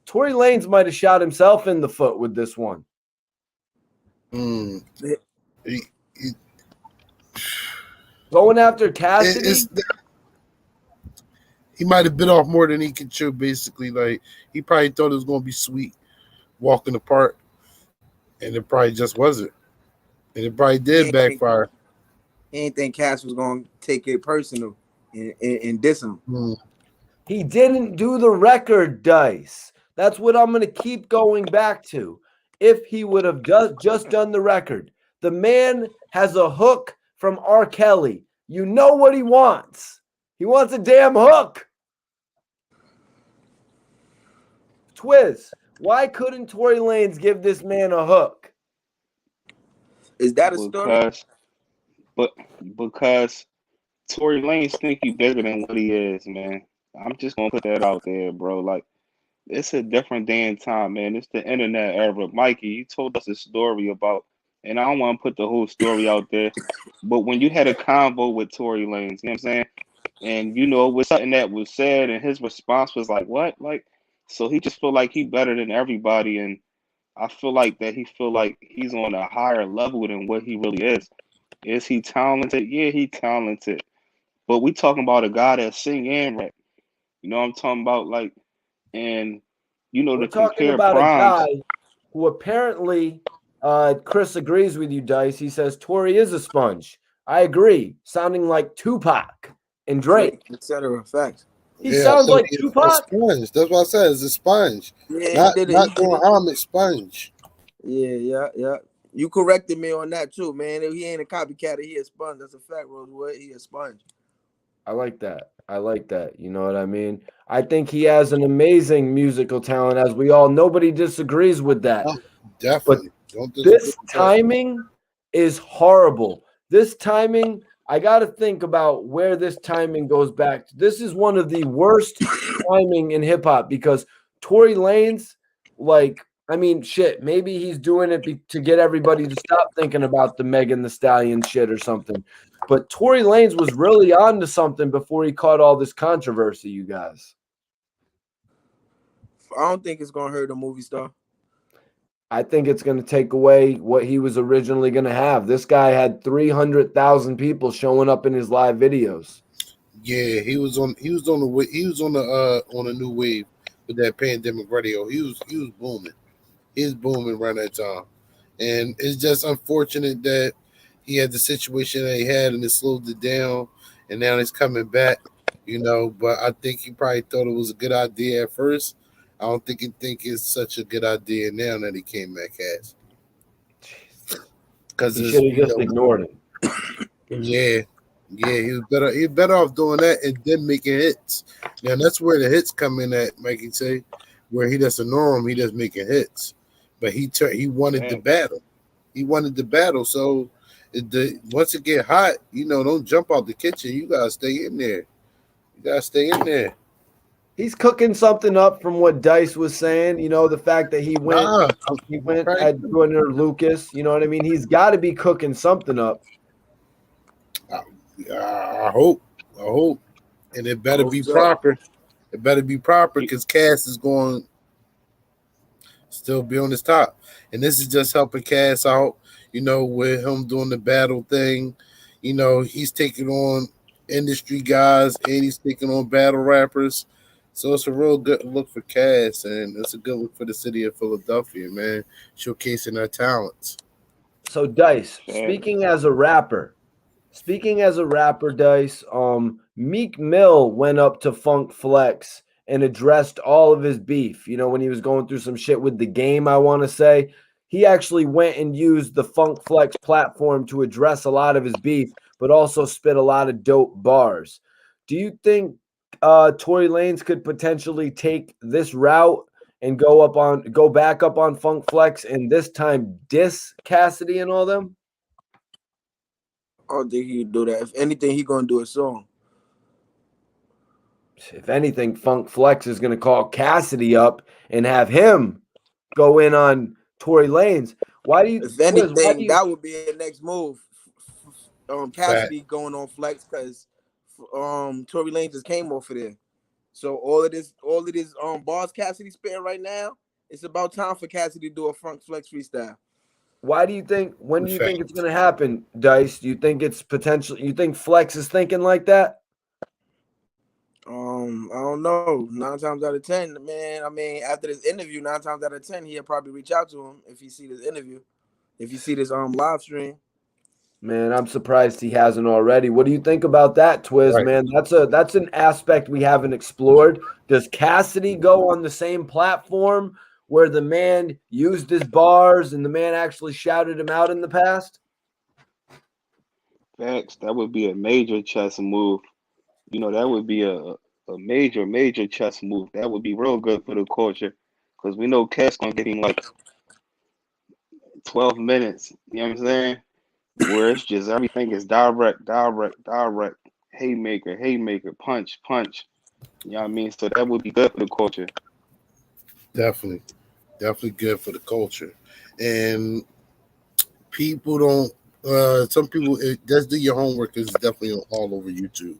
Tory Lanez might have shot himself in the foot with this one. Going after Cassidy? He might have bit off more than he could chew, basically. Like, he probably thought it was going to be sweet, walking apart, and it probably just wasn't. And it probably did backfire. He didn't think Cass was going to take it personal and diss him. He didn't do the record, Dice. That's what I'm going to keep going back to. If he would have just done the record, the man has a hook from R. Kelly. You know what he wants. He wants a damn hook. Twiz, why couldn't Tory Lanez give this man a hook? Is that a story? Because Tory Lanez think he bigger than what he is, man. I'm just gonna put that out there, bro. Like, it's a different day and time, man. It's the internet era. Mikey, you told us a story about, and I don't want to put the whole story out there, but when you had a convo with Tory Lanez, you know what I'm saying? And it was something that was said, and his response was like, "What?" Like, so he just feel like he better than everybody, and I feel like that he feel like he's on a higher level than what he really is. Is he talented? Yeah, he talented. But we talking about a guy that sing and rap. You know what I'm talking about? Like, and We're to talking compare about a primes. guy who apparently, Chris agrees with you, Dice. He says Tory is a sponge. I agree. Sounding like Tupac and Drake. Etc. Facts. He sounds like Tupac. A sponge. That's what I said. It's a sponge. Yeah, not doing homage sponge. Yeah. You corrected me on that too, man. He ain't a copycat. He a sponge. That's a fact, Rosewood. He a sponge. I like that. You know what I mean? I think he has an amazing musical talent, as we all. Nobody disagrees with that. Oh, definitely. But this timing is horrible. This timing, I got to think about where this timing goes back to. This is one of the worst timing in hip hop because Tory Lanez, shit, maybe he's doing it to get everybody to stop thinking about the Megan Thee Stallion shit or something. But Tory Lanez was really on to something before he caught all this controversy, you guys. I don't think it's going to hurt a movie star. I think it's going to take away what he was originally going to have. This guy had 300,000 people showing up in his live videos. Yeah, he was on a new wave with that pandemic radio. He was booming. He was booming around that time. And it's just unfortunate that he had the situation that he had and it slowed it down, and now he's coming back, but I think he probably thought it was a good idea at first. I don't think it's such a good idea now that he came back as. Because he should have just ignored him. Yeah, he was better off doing that and then making hits. Now that's where the hits come in at, Mikey say, where he doesn't know him, he just making hits. But he wanted the battle. He wanted the battle. So once it get hot, don't jump out the kitchen. You gotta stay in there. He's cooking something up from what Dice was saying. The fact that he went at Governor Lucas. You know what I mean? He's got to be cooking something up. I hope, and it better be proper. It better be proper because Cass is going to still be on his top, and this is just helping Cass out. With him doing the battle thing, he's taking on industry guys and he's taking on battle rappers. So it's a real good look for Cass, and it's a good look for the city of Philadelphia, man, showcasing their talents. So Dice, speaking as a rapper, Dice, Meek Mill went up to Funk Flex and addressed all of his beef. When he was going through some shit with the game, I want to say. He actually went and used the Funk Flex platform to address a lot of his beef, but also spit a lot of dope bars. Do you think Tory Lanez could potentially take this route and go back up on Funk Flex and this time diss Cassidy and all them? I don't think he'd do that. If anything, he gonna do a song. If anything, Funk Flex is gonna call Cassidy up and have him go in on Tory Lanez. Why do you? If anything, that would be a next move. Cassidy going on Flex because Tory Lanez just came off of there. So all of this bars Cassidy spitting right now, it's about time for Cassidy to do a Funk Flex freestyle. Why do you think? When do you think it's going to happen, Dice? Do you think it's potential? You think Flex is thinking like that? I don't know. 9 times out of 10, man. I mean, after this interview, 9 times out of 10, he'll probably reach out to him if he see this interview, if you see this live stream. Man, I'm surprised he hasn't already. What do you think about that, Twiz, Right. man? That's an aspect we haven't explored. Does Cassidy go on the same platform where the man used his bars and the man actually shouted him out in the past? Facts. That would be a major chess move. That would be a major chess move. That would be real good for the culture. Because we know Cass gonna give him like 12 minutes. You know what I'm saying? Where it's just everything is direct. Haymaker, punch. You know what I mean? So that would be good for the culture. Definitely good for the culture. And people don't. Some people just do your homework. It's definitely all over YouTube.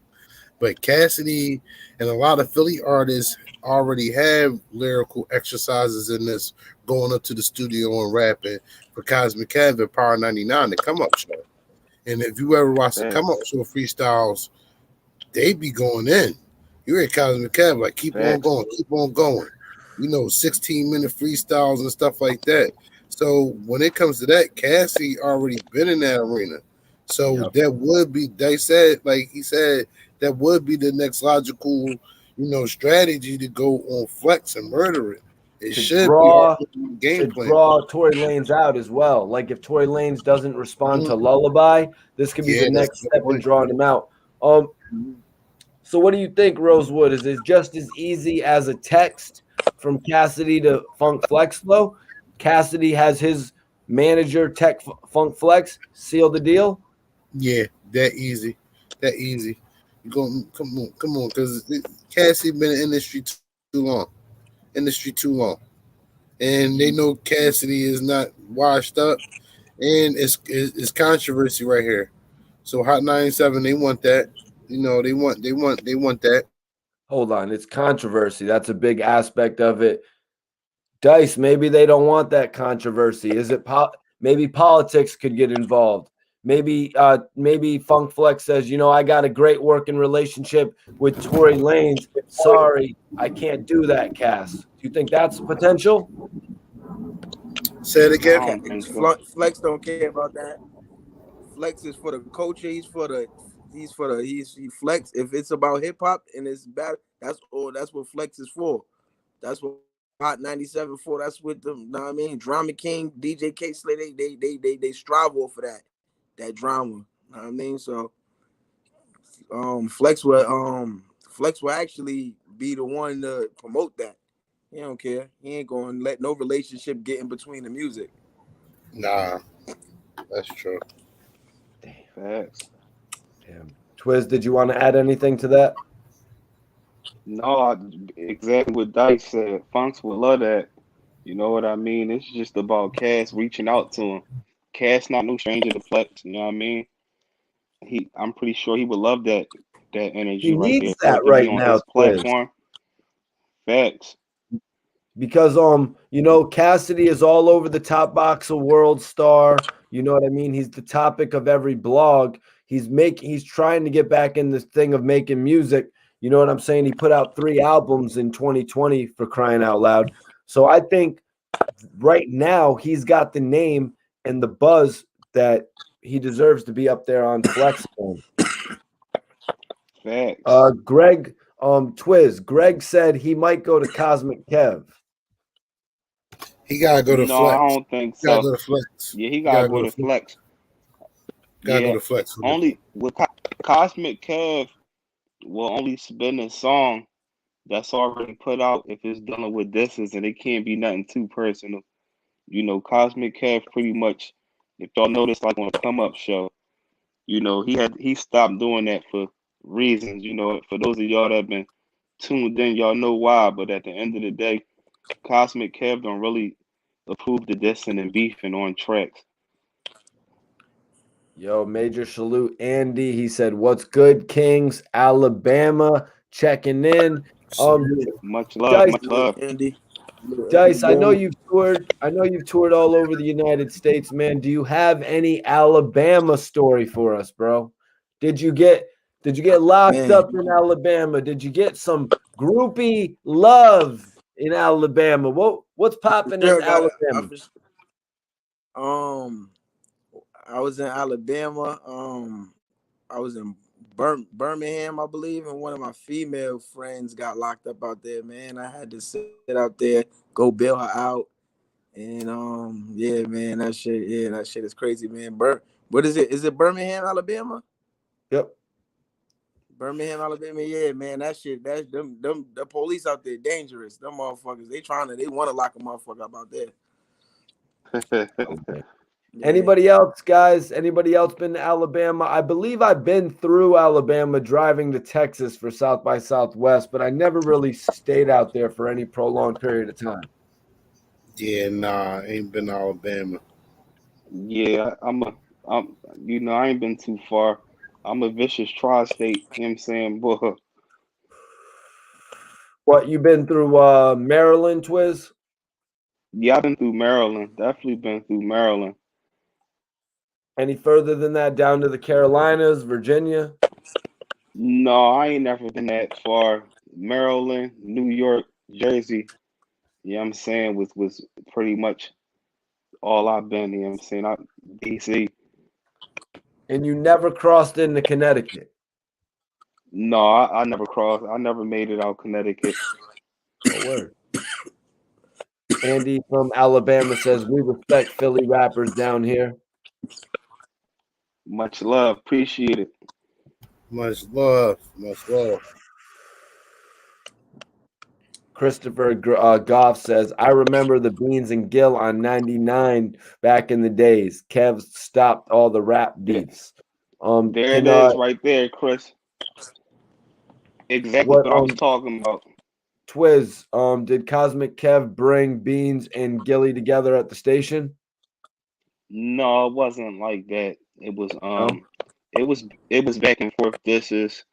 But Cassidy and a lot of Philly artists already have lyrical exercises in this, going up to the studio and rapping for Cosmic Kev and Power 99, the Come Up Show. And if you ever watch the Come Up Show freestyles, they be going in. You hear Cosmic Kev like keep on going. 16-minute freestyles and stuff like that. So when it comes to that, Cassie already been in that arena. So that would be, he said, that would be the next logical, strategy to go on Flex and murder it. It should draw, be game plan. Draw Tory Lanez out as well. Like if Tory Lanez doesn't respond to Lullaby, this could be the next step in drawing him out. So what do you think, Rosewood? Is it just as easy as a text from Cassidy to Funk Flex Flow? Cassidy has his manager, Tech Funk Flex, seal the deal? Yeah, that easy. Come on, because Cassidy been in the industry too long. And they know Cassidy is not washed up, and it's controversy right here. So Hot 97, they want that. They want that. Hold on, it's controversy. That's a big aspect of it. Dice, maybe they don't want that controversy. Is it maybe politics could get involved? Maybe Funk Flex says, I got a great working relationship with Tory Lanez. Sorry, I can't do that, Cass. Do you think that's potential? Say it again. Flex don't care about that. Flex is for the culture. He's Flex. If it's about hip hop and it's bad, that's what Flex is for. That's what Hot 97 for. That's what them. Know what I mean? Drama King, DJ K Slay, they strive for that drama. Know what I mean? So Flex will actually be the one to promote that. He don't care. He ain't gonna let no relationship get in between the music. Nah, that's true. Facts. Damn. Twiz, did you want to add anything to that? No, exactly what Dice said. Funks would love that. You know what I mean? It's just about Cass reaching out to him. Cass not no stranger to Flex. You know what I mean? I'm pretty sure he would love that energy He right needs there. that right now, his platform. Facts. Because Cassidy is all over the top box, a world star. You know what I mean? He's the topic of every blog. He's trying to get back in this thing of making music. You know what I'm saying? He put out 3 albums in 2020 for crying out loud. So I think right now he's got the name and the buzz that he deserves to be up there on Flex. Facts. Greg, Twiz, Greg said he might go to Cosmic Kev. He gotta go to Flex. I don't think so. Gotta go to Flex. Yeah, he gotta go to Flex. Gotta go to Flex. Only with Cosmic Kev will only spin a song that's already put out if it's dealing with disses, and it can't be nothing too personal. Cosmic Kev pretty much, if y'all notice, like on the Come Up Show, he stopped doing that for reasons. For those of y'all that have been tuned in, y'all know why. But at the end of the day, Cosmic Kev don't really approve the dissing and beefing on tracks. Yo, major salute, Andy. He said, "What's good, Kings? Alabama checking in." Much love, Andy. Dice, I know you've toured. All over the United States, man. Do you have any Alabama story for us, bro? Did you get locked up in Alabama? Did you get some groupie love in Alabama? What's popping in Alabama? I was in Alabama. I was in Birmingham, I believe, and one of my female friends got locked up out there. Man, I had to sit out there, go bail her out, and yeah, man, that shit is crazy, man. What is it? Is it Birmingham, Alabama? Yep. Birmingham, Alabama. Yeah, man, that shit. That's them. The police out there dangerous. Them motherfuckers. They want to lock a motherfucker up out there. Okay. Anybody else, guys? Anybody else been to Alabama? I believe I've been through Alabama driving to Texas for South by Southwest, but I never really stayed out there for any prolonged period of time. Yeah, nah, I ain't been to Alabama. Yeah, I ain't been too far. I'm a vicious tri-state, you know what I'm saying? Boy. What, you been through Maryland, Twiz? Yeah, I've been through Maryland. Definitely been through Maryland. Any further than that, down to the Carolinas, Virginia? No, I ain't never been that far. Maryland, New York, Jersey, you know what I'm saying, was pretty much all I've been, you know what I'm saying? DC. And you never crossed into Connecticut? No, I never crossed. I never made it out Connecticut. Oh, word. Andy from Alabama says, we respect Philly rappers down here. Much love. Appreciate it. Much love. Much love. Christopher Goff says, I remember the Beans and Gill on 99 back in the days. Kev stopped all the rap beefs. There it is right there, Chris. Exactly what I was talking about. Twiz, did Cosmic Kev bring Beans and Gilly together at the station? No, it wasn't like that. It was it was back and forth. It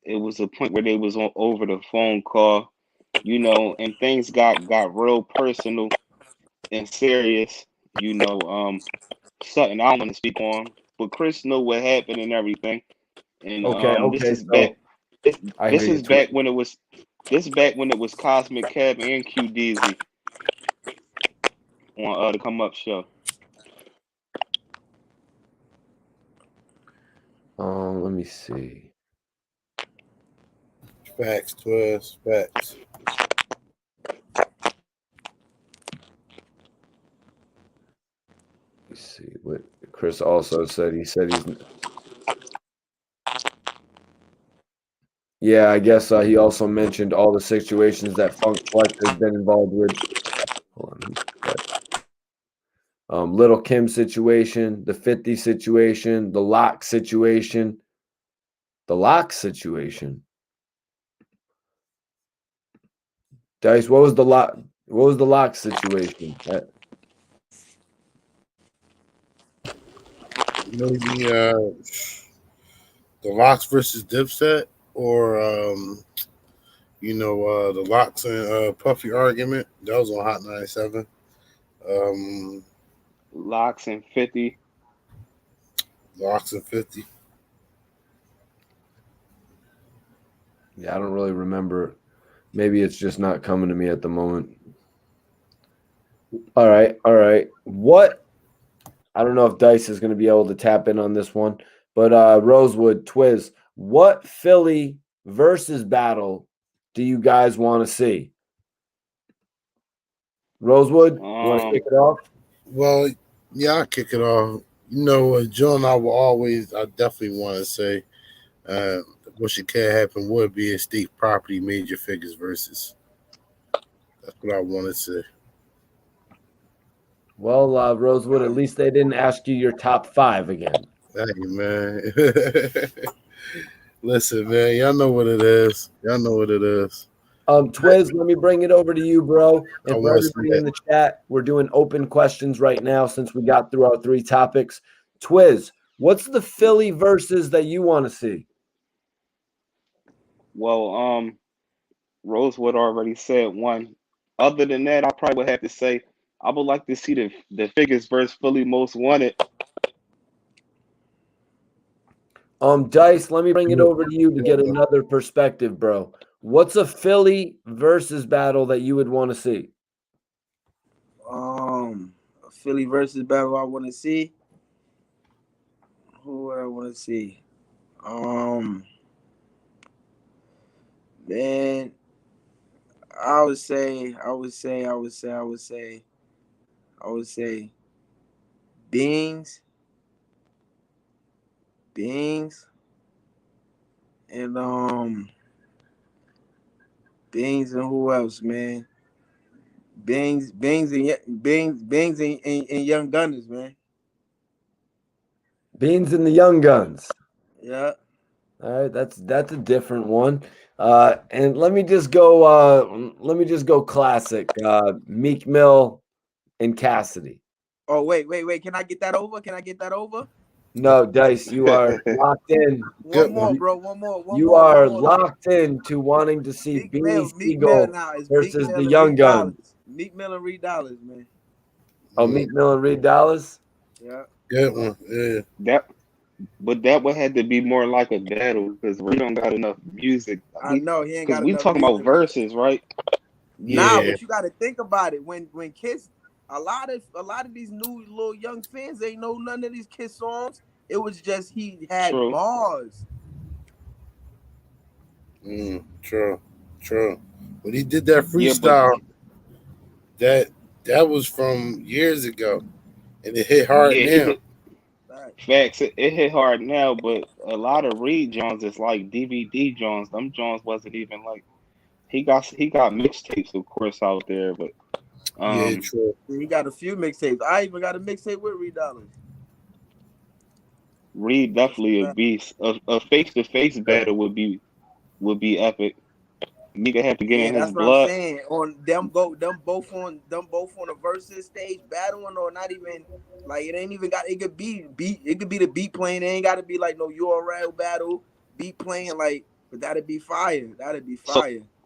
was a point where they was over the phone call, you know, and things got real personal and serious, you know, something I don't want to speak on, but Chris know what happened and everything. And this is back when it was Cosmic Kev and Q Dizzy on the Come Up show. Let me see. Facts, Twiz, facts. Let's see what Chris also said. He said he's. Yeah, I guess he also mentioned all the situations that Funk Flex has been involved with. Hold on. Little Kim situation, the 50 situation, the Lock situation. The Lock situation. Dice, what was the Lock? What was the Lock situation? You know the Locks versus Dipset, or the Locks and Puffy argument that was on Hot 97. Locks and 50. Locks and 50. Yeah, I don't really remember. Maybe it's just not coming to me at the moment. All right. What? I don't know if Dice is going to be able to tap in on this one, but Rosewood, Twiz, what Philly versus battle do you guys want to see? Rosewood, you want to kick it off? Well, yeah, I'll kick it off. You know, Joe and I definitely want to say what should can happen would be a state property major figures versus. That's what I want to say. Well, Rosewood, at least they didn't ask you your top 5 again. Hey, man. Listen, man, y'all know what it is. Twiz, let me bring it over to you, bro. And for everybody in the chat, we're doing open questions right now since we got through our 3 topics. Twiz, what's the Philly versus that you want to see? Well, Rosewood already said one. Other than that, I probably would have to say I would like to see the Figures versus Philly Most Wanted. Dice, let me bring it over to you to get another perspective, bro. What's a Philly versus battle that you would want to see? A Philly versus battle I want to see. Who would I want to see? Man, I would say Beans, and Beans and who else, man? Beans and Young Gunners, man. Beans and the Young Guns. Yeah. All right, that's a different one. And let me just go classic. Meek Mill and Cassidy. Oh, wait. Can I get that over? No, Dice, you are locked in. One more, bro. You are locked in to wanting to see Beanie Siegel versus the Young Guns. Meek Mill and Reed Dollaz, man. Oh, Meek Mill and Reed Dollaz? Yeah. Good one. Yeah. That would have to be more like a battle because we don't got enough music. I know he ain't got enough. Because we talking about verses, right? Nah, but you got to think about it. When kids, a lot of these new little young fans ain't know none of these Kiss songs. It was just he had bars. True. When he did that freestyle, that was from years ago, and it hit hard now. Facts, it hit hard now, but a lot of Reed Jones is like DVD Jones. Them Jones wasn't even like he got mixtapes, of course, out there, but yeah, true. He got a few mixtapes. I even got a mixtape with Reed Dollaz. Reed definitely a beast. A face-to-face battle would be epic. Nigga have to get in his blood. What I'm saying. On them both on the versus stage battling, or not even like it ain't even got. It could be the beat playing. It ain't got to be like no URL battle beat playing like. But that'd be fire.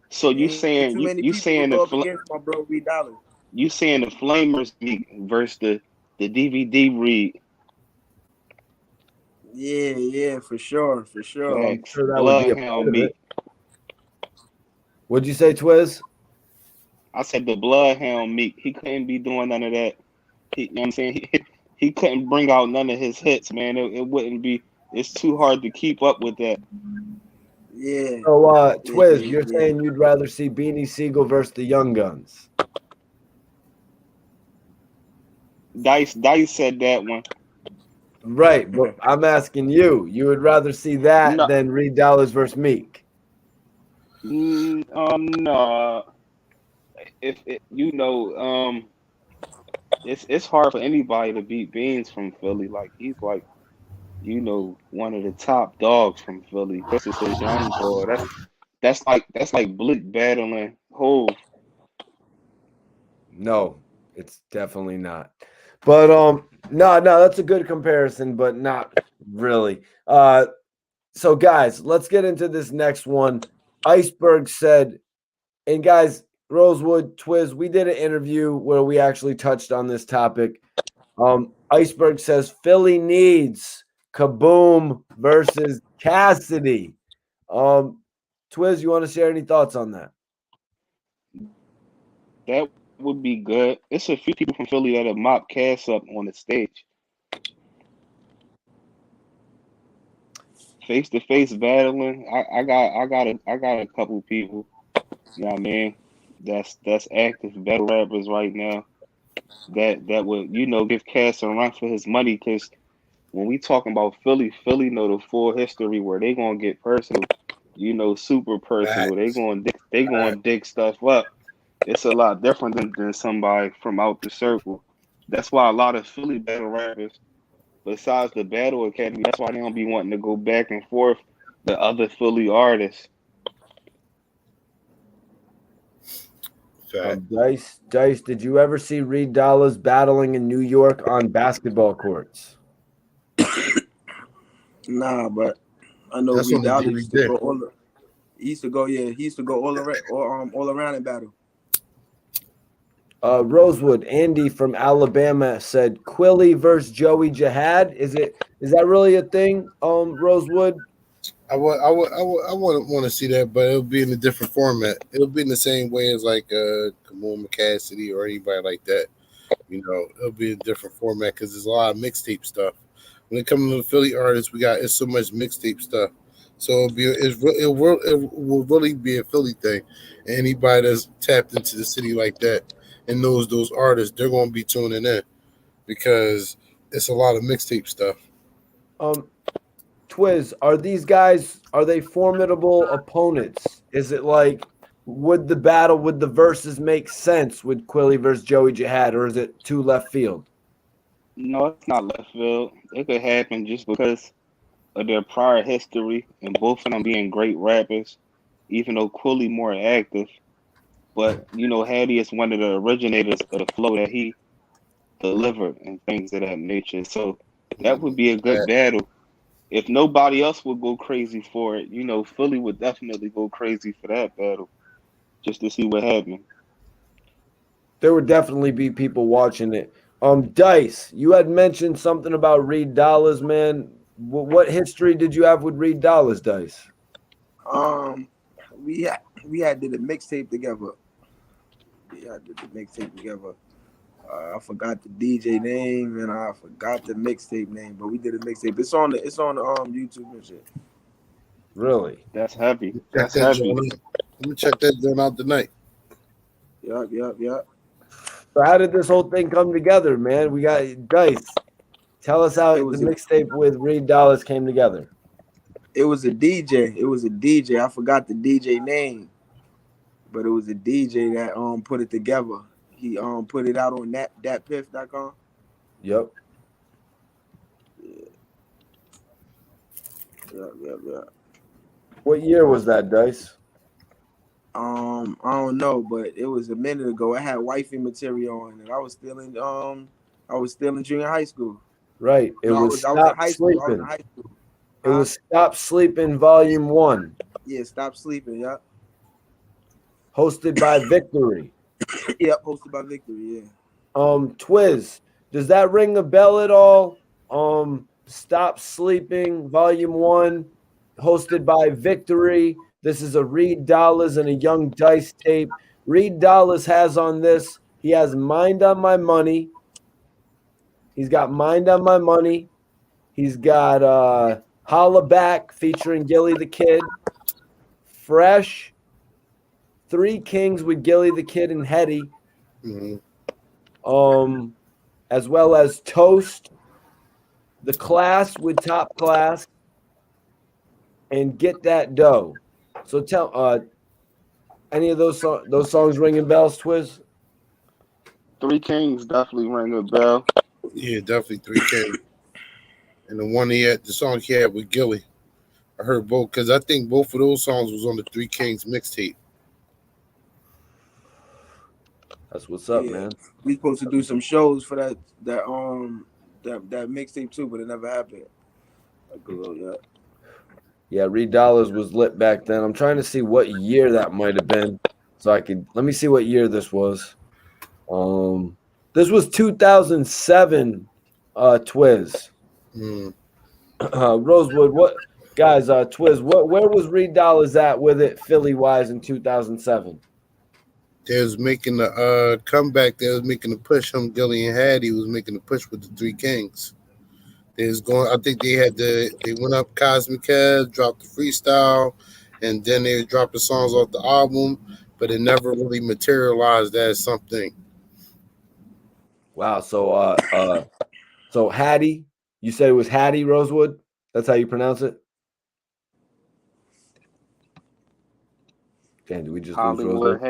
So you saying you saying against my bro Reed Dollaz. You saying the Flamers versus the DVD Reed? Yeah, for sure. I'm sure that would be a part of it. What'd you say, Twiz? I said the Bloodhound Meek. He couldn't be doing none of that. You know what I'm saying? He couldn't bring out none of his hits, man. It wouldn't be. It's too hard to keep up with that. Yeah. So, Twiz, you're saying you'd rather see Beanie Siegel versus the Young Guns? Dice said that one. Right, but I'm asking you. You would rather see that than Reed Dollaz versus Meek? No. It's hard for anybody to beat Beans from Philly. Like he's like, one of the top dogs from Philly. This is his young boy. That's like Bleak battling Hove. No, it's definitely not. But no, that's a good comparison, but not really. So guys, let's get into this next one. Iceberg said, and guys, Rosewood, Twiz, we did an interview where we actually touched on this topic. Iceberg says Philly needs Kaboom versus Cassidy. Twiz, you want to share any thoughts on that? That would be good. It's a few people from Philly that have mopped Cass up on the stage. Face-to-face battling. I got a couple people. You know what I mean? That's active battle rappers right now. That would give Cass a run for his money, because when we talking about Philly know the full history where they gonna get personal, super personal. They gonna dig stuff up. It's a lot different than somebody from out the circle. That's why a lot of Philly battle rappers, besides the Battle Academy, that's why they don't be wanting to go back and forth with other Philly artists. Dice, did you ever see Reed Dollaz battling in New York on basketball courts? Nah, but I know Reed Dollaz used to go he used to go all around in battle. Rosewood, Andy from Alabama said Quilly versus Joey Jihad. Is that really a thing? Rosewood? I want to see that, but it'll be in a different format. It'll be in the same way as like Kaboom, Cassidy, or anybody like that. It'll be in a different format because there's a lot of mixtape stuff. when it comes to the Philly artists, it's so much mixtape stuff. So it will really be a Philly thing. Anybody that's tapped into the city like that and knows those artists, they're going to be tuning in because it's a lot of mixtape stuff. Twiz, are these guys, are they formidable opponents? Is it like, would the verses make sense with Quilly versus Joey Jihad, or is it too left field? No, it's not left field. It could happen just because of their prior history and both of them being great rappers, even though Quilly more active. But, Hattie is one of the originators of the flow that he delivered and things of that nature. So that would be a good battle. If nobody else would go crazy for it, Philly would definitely go crazy for that battle just to see what happened. There would definitely be people watching it. Dice, you had mentioned something about Reed Dollaz, man. What history did you have with Reed Dollaz, Dice? We had did a mixtape together. I forgot the DJ name and I forgot the mixtape name, but we did a mixtape. It's on the YouTube and shit. Really? That's heavy. That's heavy. Let me check that joint out tonight. Yep. So how did this whole thing come together, man? We got Dice. Tell us how the mixtape with Reed Dollaz came together. It was a DJ. I forgot the DJ name, but it was a DJ that put it together. He put it out on thatpiff.com. Yep. Yeah. What year was that, Dice? I don't know, but it was a minute ago. I had wifey material on it. I was still in junior high school. Right. I was in high school. It was Stop Sleeping Volume 1. Yeah, Stop Sleeping, yeah. Hosted by Victory. Yep, hosted by Victory, yeah. Twiz, does that ring a bell at all? Stop Sleeping Volume 1, hosted by Victory. This is a Reed Dollaz and a Young Dice tape. Reed Dollaz has on this, he has Mind on My Money. He's got Mind on My Money. He's got Holla Back featuring Gilly the Kid. Fresh. Three Kings with Gilly the Kid and Hetty. Mm-hmm. As well as Toast. The Class with Top Class. And Get That Dough. So tell any of those songs ringing bells, Twiz? Three Kings definitely ring a bell. Yeah, definitely Three Kings. And the song he had with Gilly, I heard both because I think both of those songs was on the Three Kings mixtape. That's what's up, man. We supposed to do some shows for that mixtape too, but it never happened. Yeah, Reed Dollaz was lit back then. I'm trying to see what year that might have been, so let me see what year this was. This was 2007. Twiz. Rosewood, what guys? Twiz, where was Reed Dollaz at with it, Philly wise, in 2007? They was making a comeback. They was making a push. Gilly and Hattie was making a push with the Three Kings. They was going. I think they went up Cosmic Head, dropped the freestyle, and then they dropped the songs off the album, but it never really materialized as something. Wow. So Hattie, you said it was Hattie Rosewood. That's how you pronounce it. Damn, did we just lose Rosewood?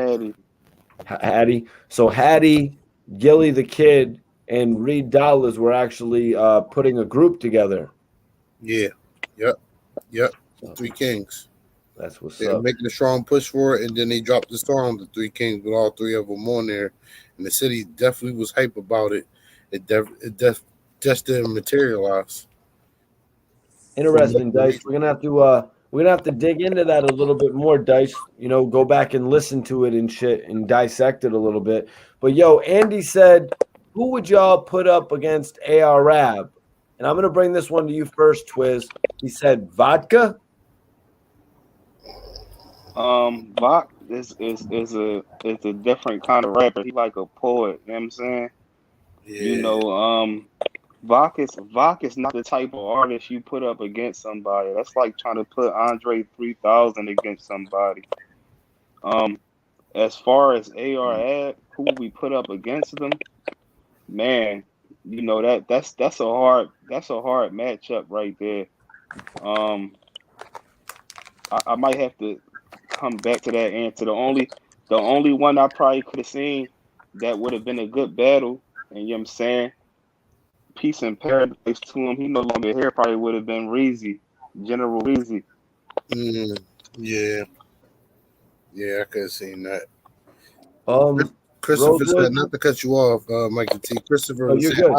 Hattie. So Hattie, Gilly the Kid, and Reed Dollaz were actually putting a group together. Yeah. Yep. Three Kings. That's what's They're up. making a strong push for it, and then they dropped the song, the Three Kings, with all three of them on there. And the city definitely was hype about it. It just didn't materialize. Interesting, Dice. We're gonna have to dig into that a little bit more, Dice. Go back and listen to it and shit and dissect it a little bit. But Andy said, who would y'all put up against ARAB? And I'm gonna bring this one to you first, Twiz. He said vodka. Vok is a different kind of rapper. He like a poet, you know what I'm saying? Yeah. Vok is not the type of artist you put up against somebody. That's like trying to put Andre 3000 against somebody. As far as AR who we put up against them, man, that's a hard matchup right there. I might have to come back to that answer. The only one I probably could have seen that would have been a good battle, and you know what I'm saying, peace and paradise to him. He no longer here. Probably would have been Reezy, General Reezy. Yeah, I could have seen that. Christopher Rosewood? said, not to cut you off, Mikey T. Christopher said,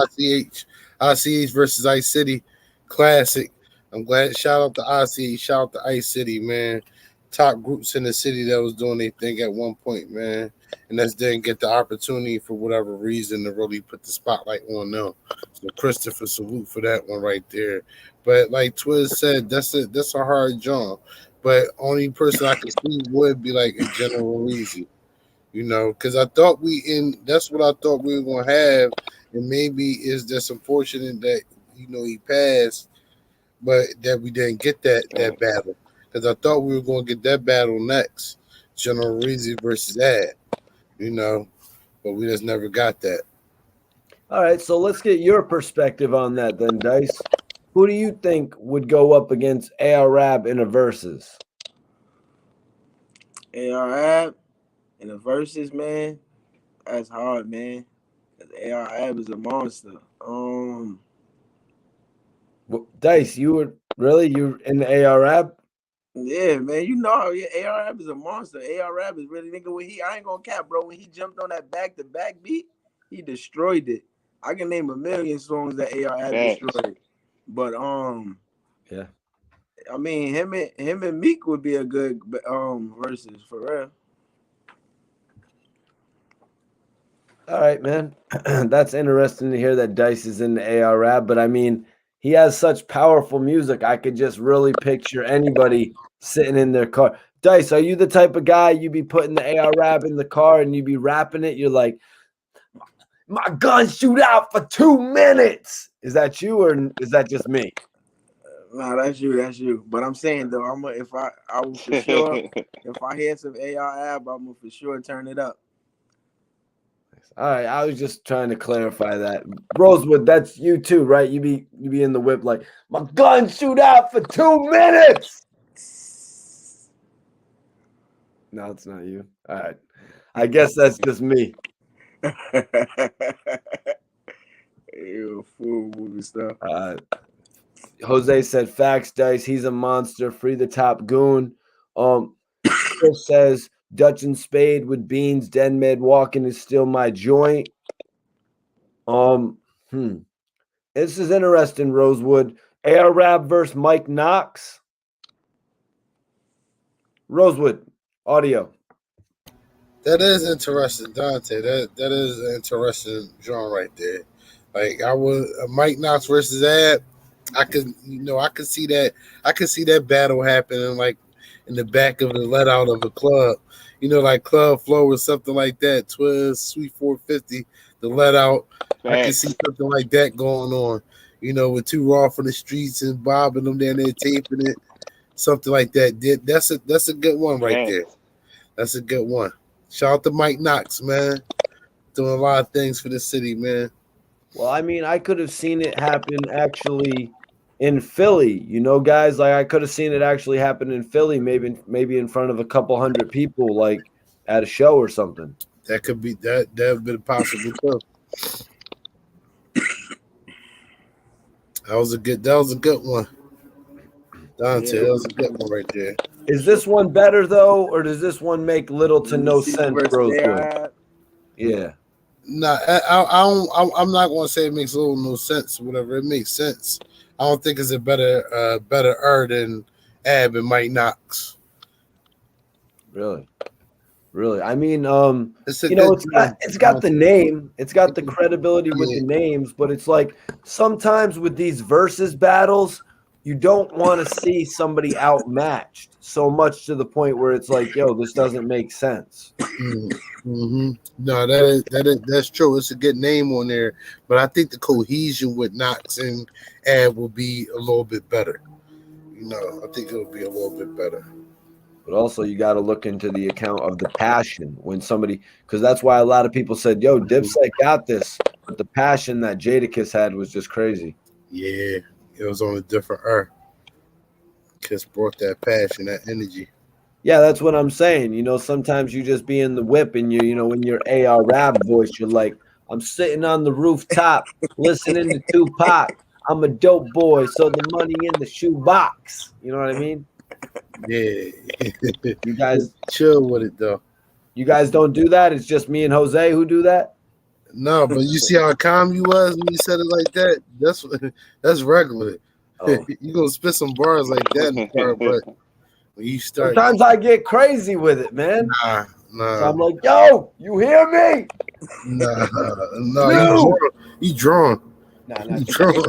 ICH versus Ice City, classic. I'm glad. Shout out to ICH, shout out to Ice City, man. Top groups in the city that was doing their thing at one point, man, and that didn't get the opportunity for whatever reason to really put the spotlight on them. So Christopher, salute for that one right there. But like Twiz said, that's a hard job. But only person I could see would be like a General Reezy. Because I thought that's what I thought we were gonna have, and maybe it's just unfortunate that he passed, but that we didn't get that battle. Because I thought we were gonna get that battle next, General Reezy versus Ad, but we just never got that. All right, so let's get your perspective on that then, Dice. Who do you think would go up against AR-Rab in a versus? AR-Rab in a versus, man, that's hard, man. AR-Rab is a monster. Dice, you're in the AR-Rab? Yeah, man, AR-Rab is a monster. AR-Rab is really, nigga, I ain't gonna cap, bro. When he jumped on that back-to-back beat, he destroyed it. I can name a million songs that AR-Rab destroyed. But yeah. I mean, him and Meek would be a good versus for real. All right, man. That's interesting to hear that Dice is in the AR-Rab, but I mean, he has such powerful music. I could just really picture anybody sitting in their car. Dice, are you the type of guy you be putting the AR-Rab in the car and you be rapping it? You're like, my gun shoot out for 2 minutes. Is that you or is that just me? No, that's you. But I'm saying though, if I will for sure, if I hear some AR-Rab, I'm gonna for sure turn it up. All right, I was just trying to clarify that. Rosewood, that's you too, right? You be in the whip like, my gun shoot out for 2 minutes. No, it's not you. All right. I guess that's just me. You fool movie stuff. Jose said, facts, Dice. He's a monster. Free the top goon. Chris says, Dutch and Spade with beans, Den Med walking is still my joint. This is interesting, Rosewood. AR-Rab versus Mike Knox. Rosewood, audio. That is interesting, Dante. That is an interesting drawing right there. Like I would Mike Knox versus Ab. I could see that. I could see that battle happening like in the back of the let out of a club. Like Club Flow or something like that. Twiz, Sweet 450, the let out. I can see something like that going on. With Too Raw from the streets and Bob and them down there taping it. Something like that. That's a good one right there. That's a good one. Shout out to Mike Knox, man. Doing a lot of things for the city, man. Well, I mean, I could have seen it happen actually in Philly, guys. Like I could have seen it actually happen in Philly, maybe in front of a couple hundred people, like at a show or something. That could be that would be possible too. That was a good one. Dante, that was a good one right there. Is this one better though, or does this one make little to no sense, Rosewood? Yeah. No, I'm not going to say it makes little no sense or whatever. It makes sense. I don't think it's a better than Ab and Mike Knox. Really? I mean, it's got the name, it's got the credibility with the names, but it's like sometimes with these versus battles, you don't want to see somebody outmatched so much to the point where it's like, yo, this doesn't make sense. Mm-hmm. No, that's true. It's a good name on there, but I think the cohesion with Knox and Ad will be a little bit better. I think it'll be a little bit better. But also, you got to look into the account of the passion when somebody, because that's why a lot of people said, yo, Dipset got this. But the passion that Jadakiss had was just crazy. Yeah, it was on a different earth. Kiss brought that passion, that energy. Yeah, that's what I'm saying. Sometimes you just be in the whip and when your AR rap voice, you're like, I'm sitting on the rooftop listening to Tupac. I'm a dope boy, so the money in the shoebox. You know what I mean? Yeah. You guys chill with it though. You guys don't do that? It's just me and Jose who do that? No, but you see how calm you was when you said it like that? That's regular. Oh. You gonna spit some bars like that in the car, but when you start, sometimes I get crazy with it, man. Nah. So I'm like, yo, you hear me? Nah, you drawn. Nah, you drawn.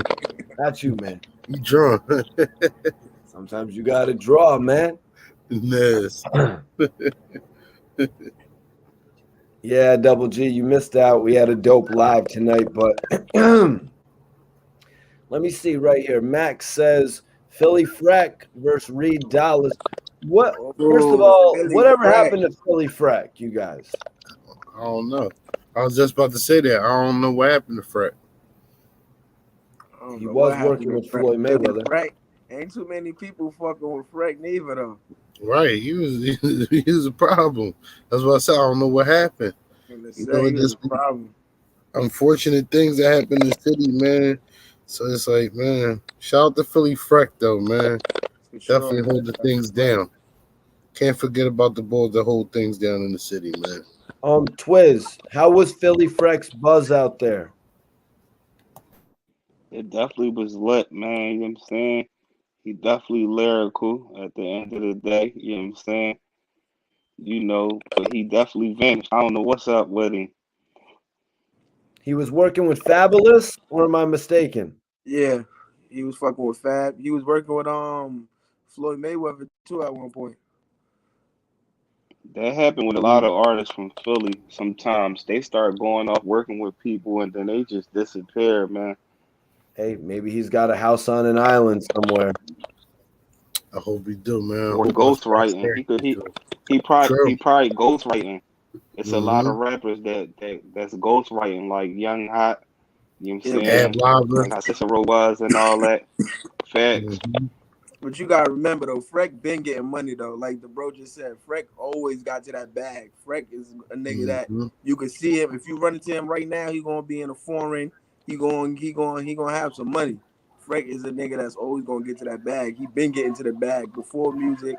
Not you, man. You drawn. Sometimes you gotta draw, man. Yes. Yeah, Double G, you missed out. We had a dope live tonight, but let me see right here. Max says Philly Freck versus Reed Dollars. What? First of all, whatever happened to Philly Freck, you guys? I don't know. I was just about to say that. I don't know what happened to Freck. He was working with Floyd Mayweather. Right? Ain't too many people fucking with Freck neither though. Right, he was a problem. That's what I said. I don't know what happened. Just a problem. Unfortunate things that happen in the city, man. So it's like, man, shout out to Philly Freck though, man. Definitely hold the things down. Can't forget about the Bulls that hold things down in the city, man. Twiz, how was Philly Freck's buzz out there? It definitely was lit, man. You know what I'm saying? He definitely lyrical at the end of the day. You know what I'm saying? But he definitely vanished. I don't know what's up with him. He was working with Fabulous, or am I mistaken? Yeah, he was fucking with Fab. He was working with Floyd Mayweather too at one point. That happened with a lot of artists from Philly. Sometimes they start going off working with people and then they just disappear, man. Hey, maybe he's got a house on an island somewhere. I hope he do, man. Or ghostwriting. He probably ghostwriting. It's a lot of rappers that's ghostwriting, like Young Hot. You know what I'm saying? Like how Cicero was and all that. Facts. But you gotta remember though, Freck been getting money though. Like the bro just said, Freck always got to that bag. Freck is a nigga that you can see him. If you run into him right now, he gonna be in a foreign. He gonna have some money. Freck is a nigga that's always gonna get to that bag. He been getting to the bag before music.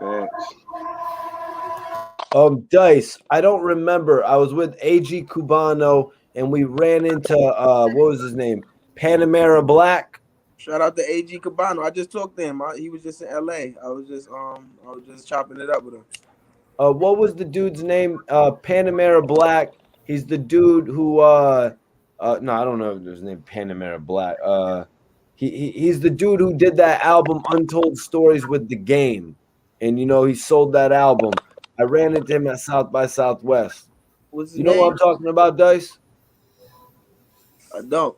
Dice, I don't remember. I was with AG Cubano and we ran into what was his name? Panamera Black. Shout out to AG Cabano. I just talked to him. He was just in LA. I was just chopping it up with him. What was the dude's name? Panamera Black. He's the dude who no, I don't know if his name Panamera Black. He's the dude who did that album Untold Stories with The Game. And he sold that album. I ran into him at South by Southwest. What's his name? What I'm talking about, Dice? I don't.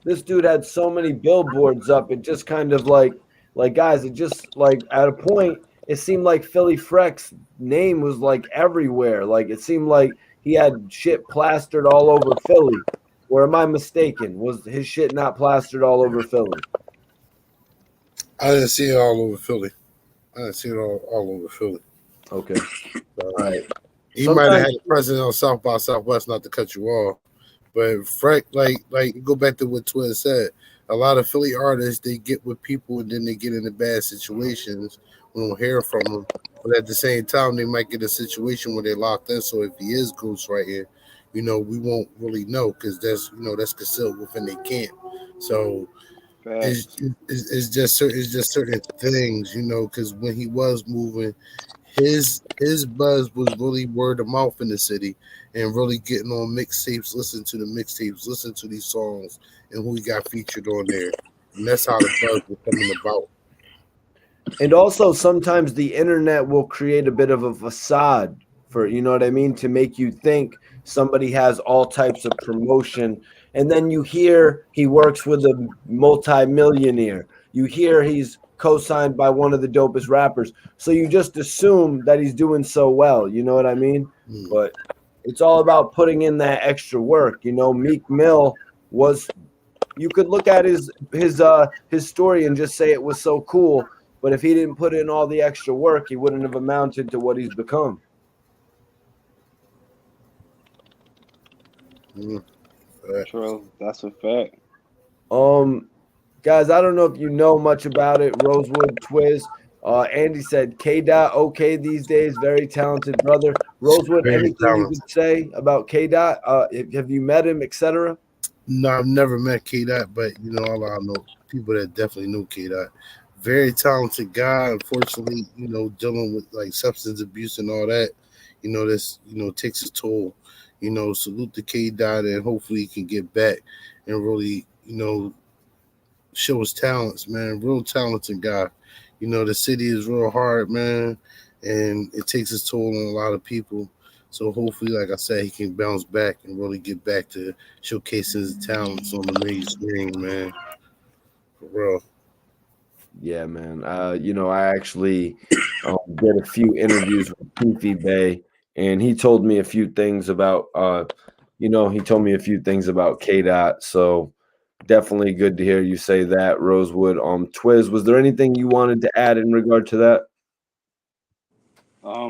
This dude had so many billboards up. It just kind of like guys, it just like at a point, it seemed like Philly Freck's name was like everywhere. Like it seemed like he had shit plastered all over Philly. Or am I mistaken? Was his shit not plastered all over Philly? I didn't see it all over Philly. All over Philly. Okay. All right. He might have had a president on South by Southwest, not to cut you off. But Freck, like go back to what Twiz said. A lot of Philly artists, they get with people and then they get into bad situations. We don't hear from them. But at the same time, they might get a situation where they're locked in. So if he is ghostwriting, we won't really know because that's concealed within their camp. So it's just certain things, because when he was moving, his buzz was really word of mouth in the city and really getting on mixtapes, listen to the mixtapes, listen to these songs and who he got featured on there. And that's how the buzz was coming about. And also sometimes the internet will create a bit of a facade for, you know what I mean, to make you think somebody has all types of promotion. And then you hear he works with a multi-millionaire. You hear he's co-signed by one of the dopest rappers. So you just assume that he's doing so well, you know what I mean? But it's all about putting in that extra work. You know, Meek Mill was, you could look at his story and just say it was so cool. But if he didn't put in all the extra work, he wouldn't have amounted to what he's become. True, that's a fact. Guys, I don't know if you know much about it. Rosewood, Twiz. Andy said K-Dot okay these days. Very talented brother. Rosewood, Very anything talented. you could say about K-Dot? Have you met him, etc.? No, I've never met K-Dot, but you know, I know people that definitely know K-Dot. Very talented guy. Unfortunately, you know, dealing with like substance abuse and all that, you know, this, you know, takes a toll. You know, salute to K-Dot, and hopefully he can get back and really, you know, show his talents, man. Real talented guy. You know, the city is real hard, man, and it takes its toll on a lot of people. So hopefully, like I said, he can bounce back and really get back to showcasing his talents on the main screen, man. For real. Yeah, man. You know, I actually did a few interviews with Keefe Bay, and he told me a few things about, he told me a few things about K-Dot. So definitely good to hear you say that, Rosewood. Twiz, was there anything you wanted to add in regard to that?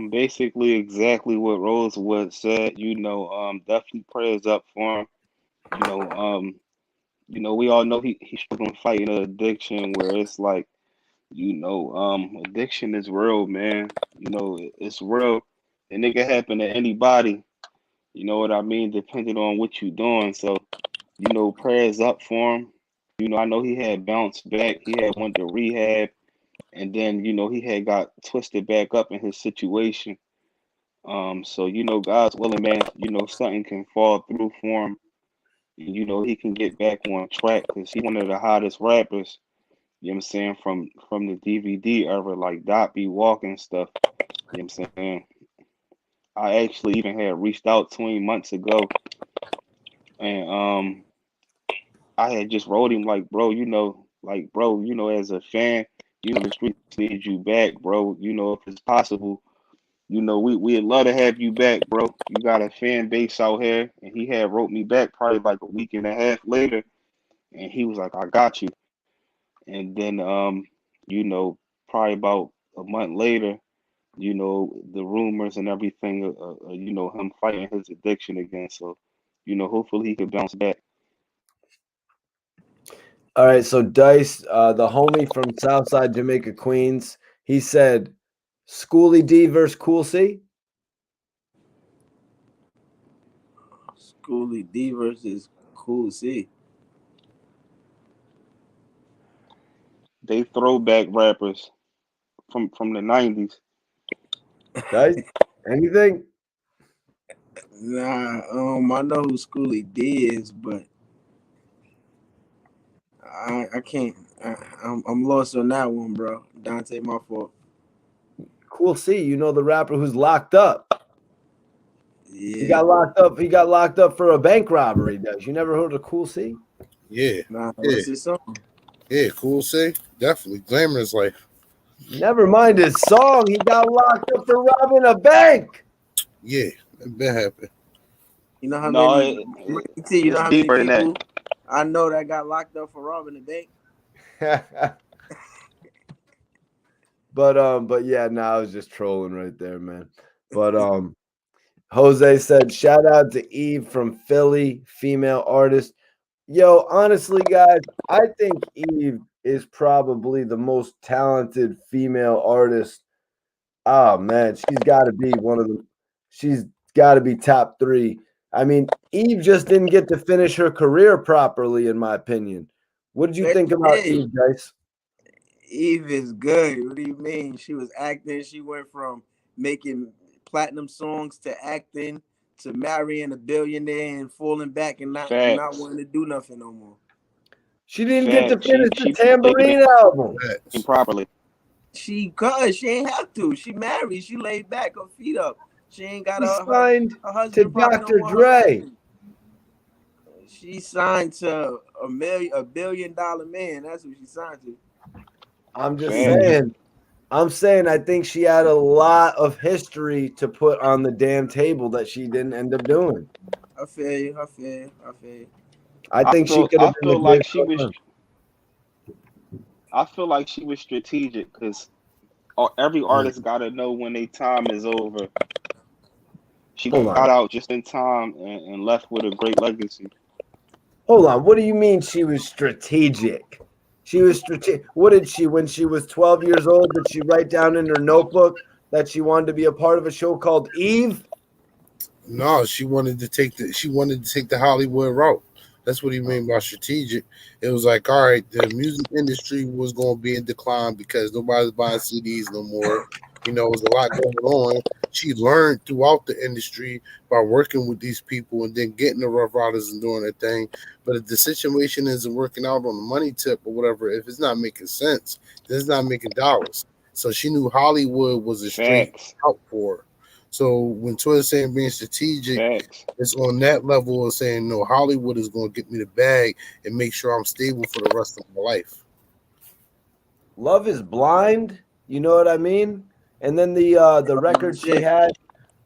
Basically exactly what Rosewood said. Definitely prayers up for him. You know, we all know he's struggling fighting an addiction where it's like, addiction is real, man. It's real, and it can happen to anybody. You know what I mean? Depending on what you're doing. So, prayers up for him. I know he had bounced back. He had went to rehab, and then he had got twisted back up in his situation. So God's willing, man. Something can fall through for him. He can get back on track because he one of the hottest rappers. You know what I'm saying, from the DVD era, like Dot Be Walking stuff. You know what I'm saying? I actually even had reached out to him months ago, and I had just wrote him like, bro, as a fan, the streets need you back, bro. If it's possible, we'd love to have you back, bro. You got a fan base out here. And he had wrote me back probably like a week and a half later, and he was like, I got you. And then probably about a month later, the rumors and everything, him fighting his addiction again. So, hopefully he could bounce back. All right, so Dice, the homie from Southside Jamaica, Queens, he said, Schoolie D versus Cool C? Schoolie D versus Cool C. They throwback rappers from the 90s. Dice, anything? Nah, I know who Schoolie D is, but I can't. I'm lost on that one, bro. Dante, my fault. Cool C, you know the rapper who's locked up. Yeah. He got locked up. He got locked up for a bank robbery. Does you never heard of Cool C? Yeah. Nah, what's his song? Yeah, Cool C. Definitely. Glamorous Life. Never mind his song. He got locked up for robbing a bank. Yeah, that been happening. You know how No, many? You know how many deeper than people that. I know that got locked up for robbing a bank? But yeah, no, I was just trolling right there, man. But Jose said, shout out to Eve from Philly, female artist. Yo, honestly, guys, I think Eve is probably the most talented female artist. Oh man, she's got to be one of them. She's got to be top 3. I mean, Eve just didn't get to finish her career properly, in my opinion. What did you think about Eve, guys? Eve is good. What do you mean? She was acting. She went from making platinum songs to acting to marrying a billionaire and falling back and not wanting to do nothing no more. She didn't get to finish the Tambourine album properly. She ain't have to. She married. She laid back, her feet up. She ain't got signed her husband to probably Dr. don't want her Dre. husband. She signed to $1 billion man. That's what she signed to. I'm just saying. I'm saying I think she had a lot of history to put on the damn table that she didn't end up doing. I feel you. I think she could have been like she was. I feel like she was strategic because every artist got to know when their time is over. She got out just in time and left with a great legacy. Hold on. What do you mean she was strategic? She was strategic. What did she, when she was 12 years old, did she write down in her notebook that she wanted to be a part of a show called Eve? No, she wanted to take the Hollywood route. That's what he meant by strategic. It was like, all right, the music industry was going to be in decline because nobody's buying CDs no more. You know, it was a lot going on. She learned throughout the industry by working with these people and then getting the Rough Riders and doing their thing. But if the situation isn't working out on the money tip or whatever, if it's not making sense, then it's not making dollars. So she knew Hollywood was a straight out for her. So when Twitter's saying being strategic, it's on that level of saying, no, Hollywood is going to get me the bag and make sure I'm stable for the rest of my life. Love is Blind. You know what I mean? And then the record she had,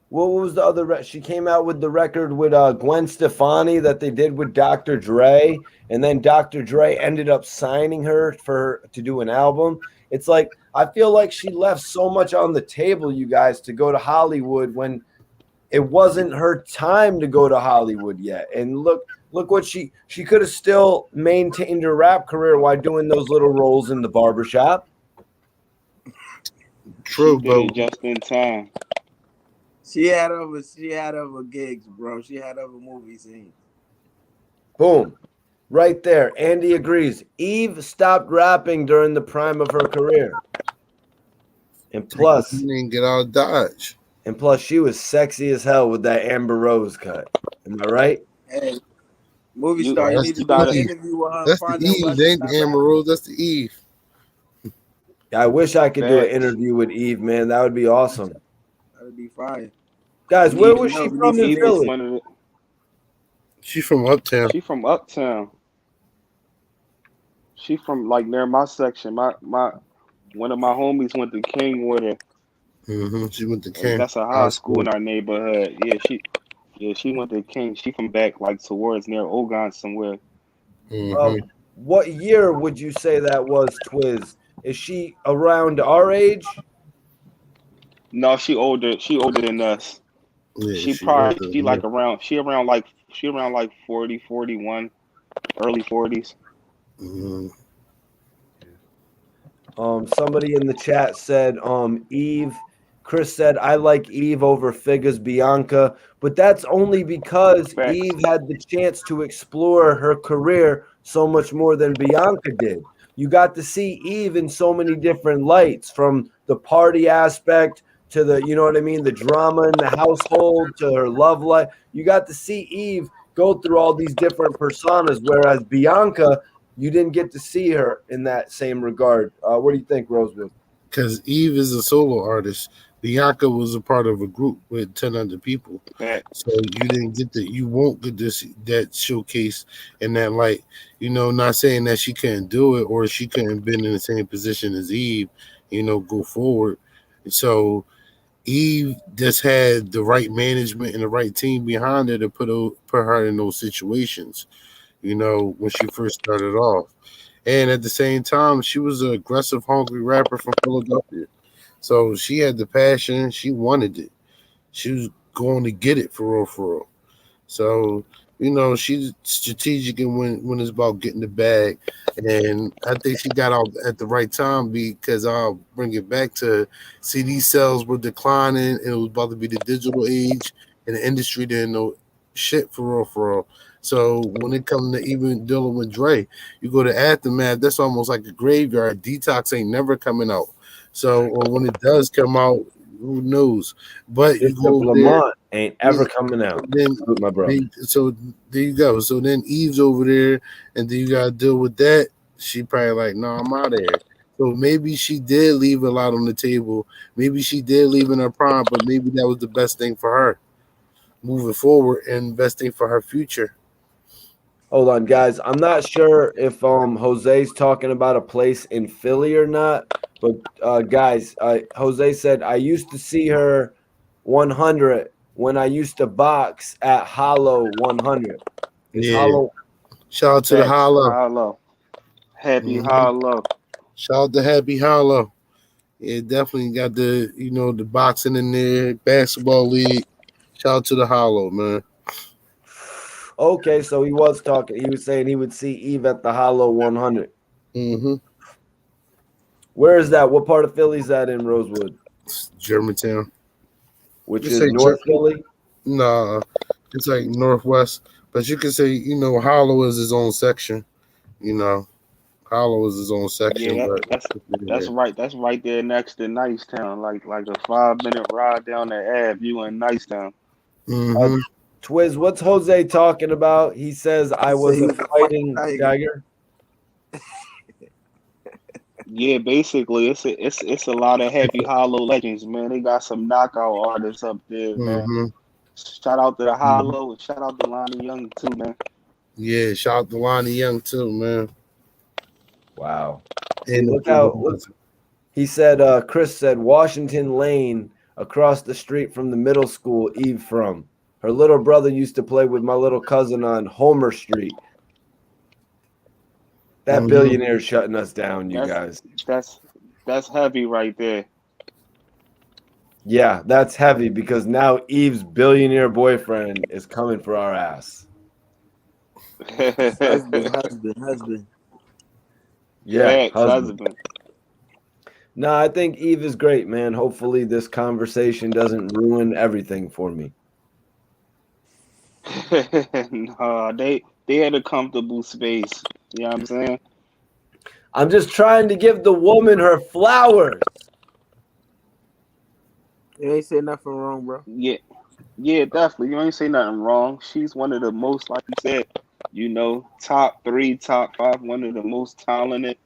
what was the other? She came out with the record with Gwen Stefani that they did with Dr. Dre. And then Dr. Dre ended up signing her to do an album. It's like, I feel like she left so much on the table, you guys, to go to Hollywood when it wasn't her time to go to Hollywood yet. And look what she could have still maintained her rap career while doing those little roles in the barbershop. True, bro. Just in time. She had other gigs, bro. She had other movie scenes. Boom. Right there. Andy agrees. Eve stopped rapping during the prime of her career. And plus, she didn't get out of Dodge. And plus, she was sexy as hell with that Amber Rose cut. Am I right? Hey, movie star, you need to do an interview with her. That's the Eve. They ain't the Amber Rose. That's the Eve. I wish I could do an interview with Eve, man. That would be awesome. That would be fire. Guys, where was she from in Philly? She's from Uptown. She from Uptown. She from like near my section. My one of my homies went to King with her. Mm-hmm. She went to King. That's a high school in our neighborhood. She went to King. She from back like towards near Ogon somewhere. Mm-hmm. What year would you say that was, Twiz? Is she around our age? No, she older. She older than us. Yeah, she around like 40, 41, early 40s. Mm-hmm. Somebody in the chat said Eve. Chris said, I like Eve over Figures Bianca, but that's only because Eve had the chance to explore her career so much more than Bianca did. You got to see Eve in so many different lights, from the party aspect to the, you know what I mean, the drama in the household to her love life. You got to see Eve go through all these different personas, whereas Bianca, you didn't get to see her in that same regard. What do you think, Rosewood? Because Eve is a solo artist. Bianca was a part of a group with 10 other people. So you won't get that showcase in that light. You know, not saying that she couldn't do it or she couldn't been in the same position as Eve, you know, go forward. So Eve just had the right management and the right team behind her to put her in those situations, you know, when she first started off. And at the same time, she was an aggressive, hungry rapper from Philadelphia. So she had the passion. She wanted it. She was going to get it for real, for real. So, you know, she's strategic when it's about getting the bag. And I think she got out at the right time because I'll bring it back to CD sales were declining. And it was about to be the digital age. And the industry didn't know shit for real, for real. So when it comes to even dealing with Dre, you go to Aftermath, that's almost like a graveyard. Detox ain't never coming out. So, or when it does come out, who knows? But you go Lamont ain't ever coming out. Then, my brother. So there you go. So then Eve's over there, and then you gotta deal with that. She probably like, no, I'm out of here. So maybe she did leave a lot on the table. Maybe she did leave in her prime, but maybe that was the best thing for her moving forward and investing for her future. Hold on, guys. I'm not sure if Jose's talking about a place in Philly or not, but guys, Jose said I used to see her 100 when I used to box at Hollow 100. Is Yeah. Hollow? Shout out to the Hollow. Hollow. Happy Hollow. Shout out to Happy Hollow. Yeah, definitely got the the boxing in there, basketball league. Shout out to the Hollow, man. Okay, so he was talking. He was saying he would see Eve at the Hollow 100. Mm-hmm. Where is that? What part of Philly is that in, Rosewood? Germantown. Which is North Philly? Nah, it's like Northwest. But you can say, Hollow is his own section. Hollow is his own section. Yeah, But that's right. That's right there next to Nicetown. Like a 5-minute ride down the Ave. You in Nicetown. Mm-hmm. Twiz, what's Jose talking about? He says I was a fighting Tiger. Yeah, basically, it's a lot of Happy Hollow legends, man. They got some knockout artists up there, man. Mm-hmm. Shout out to the Hollow and shout out to Lonnie Young too, man. Yeah, shout out to Lonnie Young too, man. Wow. And look how he said, Chris said Washington Lane across the street from the middle school Eve from. Her little brother used to play with my little cousin on Homer Street. That billionaire shutting us down, you guys. That's heavy right there. Yeah, that's heavy because now Eve's billionaire boyfriend is coming for our ass. Husband. Yeah, husband. No, I think Eve is great, man. Hopefully this conversation doesn't ruin everything for me. No, they had a comfortable space. You know what I'm saying? I'm just trying to give the woman her flowers. You ain't say nothing wrong, bro. Yeah, definitely. You ain't say nothing wrong. She's one of the most, like you said, top 3, top 5, one of the most talented.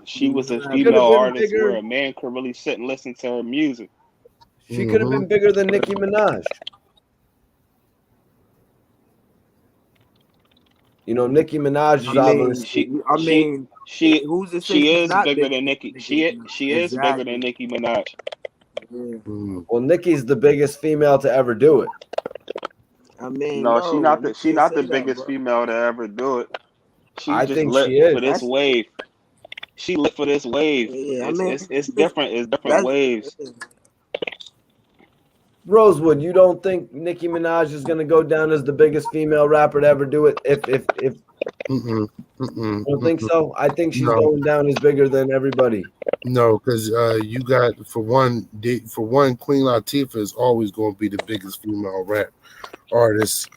She was a female artist where a man could really sit and listen to her music. She could have been bigger than Nicki Minaj. Nicki Minaj is obviously. She is bigger than Nicki. She is bigger than Nicki Minaj. Yeah. Well, Nicki's the biggest female to ever do it. No, she's not the biggest female to ever do it. I think she is. For this wave. She lit for this wave. Yeah, it's different. It's different waves. Rosewood, you don't think Nicki Minaj is going to go down as the biggest female rapper to ever do it? If you don't think so? I think she's going down as bigger than everybody. No, because you got for one, Queen Latifah is always going to be the biggest female rap artist,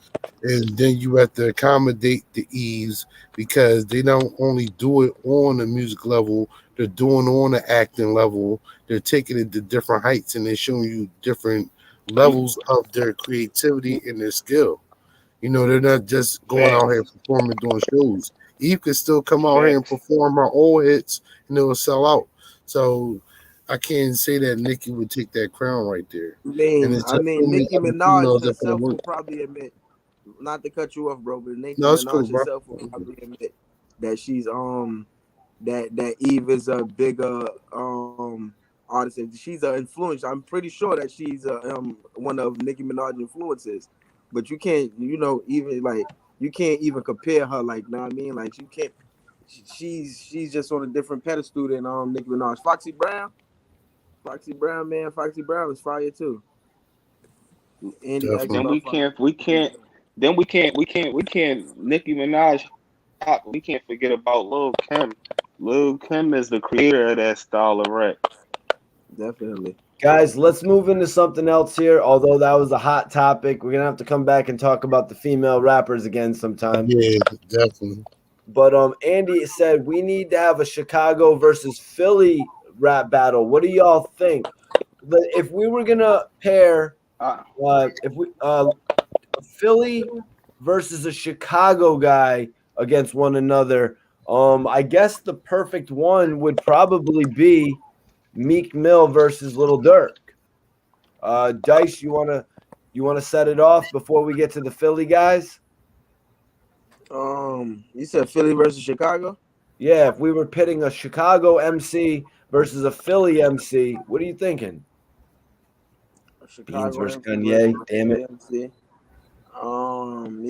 and then you have to accommodate the Eves because they don't only do it on the music level, they're doing it on the acting level. They're taking it to different heights and they're showing you different levels of their creativity and their skill. They're not just going out here performing, doing shows. Eve can still come out here and perform her old hits and it will sell out. So I can't say that Nicki would take that crown right there. Nicki Minaj herself will probably admit, not to cut you off, bro, but Nicki Minaj herself will probably admit that she's that Eve is a bigger artist. She's an influence. I'm pretty sure that she's one of Nicki Minaj's influences. But you can't, you can't even compare her. Like, know what I mean? Like, you can't. She's just on a different pedestal than Nicki Minaj. Foxy Brown, man. Foxy Brown is fire too. Andy, we can't. Nicki Minaj. We can't forget about Lil Kim. Lil Kim is the creator of that style of rap. Definitely. Guys, let's move into something else here. Although that was a hot topic, we're gonna have to come back and talk about the female rappers again sometime. Yeah, definitely. But Andy said we need to have a Chicago versus Philly rap battle. What do y'all think? If we were gonna pair, Philly versus a Chicago guy against one another, I guess the perfect one would probably be Meek Mill versus Lil Durk. Dice, you wanna set it off before we get to the Philly guys? You said Philly versus Chicago? Yeah, if we were pitting a Chicago MC versus a Philly MC, what are you thinking? Chicago Beans versus MC Kanye, versus damn it. MC.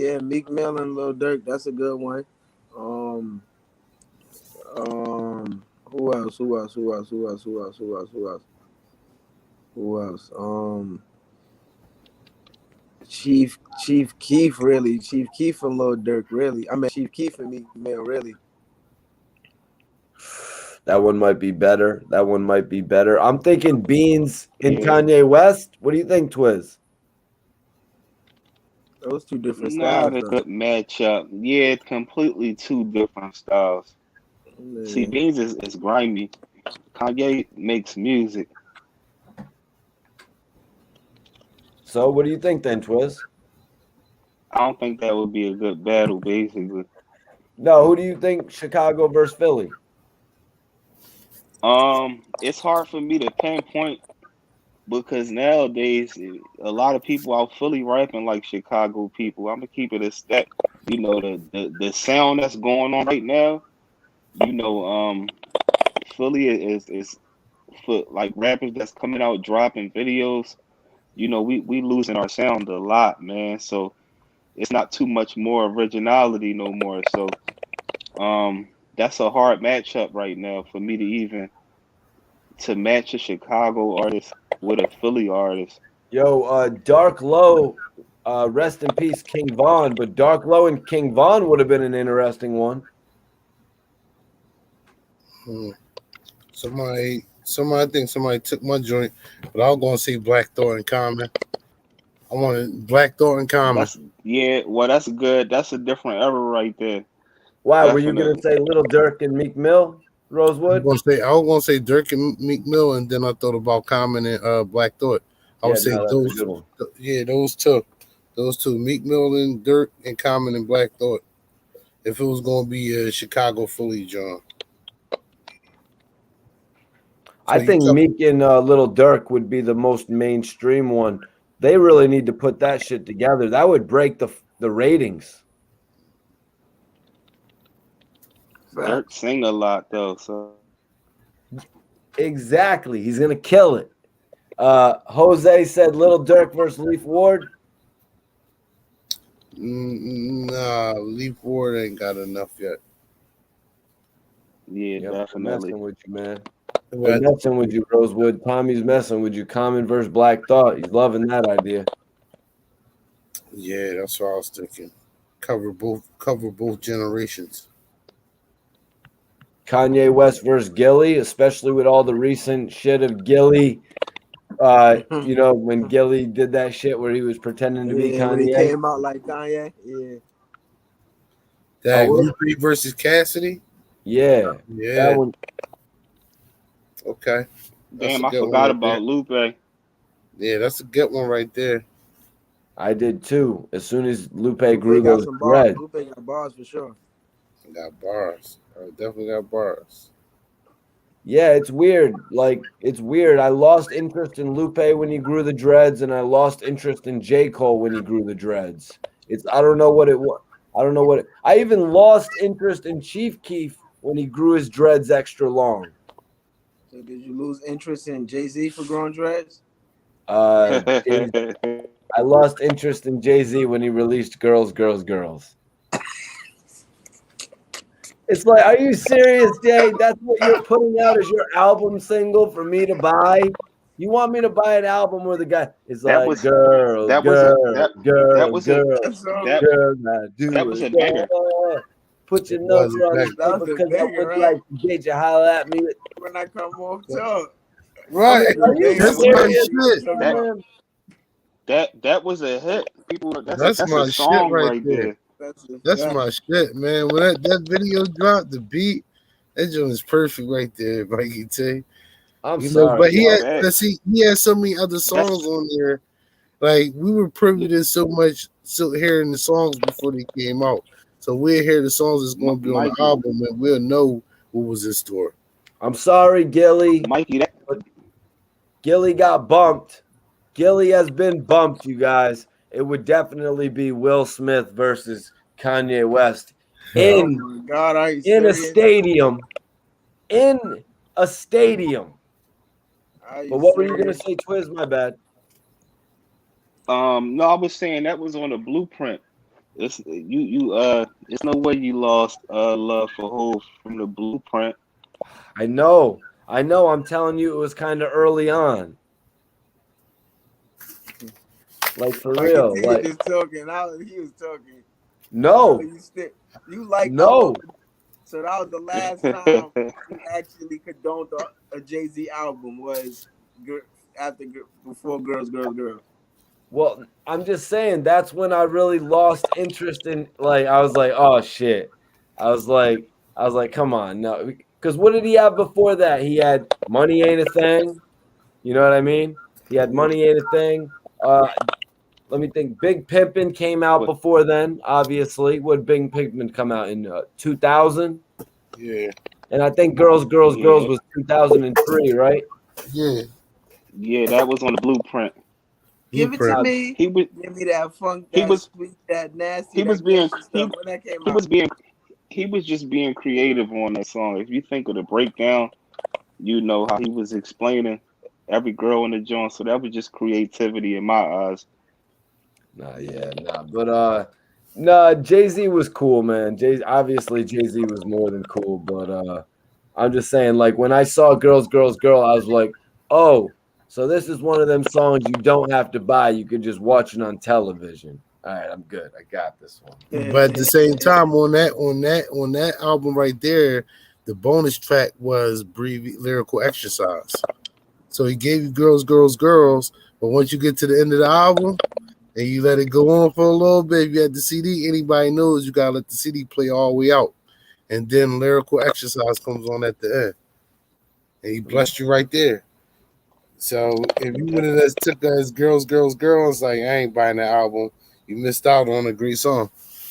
Yeah, Meek Mill and Lil Durk, that's a good one. Who else? Chief Keef, really. Chief Keef and Lil Durk, really. I mean, Chief Keef and Meek Mill, really. That one might be better. I'm thinking Beans and Kanye West. What do you think, Twiz? Those two different Not styles. a good matchup. Yeah, it's completely two different styles. Man. See, Beans is grimy. Kanye makes music. So what do you think then, Twiz? I don't think that would be a good battle, basically. No, who do you think Chicago versus Philly? It's hard for me to pinpoint because nowadays a lot of people out Philly rapping like Chicago people. I'm gonna keep it a step. You know, the sound that's going on right now. You know, Philly is for like rappers that's coming out dropping videos. You know, we losing our sound a lot, man. So it's not too much more originality no more. So that's a hard matchup right now for me to even to match a Chicago artist with a Philly artist. Yo, Dark Low, rest in peace, King Von. But Dark Low and King Von would have been an interesting one. Somebody, I think somebody took my joint, but I was gonna say Black Thought and Common. I wanted Black Thought and Common. That's good. That's a different era right there. Why were you gonna say Little Durk and Meek Mill, Rosewood? I was gonna say Durk and Meek Mill, and then I thought about Common and Black Thought. I would say those. Those two, Meek Mill and Durk and Common and Black Thought. If it was gonna be a Chicago Philly John. I think Meek and Little Durk would be the most mainstream one. They really need to put that shit together. That would break the ratings. Durk sing a lot though, so exactly. He's gonna kill it. Jose said Little Durk versus Leaf Ward. Nah, Leaf Ward ain't got enough yet. Yeah, definitely. Messing with you, man. We're messing with you, Rosewood. Tommy's messing with you. Common versus Black Thought. He's loving that idea. Yeah, that's what I was thinking. Cover both generations. Kanye West versus Gilly, especially with all the recent shit of Gilly. You know, when Gilly did that shit where he was pretending to be Kanye. When he came out like Kanye, That Lupe versus Cassidy? Yeah. That one. Okay. Damn, I forgot about Lupe. Yeah, that's a good one right there. I did too. As soon as Lupe grew those dreads. Lupe got bars for sure. Got bars. I definitely got bars. Yeah, it's weird. It's weird. I lost interest in Lupe when he grew the dreads, and I lost interest in J. Cole when he grew the dreads. I don't know what it was. I even lost interest in Chief Keef when he grew his dreads extra long. So did you lose interest in Jay-Z for growing dreads? I lost interest in Jay-Z when he released Girls, Girls, Girls. It's like, are you serious, Jay? That's what you're putting out as your album single for me to buy? You want me to buy an album where the guy is like, girl, that was a banger. Put your notes on the paper because I would like to get you holler at me when I come off top. Right. That's my shit. That was a hit. People, that's my a song shit right there. That's my shit, man. When that video dropped, the beat, that joint is perfect right there, Mikey T. I'm sorry, but he had so many other songs on there. Like we were privy to so much hearing the songs before they came out. So we'll hear the songs that's going to be on Mikey. the album, and we'll know what was in store. I'm sorry, Gilly. Mikey, but Gilly got bumped. Gilly has been bumped, you guys. It would definitely be Will Smith versus Kanye West in Oh my God, are you in a serious? stadium. In a stadium. But what were you gonna say, Twiz? My bad. No, I was saying that was on the blueprint. It's it's no way you lost love for Hov from the blueprint. I know. I'm telling you, it was kind of early on. Like for real. He Like was just talking. He was talking. no. You like no. So that was the last time you actually condoned a Jay-Z album was before Girls. Well, I'm just saying that's when I really lost interest in, like, I was like, oh shit. I was like, come on, no. Because what did he have before that? He had Money Ain't a Thing. You know what I mean? He had Money Ain't a Thing. Let me think. Big Pimpin' came out before then, obviously. Would Big Pimpin' come out in 2000? Yeah. And I think Girls was 2003, right? Yeah. Yeah, that was on the blueprint. Give it to me. Give me that funk, that sweet, that nasty. He was just being creative on that song. If you think of the breakdown, you know how he was explaining every girl in the joint. So that was just creativity in my eyes. But Jay-Z was cool, man. Obviously Jay-Z was more than cool, but I'm just saying, like, when I saw Girls, I was like, oh, so this is one of them songs you don't have to buy. You could just watch it on television. All right, I'm good. I got this one. But at the same time, on that album right there, the bonus track was Lyrical Exercise. So he gave you Girls, but once you get to the end of the album and you let it go on for a little bit, if you had the CD, anybody knows you gotta let the CD play all the way out. And then Lyrical Exercise comes on at the end. And he blessed you right there. So if you would have just took that as Girls, like, I ain't buying that album, you missed out on a great song.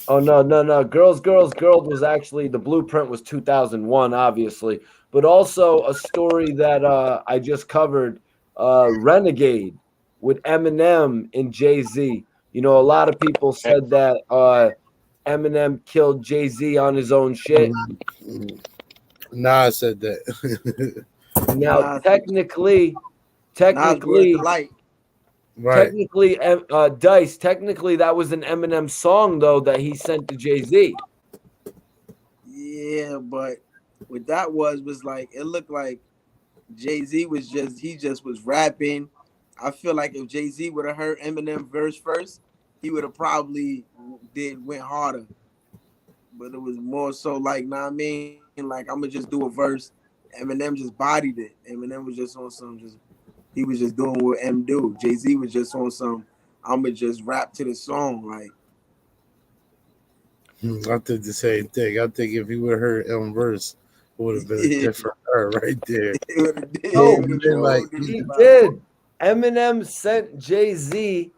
Oh, no. Girls was actually, the blueprint was 2001, obviously. But also a story that I just covered, Renegade with Eminem and Jay-Z. You know, a lot of people said that Eminem killed Jay-Z on his own shit. Nah, I said that. Now, technically, right. Technically, Dice. Technically, that was an Eminem song though that he sent to Jay-Z. Yeah, but what that was like, it looked like Jay-Z was just rapping. I feel like if Jay-Z would have heard Eminem verse first, he would have probably went harder. But it was more so like, nah, I mean, like, I'm gonna just do a verse. Eminem just bodied it. Eminem was just on some he was just doing what M do. Jay-Z was just on some, I'm gonna just rap to the song. Like, I think the same thing. I think if he would have heard M verse, it would have been a different her right there. He did. Eminem sent Jay-Z.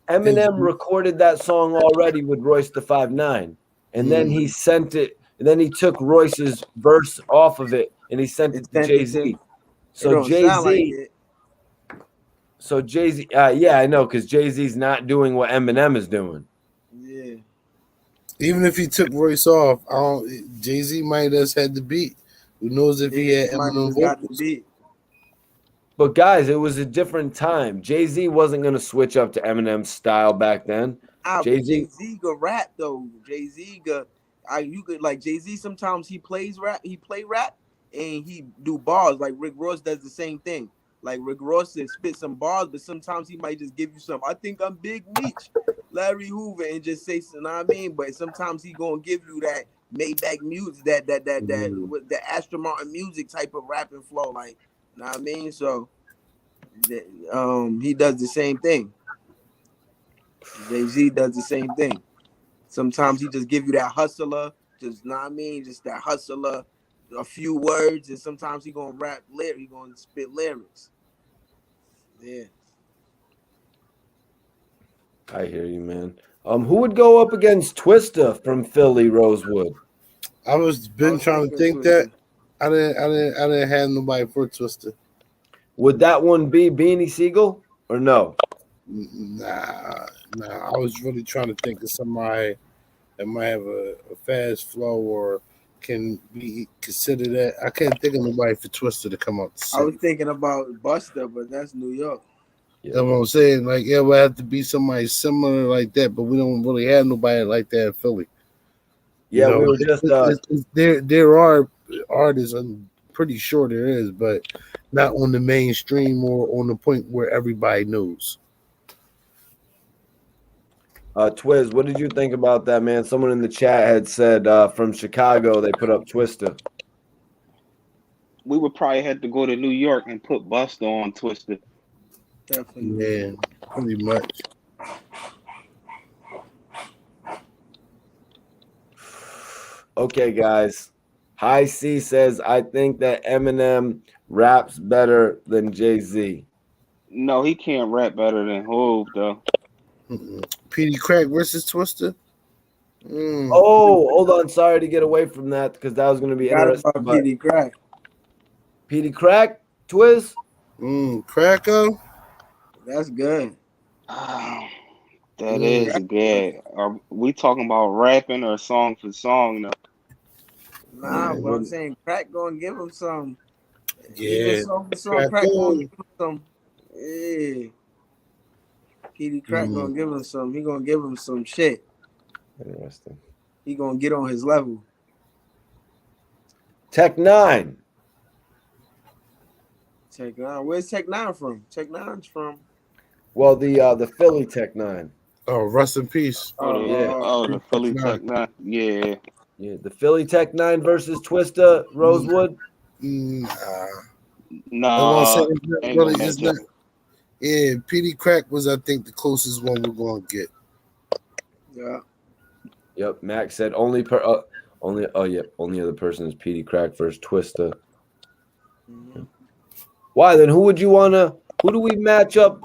Eminem recorded that song already with Royce the 5'9", and then he sent it. And then he took Royce's verse off of it and he sent it to Jay-Z. So Jay-Z. So Jay-Z, yeah, I know, because Jay-Z's not doing what Eminem is doing. Yeah. Even if he took Royce off, Jay-Z might have had the beat. Who knows if he had Eminem vocals? But guys, it was a different time. Jay-Z wasn't going to switch up to Eminem's style back then. Jay-Z could rap though. Jay-Z sometimes he plays rap. He play rap and he do bars. Like Rick Ross does the same thing. Like Rick Ross said, spit some bars, but sometimes he might just give you some. I think I'm Big Meech, Larry Hoover, and just say, you know what I mean? But sometimes he gonna give you that Maybach music, that with the Aston Martin music type of rapping flow. Like, you know what I mean? So, he does the same thing. Jay-Z does the same thing. Sometimes he just give you that hustler, just, know what I mean? Just that hustler, a few words, and sometimes he gonna rap lyrics, he gonna spit lyrics. Yeah. I hear you, man. Who would go up against Twista from Philly, Rosewood? I was trying to think that. I didn't have nobody for Twista. Would that one be Beanie Siegel or no? Nah. I was really trying to think of somebody that might have a fast flow or can be considered that. I can't think of nobody for Twista to come up. I was thinking about Busta, but that's New York. Yeah. That's what I'm saying. Like, yeah, we'll have to be somebody similar like that, but we don't really have nobody like that in Philly. Yeah, we were just there are artists. I'm pretty sure there is, but not on the mainstream or on the point where everybody knows. Twiz, what did you think about that, man? Someone in the chat had said from Chicago they put up Twista. We would probably have to go to New York and put Busta on Twista. Definitely. Yeah, pretty much. Okay, guys. High C says, I think that Eminem raps better than Jay-Z. No, he can't rap better than Hov, though. Petey Crack versus Twista. Oh, hold on. Sorry to get away from that because that was going to be interesting. About Petey Crack. Petey Crack, Twiz? Cracko? That's good. That is good. Are we talking about rapping or song for song, though? Nah, but I'm saying Crack gonna give him some. Yeah. Even song for song, Crack gonna give him some. Yeah. Petey Crack gonna give him some. He gonna give him some shit. Interesting. He gonna get on his level. Tech Nine. Tech Nine. Where's Tech Nine from? Tech Nine's from. Well, the Philly Tech Nine. Oh, rest in peace. Oh, yeah. Oh, the Philly Tech Nine. Yeah. Yeah, the Philly Tech Nine versus Twista, Rosewood. No. It's not. Yeah, Petey Crack was, I think, the closest one we're going to get. Yeah. Yep. Max said only other person is Petey Crack versus Twista. Mm-hmm. Why then? Who do we match up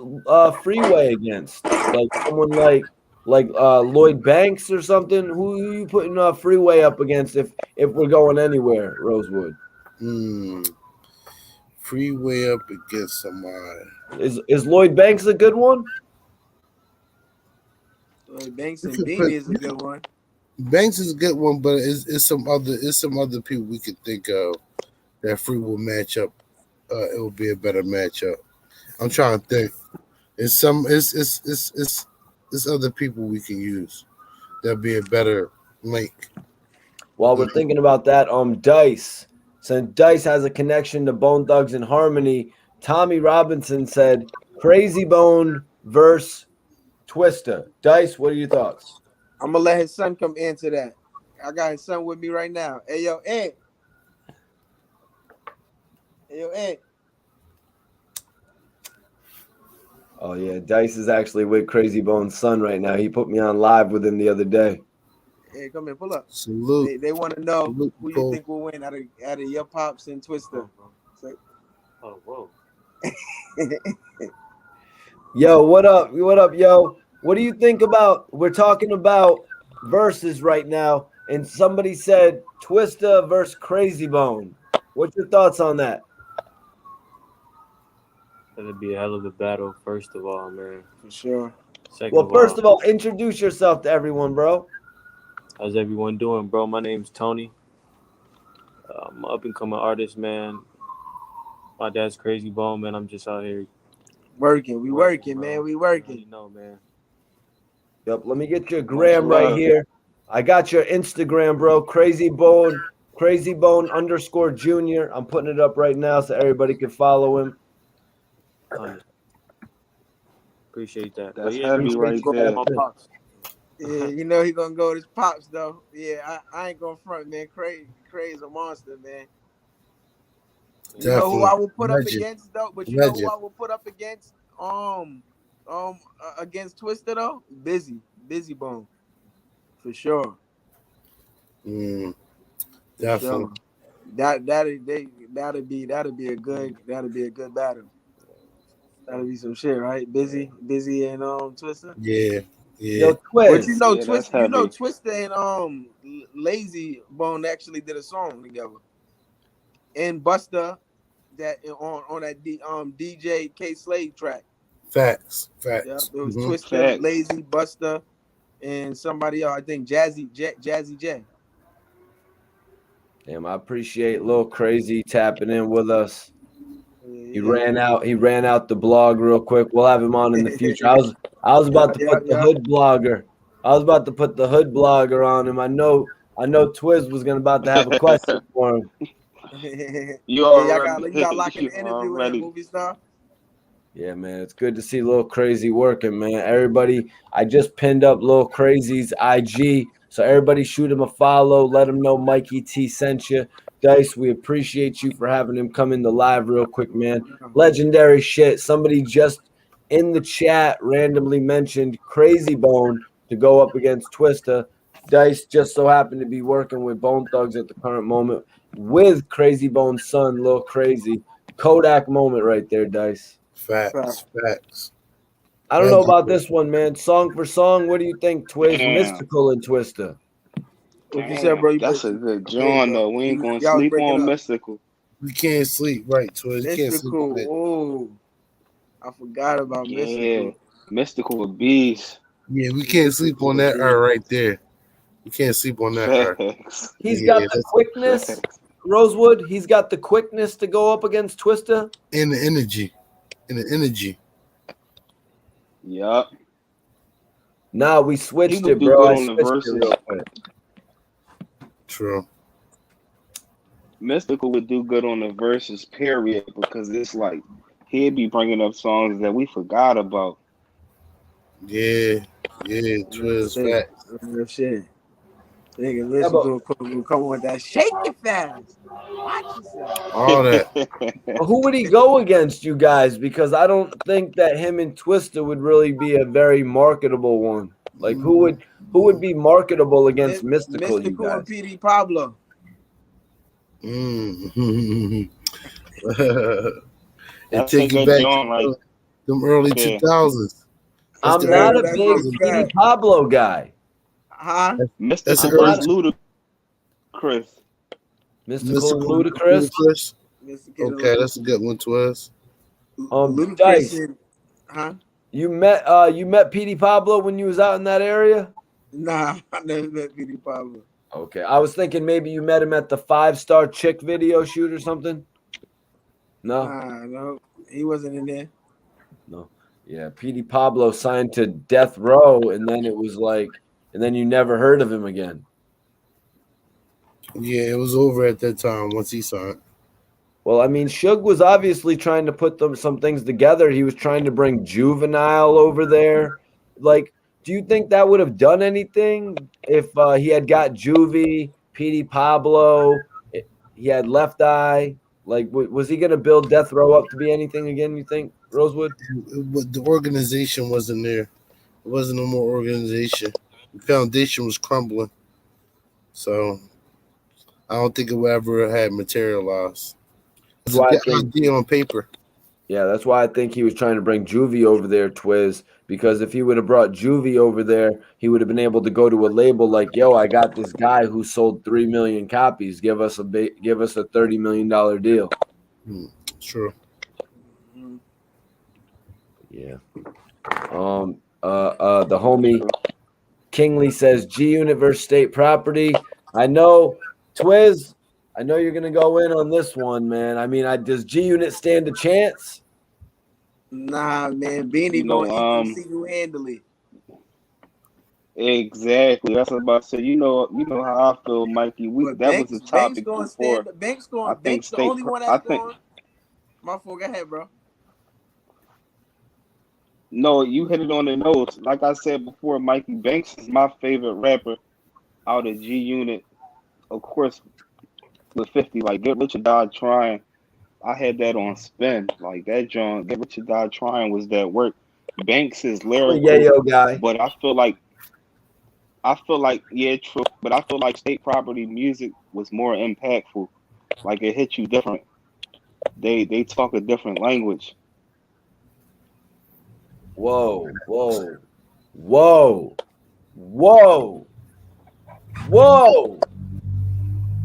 Freeway against? Like someone like Lloyd Banks or something? Who are you putting Freeway up against if we're going anywhere, Rosewood? Freeway up against somebody. Is Lloyd Banks a good one? Lloyd Banks and Beanie is a good one. Banks is a good one, but it's some other people we could think of that Free will match up. It will be a better matchup. I'm trying to think. It's other people we can use. That'd be a better link. While we're thinking about that, Dice. Since Dice has a connection to Bone Thugs and Harmony, Tommy Robinson said Crazy Bone versus Twista. Dice, what are your thoughts? I'm gonna let his son come answer that. I got his son with me right now. Hey yo, Ed. Hey yo, Ed. Oh yeah, Dice is actually with Crazy Bone's son right now. He put me on live with him the other day. Hey, come here, pull up. Salute. They want to know Salute, who you think will win out of your pops and Twista. Oh, whoa. Yo, what up? What up, yo? What do you think about? We're talking about verses right now, and somebody said Twista versus Crazy Bone. What's your thoughts on that? That'd be a hell of a battle, first of all, man. For sure. First of all, introduce yourself to everyone, bro. How's everyone doing, bro? My name's Tony. I'm an up-and-coming artist, man. My dad's Crazy Bone, man. I'm just out here working. We working, man. We working. You know, man. Yep. Let me get your gram right here. I got your Instagram, bro. Crazy Bone _ Junior. I'm putting it up right now so everybody can follow him. Appreciate that. That's heavy right there. Yeah, you know he gonna go with his pops though. Yeah, I ain't gonna front, man. Crazy a monster, man. You know who I will put up against though? But you know who I will put up against? Against Twista though? Busy Bone. For sure. Definitely. Sure. That'll be a good battle. That'll be some shit, right? Busy and Twister. Yeah. Yo, But Twiz. you know, Yeah, that's Twister, heavy. Twister and Lazy Bone actually did a song together. And Busta, that on that DJ K Slade track. Facts. Yeah, it was Mm-hmm. Twister, Facts. Lazy, Busta, and somebody else. I think Jazzy J. Damn, I appreciate Lil Crazy tapping in with us. He Yeah. ran out the blog real quick. We'll have him on in the future. I was about to put the hood blogger. I was about to put the hood blogger on him. I know Twiz was about to have a question for him. You you got already, locked in you the interview with him, movie star. Yeah, man, it's good to see Lil Crazy working, man. Everybody, I just pinned up Lil Crazy's IG, so everybody shoot him a follow. Let him know Mikey T sent you. Dice, we appreciate you for having him come in the live real quick, man. Legendary shit. Somebody just in the chat randomly mentioned Crazy Bone to go up against Twista. Dice just so happened to be working with Bone Thugs at the current moment with Crazy Bone's son, Lil Crazy. Kodak moment right there, Dice. Facts. I don't know about this one, man. Song for song, what do you think, Twiz? Damn. Mystical and Twista. What you said, bro? That's a good joint, though. We ain't gonna Y'all sleep breaking on up. Mystical. We can't sleep, right, Twiz? You can't sleep on it. Oh, I forgot about Mystical. Mystical a beast. Yeah, we can't sleep on that right there. We can't sleep on that. Facts. He's got the quickness, Rosewood. He's got the quickness to go up against Twista. And the energy. Yup. Nah, we switched He would it, do bro. good I on the switched verses. it real quick. True. Mystical would do good on the verses, period, because it's like he'd be bringing up songs that we forgot about. Yeah, Twiz, facts. Shit. Nigga, Mystical will come with that. Shake it fast. Watch yourself. All that. But who would he go against, you guys? Because I don't think that him and Twista would really be a very marketable one. Like who would be marketable against Mystical, you guys? And PD Pablo. And That's take a it good back joint, to like them early 2000s. I'm not a big PD Pablo guy. Huh? Mystical is Ludacris. Mystical and Ludacris. Okay, that's a good one, Twiz. Dice. Huh? You met PD Pablo when you was out in that area? Nah, I never met PD Pablo. Okay, I was thinking maybe you met him at the 5-star chick video shoot or something. No, no, he wasn't in there. No, yeah, PD Pablo signed to Death Row, and then it was like, and then you never heard of him again. Yeah, it was over at that time once he signed. Well, I mean, Suge was obviously trying to put some things together. He was trying to bring Juvenile over there. Like, do you think that would have done anything if he had got Juvie, PD Pablo, he had Left Eye? Like, was he going to build Death Row up to be anything again, you think, Rosewood? The organization wasn't there. It wasn't no more organization. The foundation was crumbling. So, I don't think it would ever had materialized. It's a good idea on paper. Yeah, that's why I think he was trying to bring Juvie over there, Twiz, because if he would have brought Juvie over there, he would have been able to go to a label like, yo, I got this guy who sold 3 million copies. Give us a $30 million deal. True. Yeah. The homie Kingley says G Unit versus State Property. I know, Twiz, I know you're gonna go in on this one, man. I mean, does G Unit stand a chance? Nah, man. Beanie gonna eat single-handedly. Exactly. That's what I'm about to say. You know how I feel, Mikey. That was the topic before. Banks the only one that's going. My fault. Go ahead, bro. No, you hit it on the nose. Like I said before, Mikey, Banks is my favorite rapper out of G Unit. Of course, with 50, like Get Rich or Die Trying. I had that on spin. Like that John, Get Rich or Die Trying was that work. Banks is lyrical. Yayo guy. But I feel like, yeah, true. But I feel like State Property music was more impactful. Like it hit you different. They talk a different language. Whoa, whoa, whoa, whoa, whoa,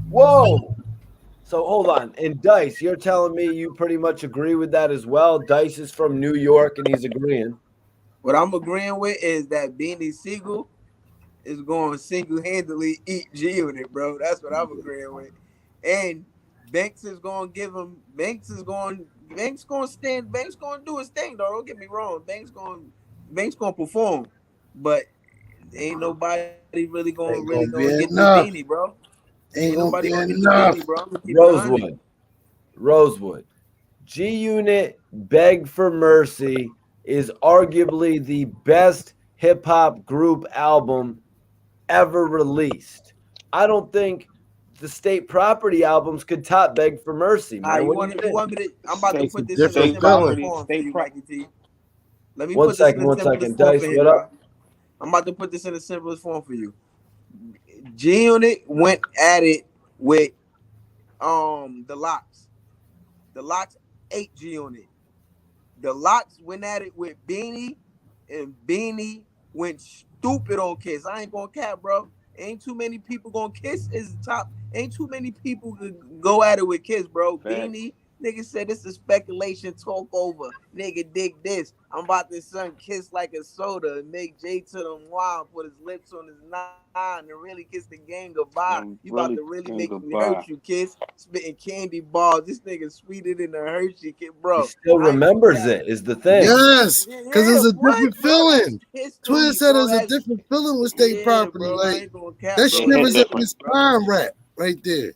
whoa. So hold on. And Dice, you're telling me you pretty much agree with that as well? Dice is from New York and he's agreeing. What I'm agreeing with is that Beanie Siegel is going to single-handedly eat G Unit, bro. That's what I'm agreeing with. And Banks is going to give him. Banks going to do his thing, though. Don't get me wrong. Banks going to perform, but ain't nobody really going to get this Beanie, bro. Ain't nobody going to get the Beanie, bro. I'm gonna keep it Rosewood. G Unit Beg for Mercy is arguably the best hip hop group album ever released. I don't think the State Property albums could top Beg for Mercy, man. You want me to? I'm about to put this in a simple form for you, Mikey T. Let me put this in the simplest form for you, bro. I'm about to put this in the simplest form for you. G Unit went at it with the Locks. The Locks ate G Unit. The Locks went at it with Beanie, and Beanie went stupid on Kiss. I ain't gonna cap, bro. Ain't too many people gonna Kiss is top. Ain't too many people could go at it with Kiss, bro. Beanie, nigga said this is speculation talk over. Nigga dig this. I'm about to son Kiss like a soda and make Jay to them wild, put his lips on his nine and really kiss the gang goodbye. You about to really make me hurt you, Kiss. Spitting candy balls. This nigga sweeter than a Hershey kid, bro. He still remembers it, is the thing. Yes, because it's a different feeling. Twin said it's a different feeling with State Property. Bro, like that shit was at his prime rap right there.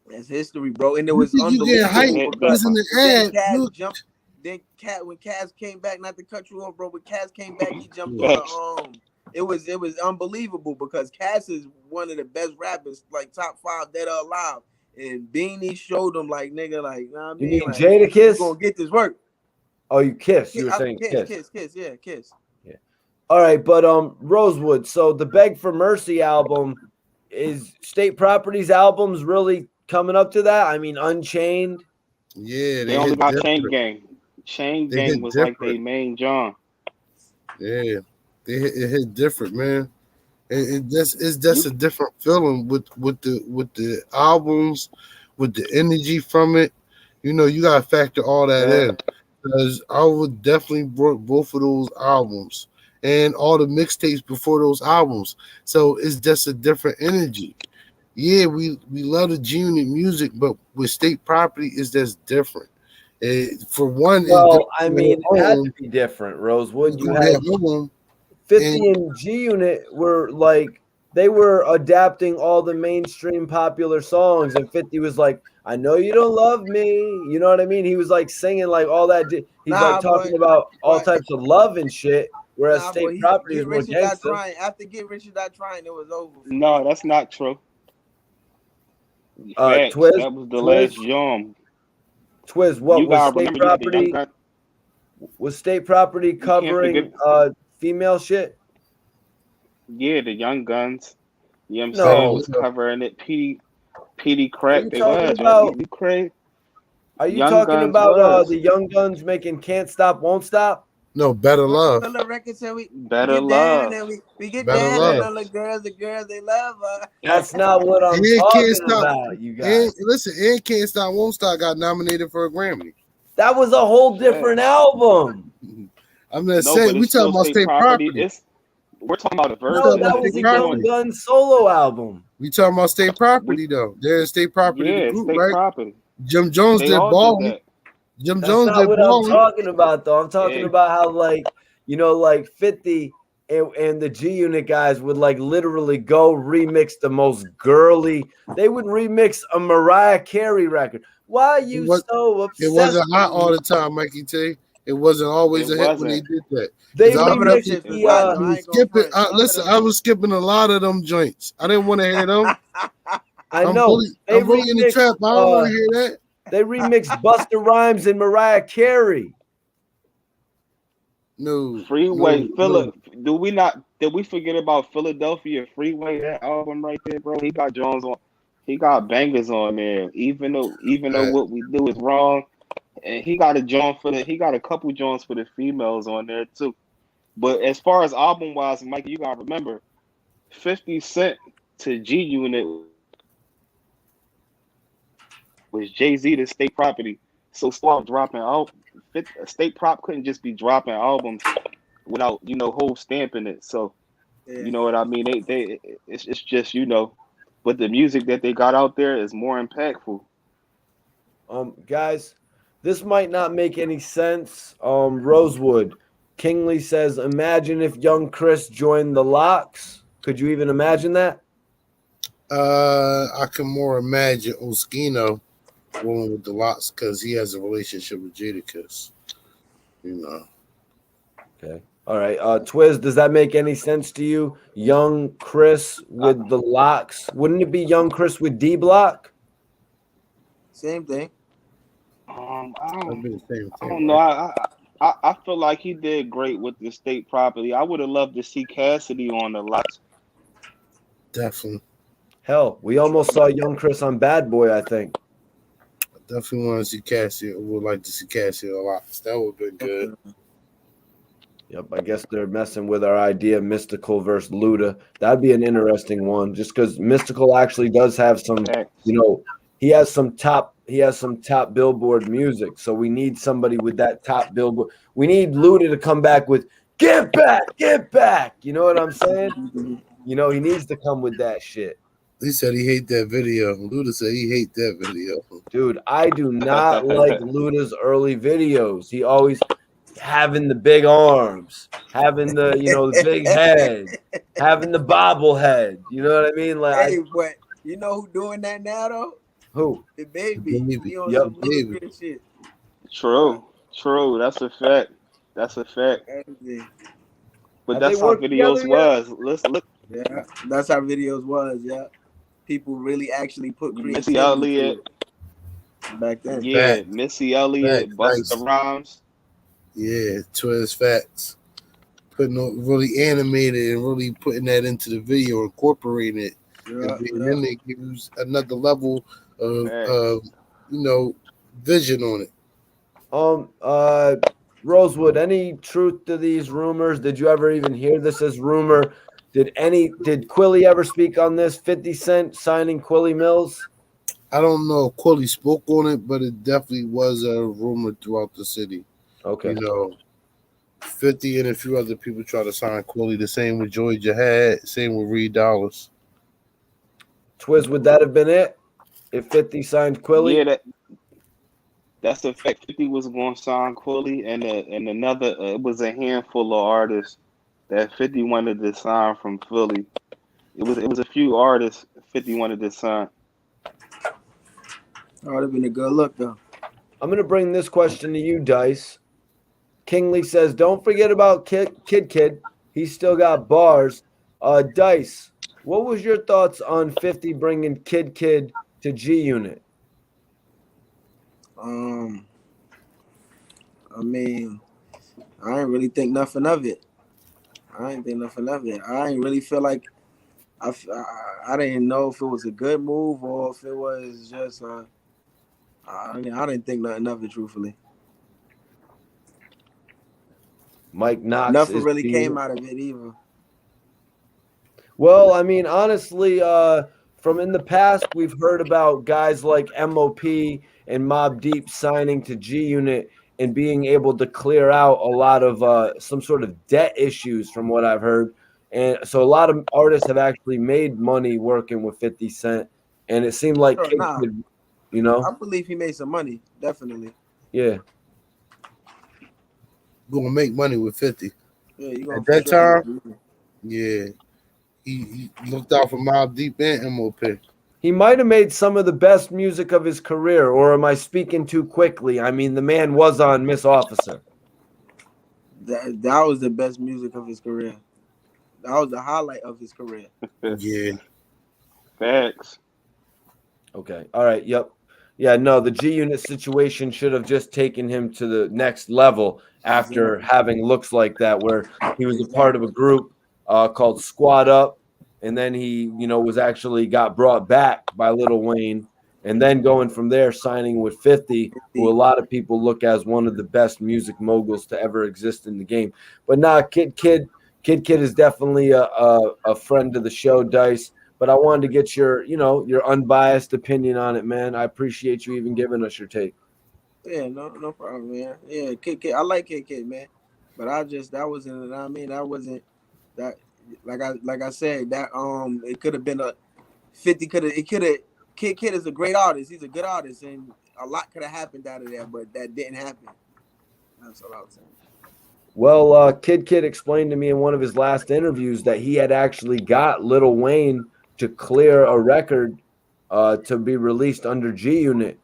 That's history, bro. And it was unbelievable. You get hyped because in the ad. Then when Cass came back, not to cut you off, bro, but Cass came back, he jumped on it was unbelievable because Cass is one of the best rappers, like top 5 dead or alive. And Beanie showed him like nigga, like nah, you mean like, Jada Kiss? Gonna get this work. Oh, you Kiss. You were saying Kiss, Kiss. Yeah. All right, but Rosewood, so the Beg for Mercy album is State Property's albums really coming up to that? I mean, Unchained. Yeah, they only got Chain Gang. Chain Gang was different. Like their main John. Yeah, it hit different, man. It's just a different feeling with the albums, with the energy from it. You know, you gotta factor all that in. Because I would definitely brought both of those albums and all the mixtapes before those albums. So it's just a different energy. Yeah, we love the G Unit music, but with State Property, it's just different. For one, well, I mean, it had to be different, Rosewood. You had 50 and G Unit were like, they were adapting all the mainstream popular songs, and 50 was like, I know you don't love me. You know what I mean? He was like singing like all that. He's like talking about all types of love and shit, whereas State Property is more gangster. After Get Rich or Die Trying, it was over. No, that's not true. Twiz, that was the last Yom. Twiz, what was State Property? Was State Property covering female shit? Yeah, the Young Guns. You know what I'm saying? Was covering it. PD Crack. They was. Are you talking about the Young Guns making Can't Stop, Won't Stop? No, Better Love. Better Love. We get down and all the girls they love her. That's not what I'm talking about, you guys. Listen, Can't Stop, Won't Stop got nominated for a Grammy. That was a whole different album. I'm not saying we talking about State Property. We're talking about a version. No, that was a Young Guns solo album. We talking about State Property though. There's State Property, the group, State right? Property. Jim Jones did Ballin'. That's not what I'm talking about, though. I'm talking about how, like, you know, like 50 and the G Unit guys would like literally go remix the most girly. They would remix a Mariah Carey record. Why are you so obsessed? It wasn't hot all the time, Mikey T. It wasn't always a hit when they did that. They remixed listen, I was skipping a lot of them joints. I didn't want to hear them. I'm really in the trap. I don't want to hear that. They remixed Busta Rhymes and Mariah Carey. No. Freeway. Did we forget about Philadelphia Freeway? That album right there, bro. He got Jones on. He got bangers on there. Even though what we do is wrong, and he got a couple joints for the females on there too. But as far as album wise, Mike, you gotta remember, 50 Cent to G Unit was Jay-Z to State Property. So Swap dropping out. State Prop couldn't just be dropping albums without, whole stamping it. So you know what I mean? It's just, but the music that they got out there is more impactful. Guys, this might not make any sense. Rosewood Kingley says, imagine if young Chris joined the Locks. Could you even imagine that? I can more imagine Oskino going with the Locks because he has a relationship with Jadakiss. Okay. All right. Twiz, does that make any sense to you? Young Chris with the Locks. Wouldn't it be young Chris with D Block? Same thing. I don't know. I feel like he did great with the State Property. I would have loved to see Cassidy on the Locks. Definitely. Hell, we almost saw young Chris on Bad Boy, I think. I definitely want to see Cassidy. I would like to see Cassidy a lot. That would have been good. Yep, I guess they're messing with our idea of Mystical versus Luda. That'd be an interesting one, just because Mystical actually does have some, he has some top Billboard music. So we need somebody with that top Billboard. We need Luda to come back with "Get Back, Get Back." You know what I'm saying? He needs to come with that shit. He said he hate that video. Luda said he hate that video. Dude, I do not like Luda's early videos. He always having the big arms, having the the big head, having the bobblehead. You know what I mean? Like, hey, but you know who doing that now though? Who? The baby. He on yep, some baby shit. True. That's a fact. But that's how videos was. Let's look. Yeah, that's how videos was. Yeah, people really actually put Missy Elliott back then. Yeah, Missy Elliott, Busta Rhymes. Yeah, Twiz facts. Really animated and really putting that into the video, incorporating it, and then it gives another level of vision on it. Rosewood, any truth to these rumors? Did you ever even hear this as rumor? Did Quilly ever speak on this? 50 Cent signing Quilly Mills? I don't know if Quilly spoke on it, but it definitely was a rumor throughout the city. Okay. 50 and a few other people try to sign Quilly. The same with Joey Jihad, same with Reed Dollars. Twiz, would that have been it? If 50 signed Quilly? Yeah, that's the fact. 50 was going to sign Quilly, and another, it was a handful of artists that 50 wanted to sign from Philly. It was a few artists 50 wanted to sign. That would have been a good look, though. I'm going to bring this question to you, Dice. Kingley says, don't forget about Kid. He's still got bars. Dice, what was your thoughts on 50 bringing Kid to G Unit? I mean, I ain't really think nothing of it. I ain't really feel like I didn't know if it was a good move or if it was just I didn't think nothing of it, truthfully. Mike Knox. Nothing really came out of it either. Well, I mean, honestly, from in the past, we've heard about guys like MOP and Mobb Deep signing to G Unit and being able to clear out a lot of some sort of debt issues, from what I've heard. And so a lot of artists have actually made money working with 50 Cent. And it seemed like, I believe he made some money, definitely. Yeah. Gonna make money with 50. Yeah, at that time, yeah. He looked out for Mobb Deep and MOP. He might have made some of the best music of his career, or am I speaking too quickly? I mean, the man was on Miss Officer. That was the best music of his career. That was the highlight of his career. Yeah. Facts. Okay. All right. Yep. Yeah, no, the G Unit situation should have just taken him to the next level after having looks like that, where he was a part of a group called Squad Up, and then he, was actually got brought back by Lil Wayne, and then going from there, signing with 50, who a lot of people look as one of the best music moguls to ever exist in the game. But nah, Kid is definitely a friend of the show, Dice. But I wanted to get your unbiased opinion on it, man. I appreciate you even giving us your take. Yeah, no problem, man. Yeah, Kid, I like Kid, man. But that wasn't. I mean, that wasn't that. Like I said, that it could have been a 50. Kid is a great artist. He's a good artist, and a lot could have happened out of that, but that didn't happen. That's what I was saying. Well, Kid explained to me in one of his last interviews that he had actually got Lil Wayne to clear a record to be released under G Unit.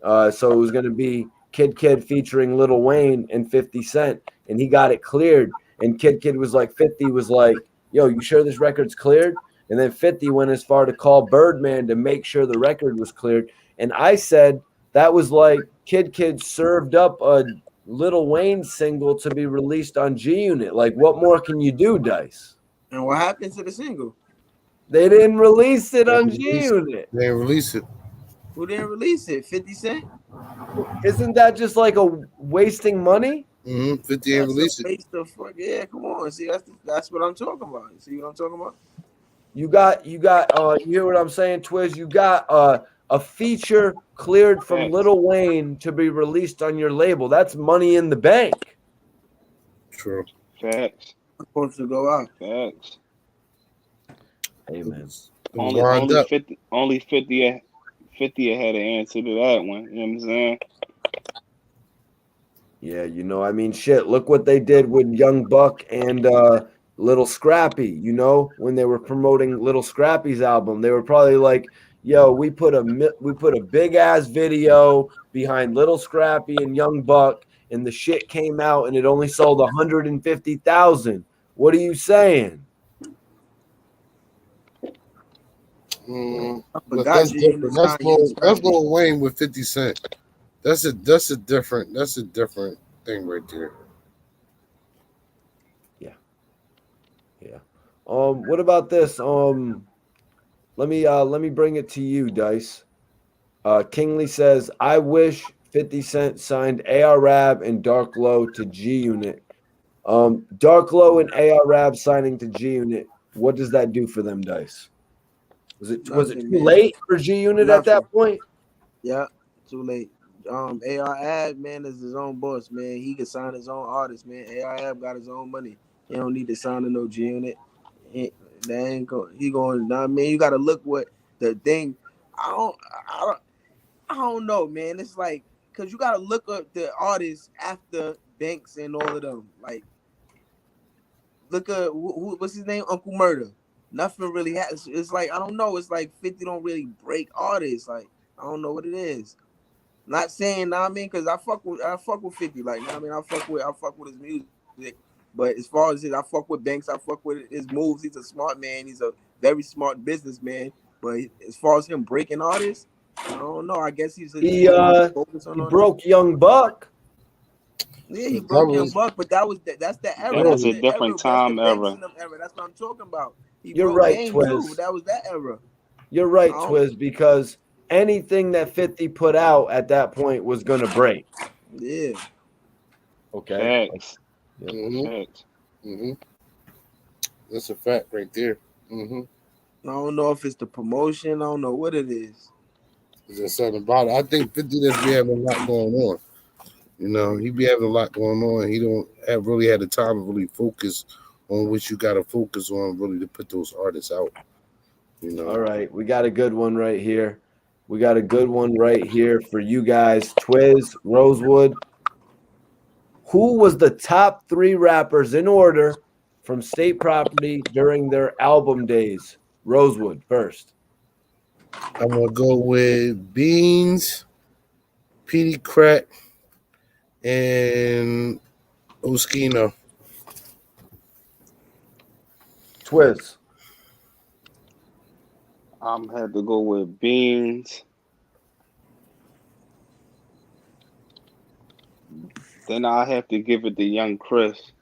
So it was going to be Kid featuring Lil Wayne and 50 Cent, and he got it cleared. And Kid was like, 50 was like, yo, you sure this record's cleared? And then 50 went as far to call Birdman to make sure the record was cleared. And I said that was like Kid served up a Lil Wayne single to be released on G Unit. Like, what more can you do, Dice? And what happened to the single? They didn't release it on G Unit. They didn't release it. Who didn't release it? 50 Cent? Isn't that just like a wasting money? 50 didn't release it. Waste of fuck. Yeah, come on. See, that's what I'm talking about. See what I'm talking about? You hear what I'm saying, Twiz? You got a feature cleared from Lil Wayne to be released on your label. That's money in the bank. True. Facts. Supposed to go out. Facts. Amen. Only 50 had an answer to that one. You know what I'm saying? Yeah, I mean, shit. Look what they did with Young Buck and Little Scrappy. When they were promoting Little Scrappy's album, they were probably like, "Yo, we put a big ass video behind Little Scrappy and Young Buck, and the shit came out, and it only sold 150,000. What are you saying?" But that's different. That's Lil Wayne with 50 Cent. That's a different thing right there. Yeah. What about this? Let me bring it to you, Dice. Kingley says, I wish 50 Cent signed AR-Rab and Dark Low to G Unit. Dark Low and AR-Rab signing to G Unit. What does that do for them, Dice? Was it too late for G Unit at that point? Yeah, too late. AR-Ab, man, is his own boss, man. He can sign his own artist, man. AR-Ab got his own money. He don't need to sign to no G Unit. He going. I mean, you got to look what the thing. I don't know, man. It's like because you got to look up the artists after Banks and all of them. Like, look at what's his name, Uncle Murder. Nothing really has. It's like I don't know. It's like 50 don't really break artists. Like I don't know what it is. Not saying, I mean, because I fuck with 50. Like, I mean, I fuck with his music. But as far as I fuck with Banks, I fuck with his moves. He's a smart man. He's a very smart businessman. But as far as him breaking artists, I don't know. I guess he broke Young Buck. Yeah, he broke Young Buck, but that's the era. That's a different time era. That's what I'm talking about. You're right, Twiz. Too. That was that era. You're right, Twiz, because anything that 50 put out at that point was going to break. Yeah. Okay. Facts. Yeah. Mm-hmm. That's a fact right there. I don't know if it's the promotion. I don't know what it is. There's something about it. I think 50 just be having a lot going on. He be having a lot going on. He don't have really had the time to really focus on what you got to focus on, really, to put those artists out. All right, we got a good one right here. We got a good one right here for you guys. Twiz, Rosewood. Who was the top 3 rappers in order from State Property during their album days? Rosewood first. I'm going to go with Beans, Petey Crack, and Oskino. Twiz. I'm had to go with Beans. Then I have to give it to Young Chris.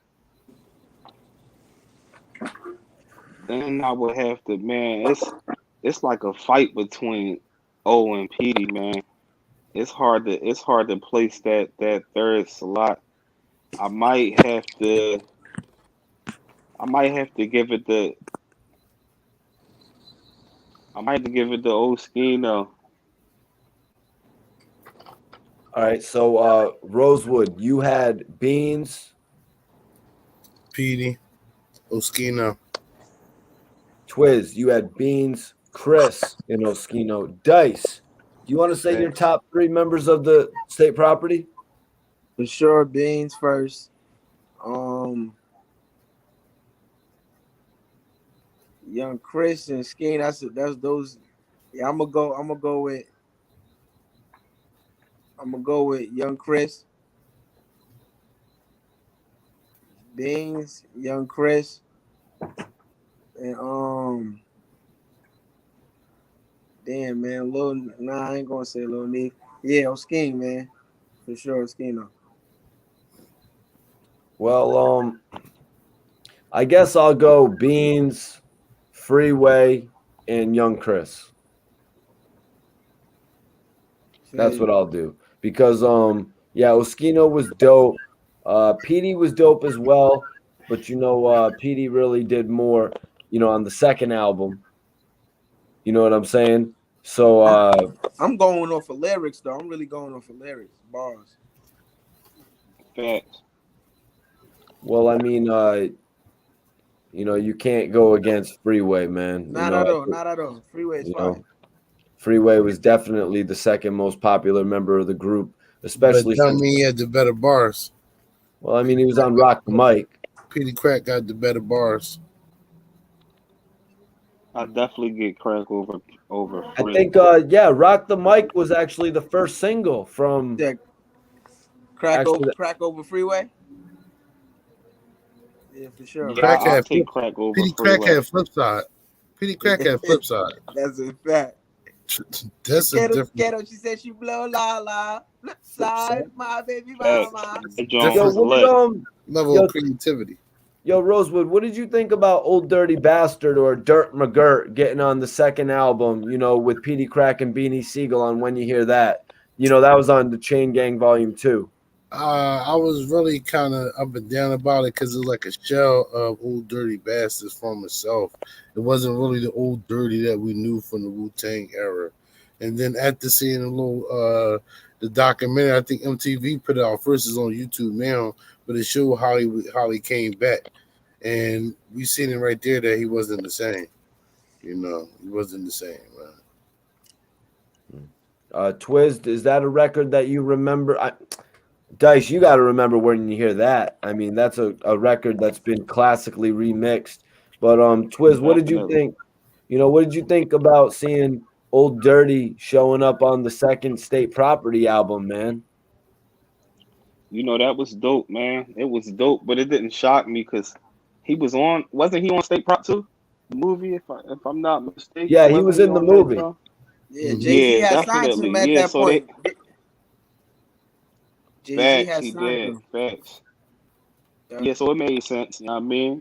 Then I would have to, man, it's like a fight between O and Petey, man. It's hard to place that third slot. I might have to give it the old Skino. All right, so Rosewood, you had Beans, Petey, Oskino. Twiz, you had Beans, Chris, and Oskino. Dice, do you want to say your top 3 members of the state property? For sure, Beans first. Young Chris and Skeen. That's those. Yeah, I'm gonna go with Young Chris, Beans, Young Chris, and damn man, I ain't gonna say Lil Neef. Yeah, Skeen, man, for sure, Skeen. Well, I guess I'll go Beans, Freeway, and Young Chris. That's what I'll do. Because Oskino was dope. Petey was dope as well, but Petey really did more, on the second album. You know what I'm saying? So I'm going off of lyrics though. I'm really going off of lyrics, bars. Facts. Well, I mean, you can't go against Freeway, man. Not at all. Freeway is fine. Freeway was definitely the second most popular member of the group, especially since he had the better bars. Well, I mean, he was on Rock the Mic. Petey Crack got the better bars. I definitely get Crack over. I think, Rock the Mic was actually the first single from Crack over Freeway. Yeah, for sure. Yeah, I'll take Crack over Petey Freeway. Crack had flip side. Petey Crack had flip side. That's a fact. That's a different. Ghetto, she said she blow la la. Flip side, my baby mama. Level of creativity. Yo, Rosewood, what did you think about Old Dirty Bastard or Dirt McGirt getting on the second album, with Petey Crack and Beanie Siegel on When You Hear That? That was on the Chain Gang Volume 2. I was really kind of up and down about it because it's like a shell of Old Dirty Bastards from itself. It wasn't really the Old Dirty that we knew from the Wu-Tang era. And then after seeing the documentary, I think MTV put it out first. It's on YouTube now, but it showed how he came back. And we seen it right there that he wasn't the same. He wasn't the same, man. Twiz, is that a record that you remember? Dice, you got to remember When You Hear That. I mean, that's a record that's been classically remixed. But Twiz, what did you think? What did you think about seeing Old Dirty showing up on the second State Property album, man? That was dope, man. It was dope, but it didn't shock me because wasn't he on State Prop 2? The movie, if I'm not mistaken. Yeah, he was in the movie. Yeah, Jay-Z had signed him at that point. Facts, he did. Facts. Yeah, so it made sense. You know what I mean?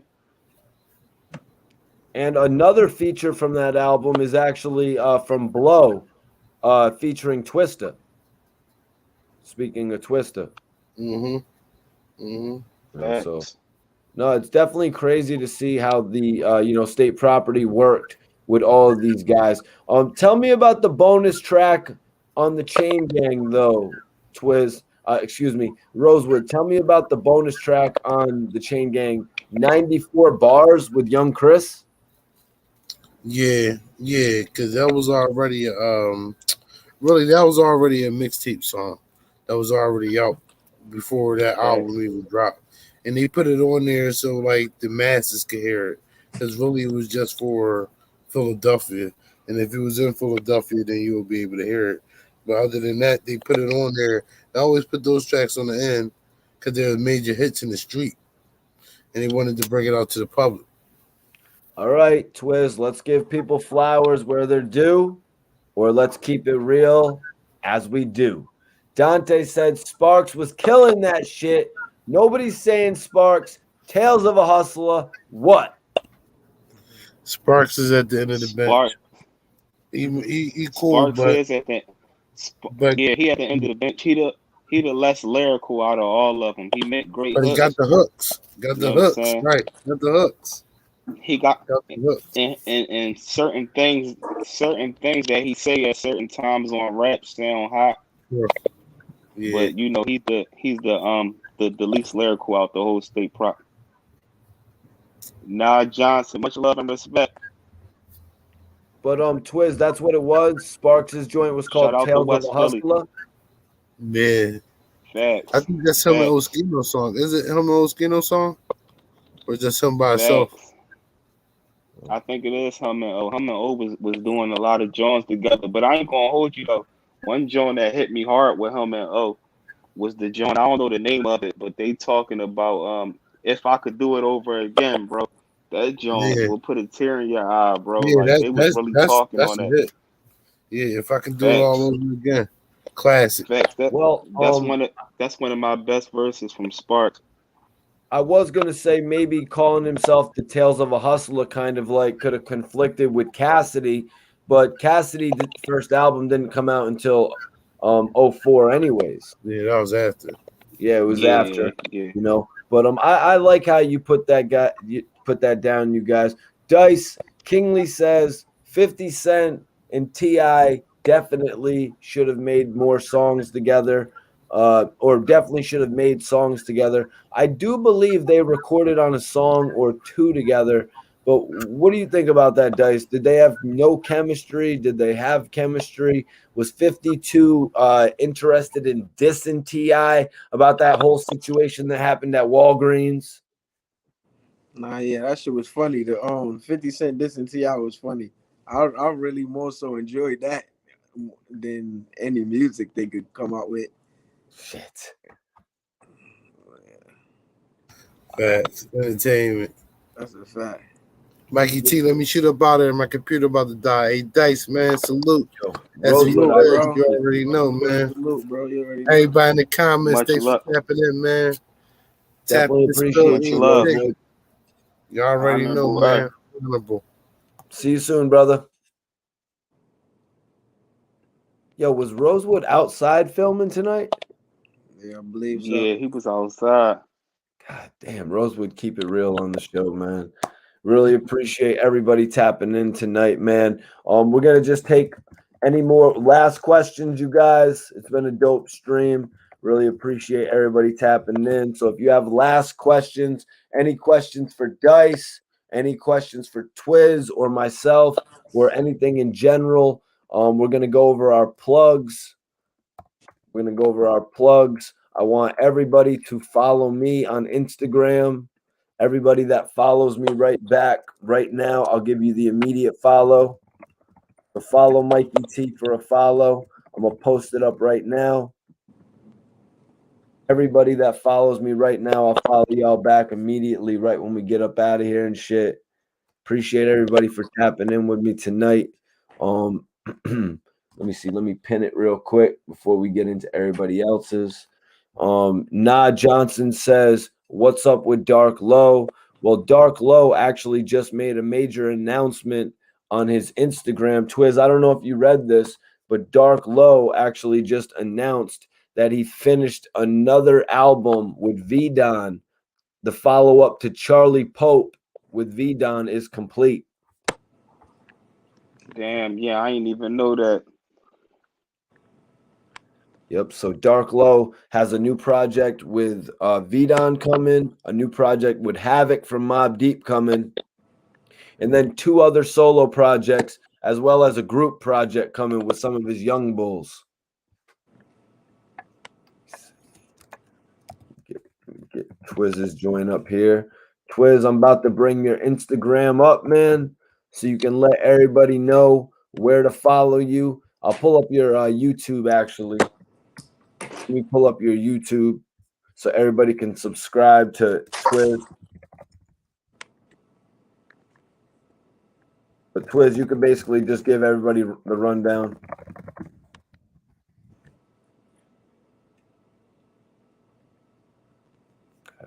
And another feature from that album is actually from Blow, featuring Twista. Speaking of Twista. So, no, it's definitely crazy to see how the State Property worked with all of these guys. Tell me about the bonus track on the Chain Gang, though, Twiz. Rosewood. Tell me about the bonus track on the Chain Gang, 94 Bars with Young Chris. Yeah, because that was already that was already a mixtape song that was already out before that album even dropped, and they put it on there so like the masses could hear it, because really it was just for Philadelphia, and if it was in Philadelphia, then you will be able to hear it. But other than that, they put it on there. They always put those tracks on the end because they were major hits in the street, and they wanted to bring it out to the public. All right, Twiz, let's give people flowers where they're due, or let's keep it real as we do. Dante said Sparks was killing that shit. Nobody's saying Sparks. Tales of a Hustler. What? Sparks is at the end of the bench. He cool, Sparks but is at the he at the end of the bench. He the less lyrical out of all of them. He make great he got hooks. the hooks. Got You the know what I'm hooks, saying? right? Got the hooks. He got Got the hooks. and certain things that he say at certain times on rap sound hot. Yeah. But you know he's the least lyrical out the whole state prop. Nah, Johnson, much love and respect. But Twiz, that's what it was. Sparks' joint was called Shout out to Tales of West a Philly. Hustler. Man, Facts. I think that's him and Oskino song. Is it him and Oskino song, or just him by himself? I think it is him and O. Him and O was doing a lot of joints together. But I ain't gonna hold you though. One joint that hit me hard with him and O was the joint. I don't know the name of it, but they talking about if I could do it over again, bro. That joint will put a tear in your eye, bro. Yeah, Like they was really talking on that. It. Yeah, if I can do it all over again, classic. Facts. That's one of my best verses from Sparks. I was gonna say maybe calling himself the Tales of a Hustler kind of like could have conflicted with Cassidy, but Cassidy's first album didn't come out until 04 anyways. Yeah, that was after. Yeah, it was after. Yeah. You know. But I like how you put that down, you guys. Dice Kingley says 50 Cent and T.I. definitely should have made more songs together. Or definitely should have made songs together. I do believe they recorded on a song or two together. But what do you think about that, Dice? Did they have no chemistry? Did they have chemistry? Was 52 interested in dissing T.I. about that whole situation that happened at Walgreens? Nah, yeah, that shit was funny. The 50 Cent dissing T.I. was funny. I really more so enjoyed that than any music they could come out with. Shit. Facts. Entertainment. That's a fact. Mikey T, let me shoot up out there. My computer about to die. Hey, Dice, man, salute. Salute, bro. You already know, man. Salute, bro. You already know. Everybody in the comments, Much thanks love. for tapping in, man. Definitely appreciate you, love. You already know, man. Honorable. See you soon, brother. Yo, was Rosewood outside filming tonight? Yeah, I believe so. Yeah, he was outside. God damn, Rosewood, keep it real on the show, man. Really appreciate everybody tapping in tonight, man. We're gonna just take any more last questions, you guys. It's been a dope stream. Really appreciate everybody tapping in. So if you have last questions, any questions for Dice, any questions for Twiz or myself, or anything in general, we're gonna go over our plugs. I want everybody to follow me on Instagram. Everybody that follows me right back right now, I'll give you the immediate follow. So follow Mikey T for a follow. I'm going to post it up right now. Everybody that follows me right now, I'll follow y'all back immediately right when we get up out of here and shit. Appreciate everybody for tapping in with me tonight. Let me see. Let me pin it real quick before we get into everybody else's. Nah Johnson says, what's up with Dark Low? Well, Dark Low actually just made a major announcement on his Instagram. Twiz, I don't know if you read this, but Dark Low actually just announced that he finished another album with V-Don. The follow-up to Charlie Pope with V-Don is complete. Damn, yeah, I ain't even know that. Yep. So Dark Low has a new project with V-Don coming, a new project with Havoc from Mobb Deep coming, and then 2 other solo projects, as well as a group project coming with some of his young bulls. Get Twiz's join up here. Twiz, I'm about to bring your Instagram up, man, so you can let everybody know where to follow you. I'll pull up your YouTube, actually. Let me pull up your YouTube so everybody can subscribe to Twiz. But Twiz, you can basically just give everybody the rundown.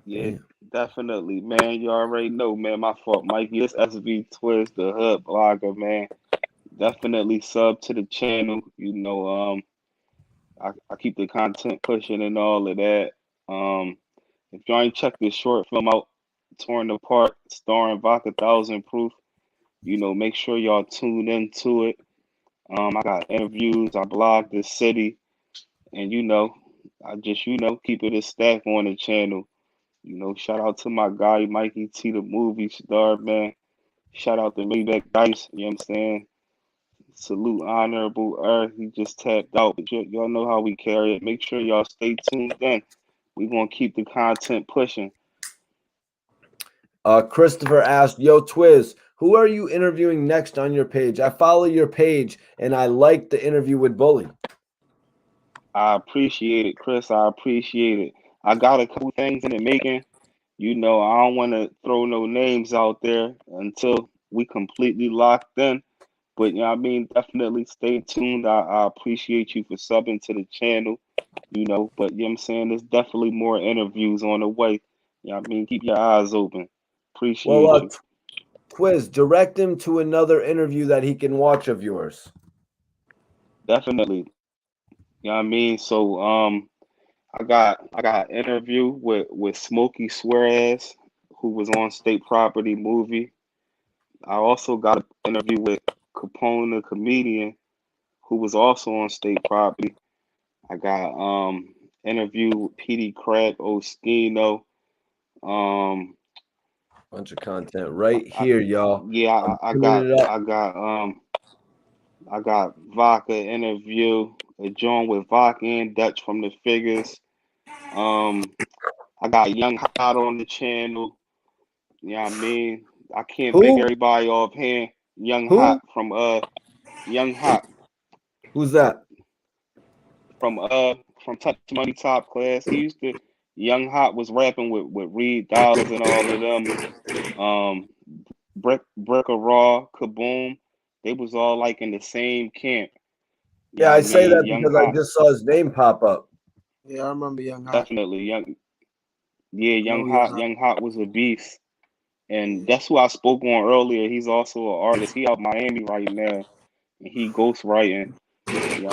Yeah, definitely, man. You already know, man. My fault, Mikey. This SB Twiz, the hood blogger, man. definitely sub to the channel. I keep the content pushing and all of that. If y'all ain't checked this short film out, Torn Apart, starring Vodka Thousand Proof, make sure y'all tune into it. I got interviews, I blog the city, and I just keep it a stack on the channel. Shout out to my guy Mikey T, the movie star, man. Shout out to Maybach Dice, you know what I'm saying? Salute Honorable Earth. He just tapped out. But y'all know how we carry it. Make sure y'all stay tuned in. We're going to keep the content pushing. Christopher asked, yo, Twiz, who are you interviewing next on your page? I follow your page, and I like the interview with Bully. I appreciate it, Chris. I appreciate it. I got a couple things in the making. I don't want to throw no names out there until we completely locked in. But, definitely stay tuned. I appreciate you for subbing to the channel, but, you know what I'm saying? There's definitely more interviews on the way. Keep your eyes open. Appreciate you. Twiz, direct him to another interview that he can watch of yours. Definitely. So, I got an interview with Smokey Suarez, who was on State Property movie. I also got an interview with Capone, the comedian, who was also on State Property. I got interview with PD Craig Oskino. Bunch of content right here, y'all. Yeah, I got Vodka interview, a joint with Vodka and Dutch from the Figures. I got Young Hot on the channel. I can't think everybody offhand. Hot from Young Hot. Who's that? From Touch Money Top Class. He used to Young Hot was rapping with Reed Dollars and all of them. Brick Raw, Kaboom. They was all like in the same camp. Yeah, I say that because I just saw his name pop up. Yeah, I remember Young Hot. Definitely Young Hot was a beast. And that's who I spoke on earlier. He's also an artist. He out Miami right now. And he ghost writing. He doing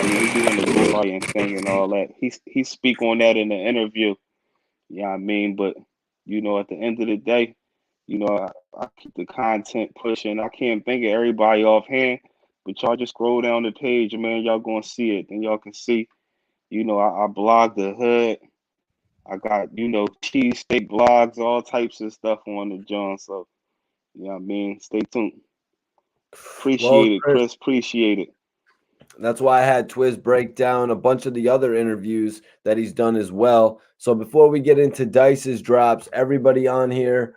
the ghost writing thing and all that. He speak on that in the interview. But at the end of the day, I keep the content pushing. I can't think of everybody offhand, but y'all just scroll down the page, man. Y'all gonna see it. Then y'all can see, I blog the hood. I got, cheesesteak blogs, all types of stuff on the John. So, stay tuned. Appreciate it, Chris. Appreciate it. That's why I had Twiz break down a bunch of the other interviews that he's done as well. So before we get into Dice's drops, everybody on here,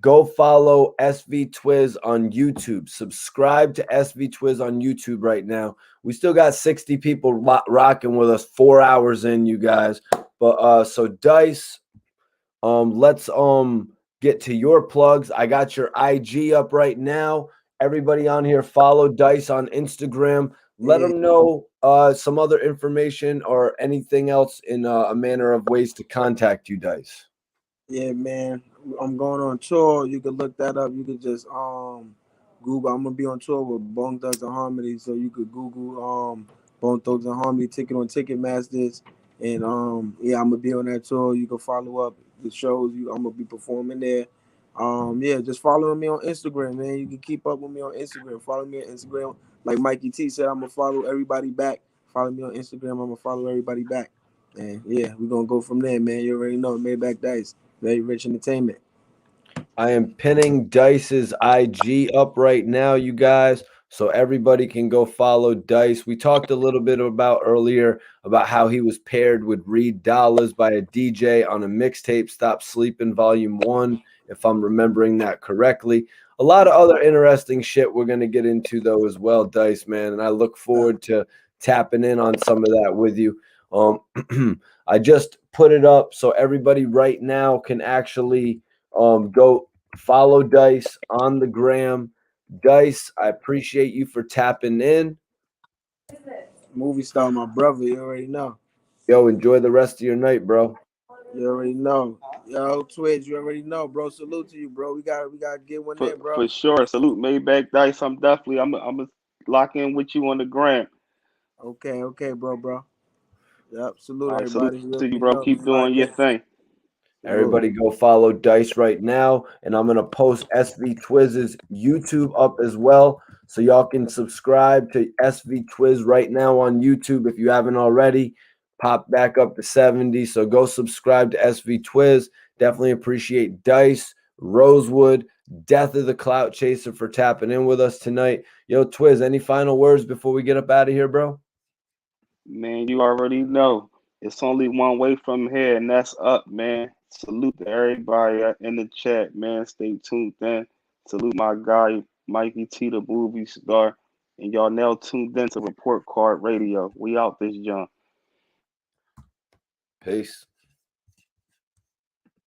go follow SV Twiz on YouTube. Subscribe to SV Twiz on YouTube right now. We still got 60 people rocking with us 4 hours in, you guys. But so Dice, let's get to your plugs. I got your IG up right now. Everybody on here, follow Dice on Instagram. Let them know some other information or anything else in a manner of ways to contact you, Dice. Yeah, man. I'm going on tour. You can look that up. You could just Google. I'm gonna be on tour with Bone Thugs and Harmony, so you could Google Bone Thugs and Harmony ticket on Ticketmasters, and I'm gonna be on that tour. You can follow up the shows. I'm gonna be performing there. Just follow me on Instagram, man. You can keep up with me on Instagram. Follow me on Instagram. Like Mikey T said, I'm gonna follow everybody back. Follow me on Instagram. I'm gonna follow everybody back. And we're gonna go from there, man. You already know Maybach Dice. Very Rich Entertainment. I am pinning Dice's IG up right now, you guys, so everybody can go follow Dice. We talked a little bit earlier about how he was paired with Reed Dollars by a DJ on a mixtape, Stop Sleeping Volume 1, if I'm remembering that correctly. A lot of other interesting shit we're going to get into, though, as well, Dice, man, and I look forward to tapping in on some of that with you. I just put it up so everybody right now can actually go follow Dice on the gram. Dice, I appreciate you for tapping in. Movie star, my brother. You already know. Yo, enjoy the rest of your night, bro. You already know. Yo, Twitch, you already know, bro. Salute to you, bro. We gotta get one in, bro. For sure. Salute Maybach Dice. I'm lock in with you on the gram. Okay, bro. Yep, salute All right, everybody. salute to you, bro. Keep doing your thing. Everybody go follow Dice right now. And I'm going to post SV Twizz's YouTube up as well. So y'all can subscribe to SV Twiz right now on YouTube if you haven't already. Pop back up to 70. So go subscribe to SV Twiz. Definitely appreciate Dice, Rosewood, Death of the Clout Chaser for tapping in with us tonight. Yo, Twiz, any final words before we get up out of here, bro? Man, you already know. It's only one way from here, and that's up, man. Salute to everybody in the chat, man. Stay tuned in. Salute my guy, Mikey T, the movie star. And y'all now tuned in to Report Card Radio. We out this junk. Peace.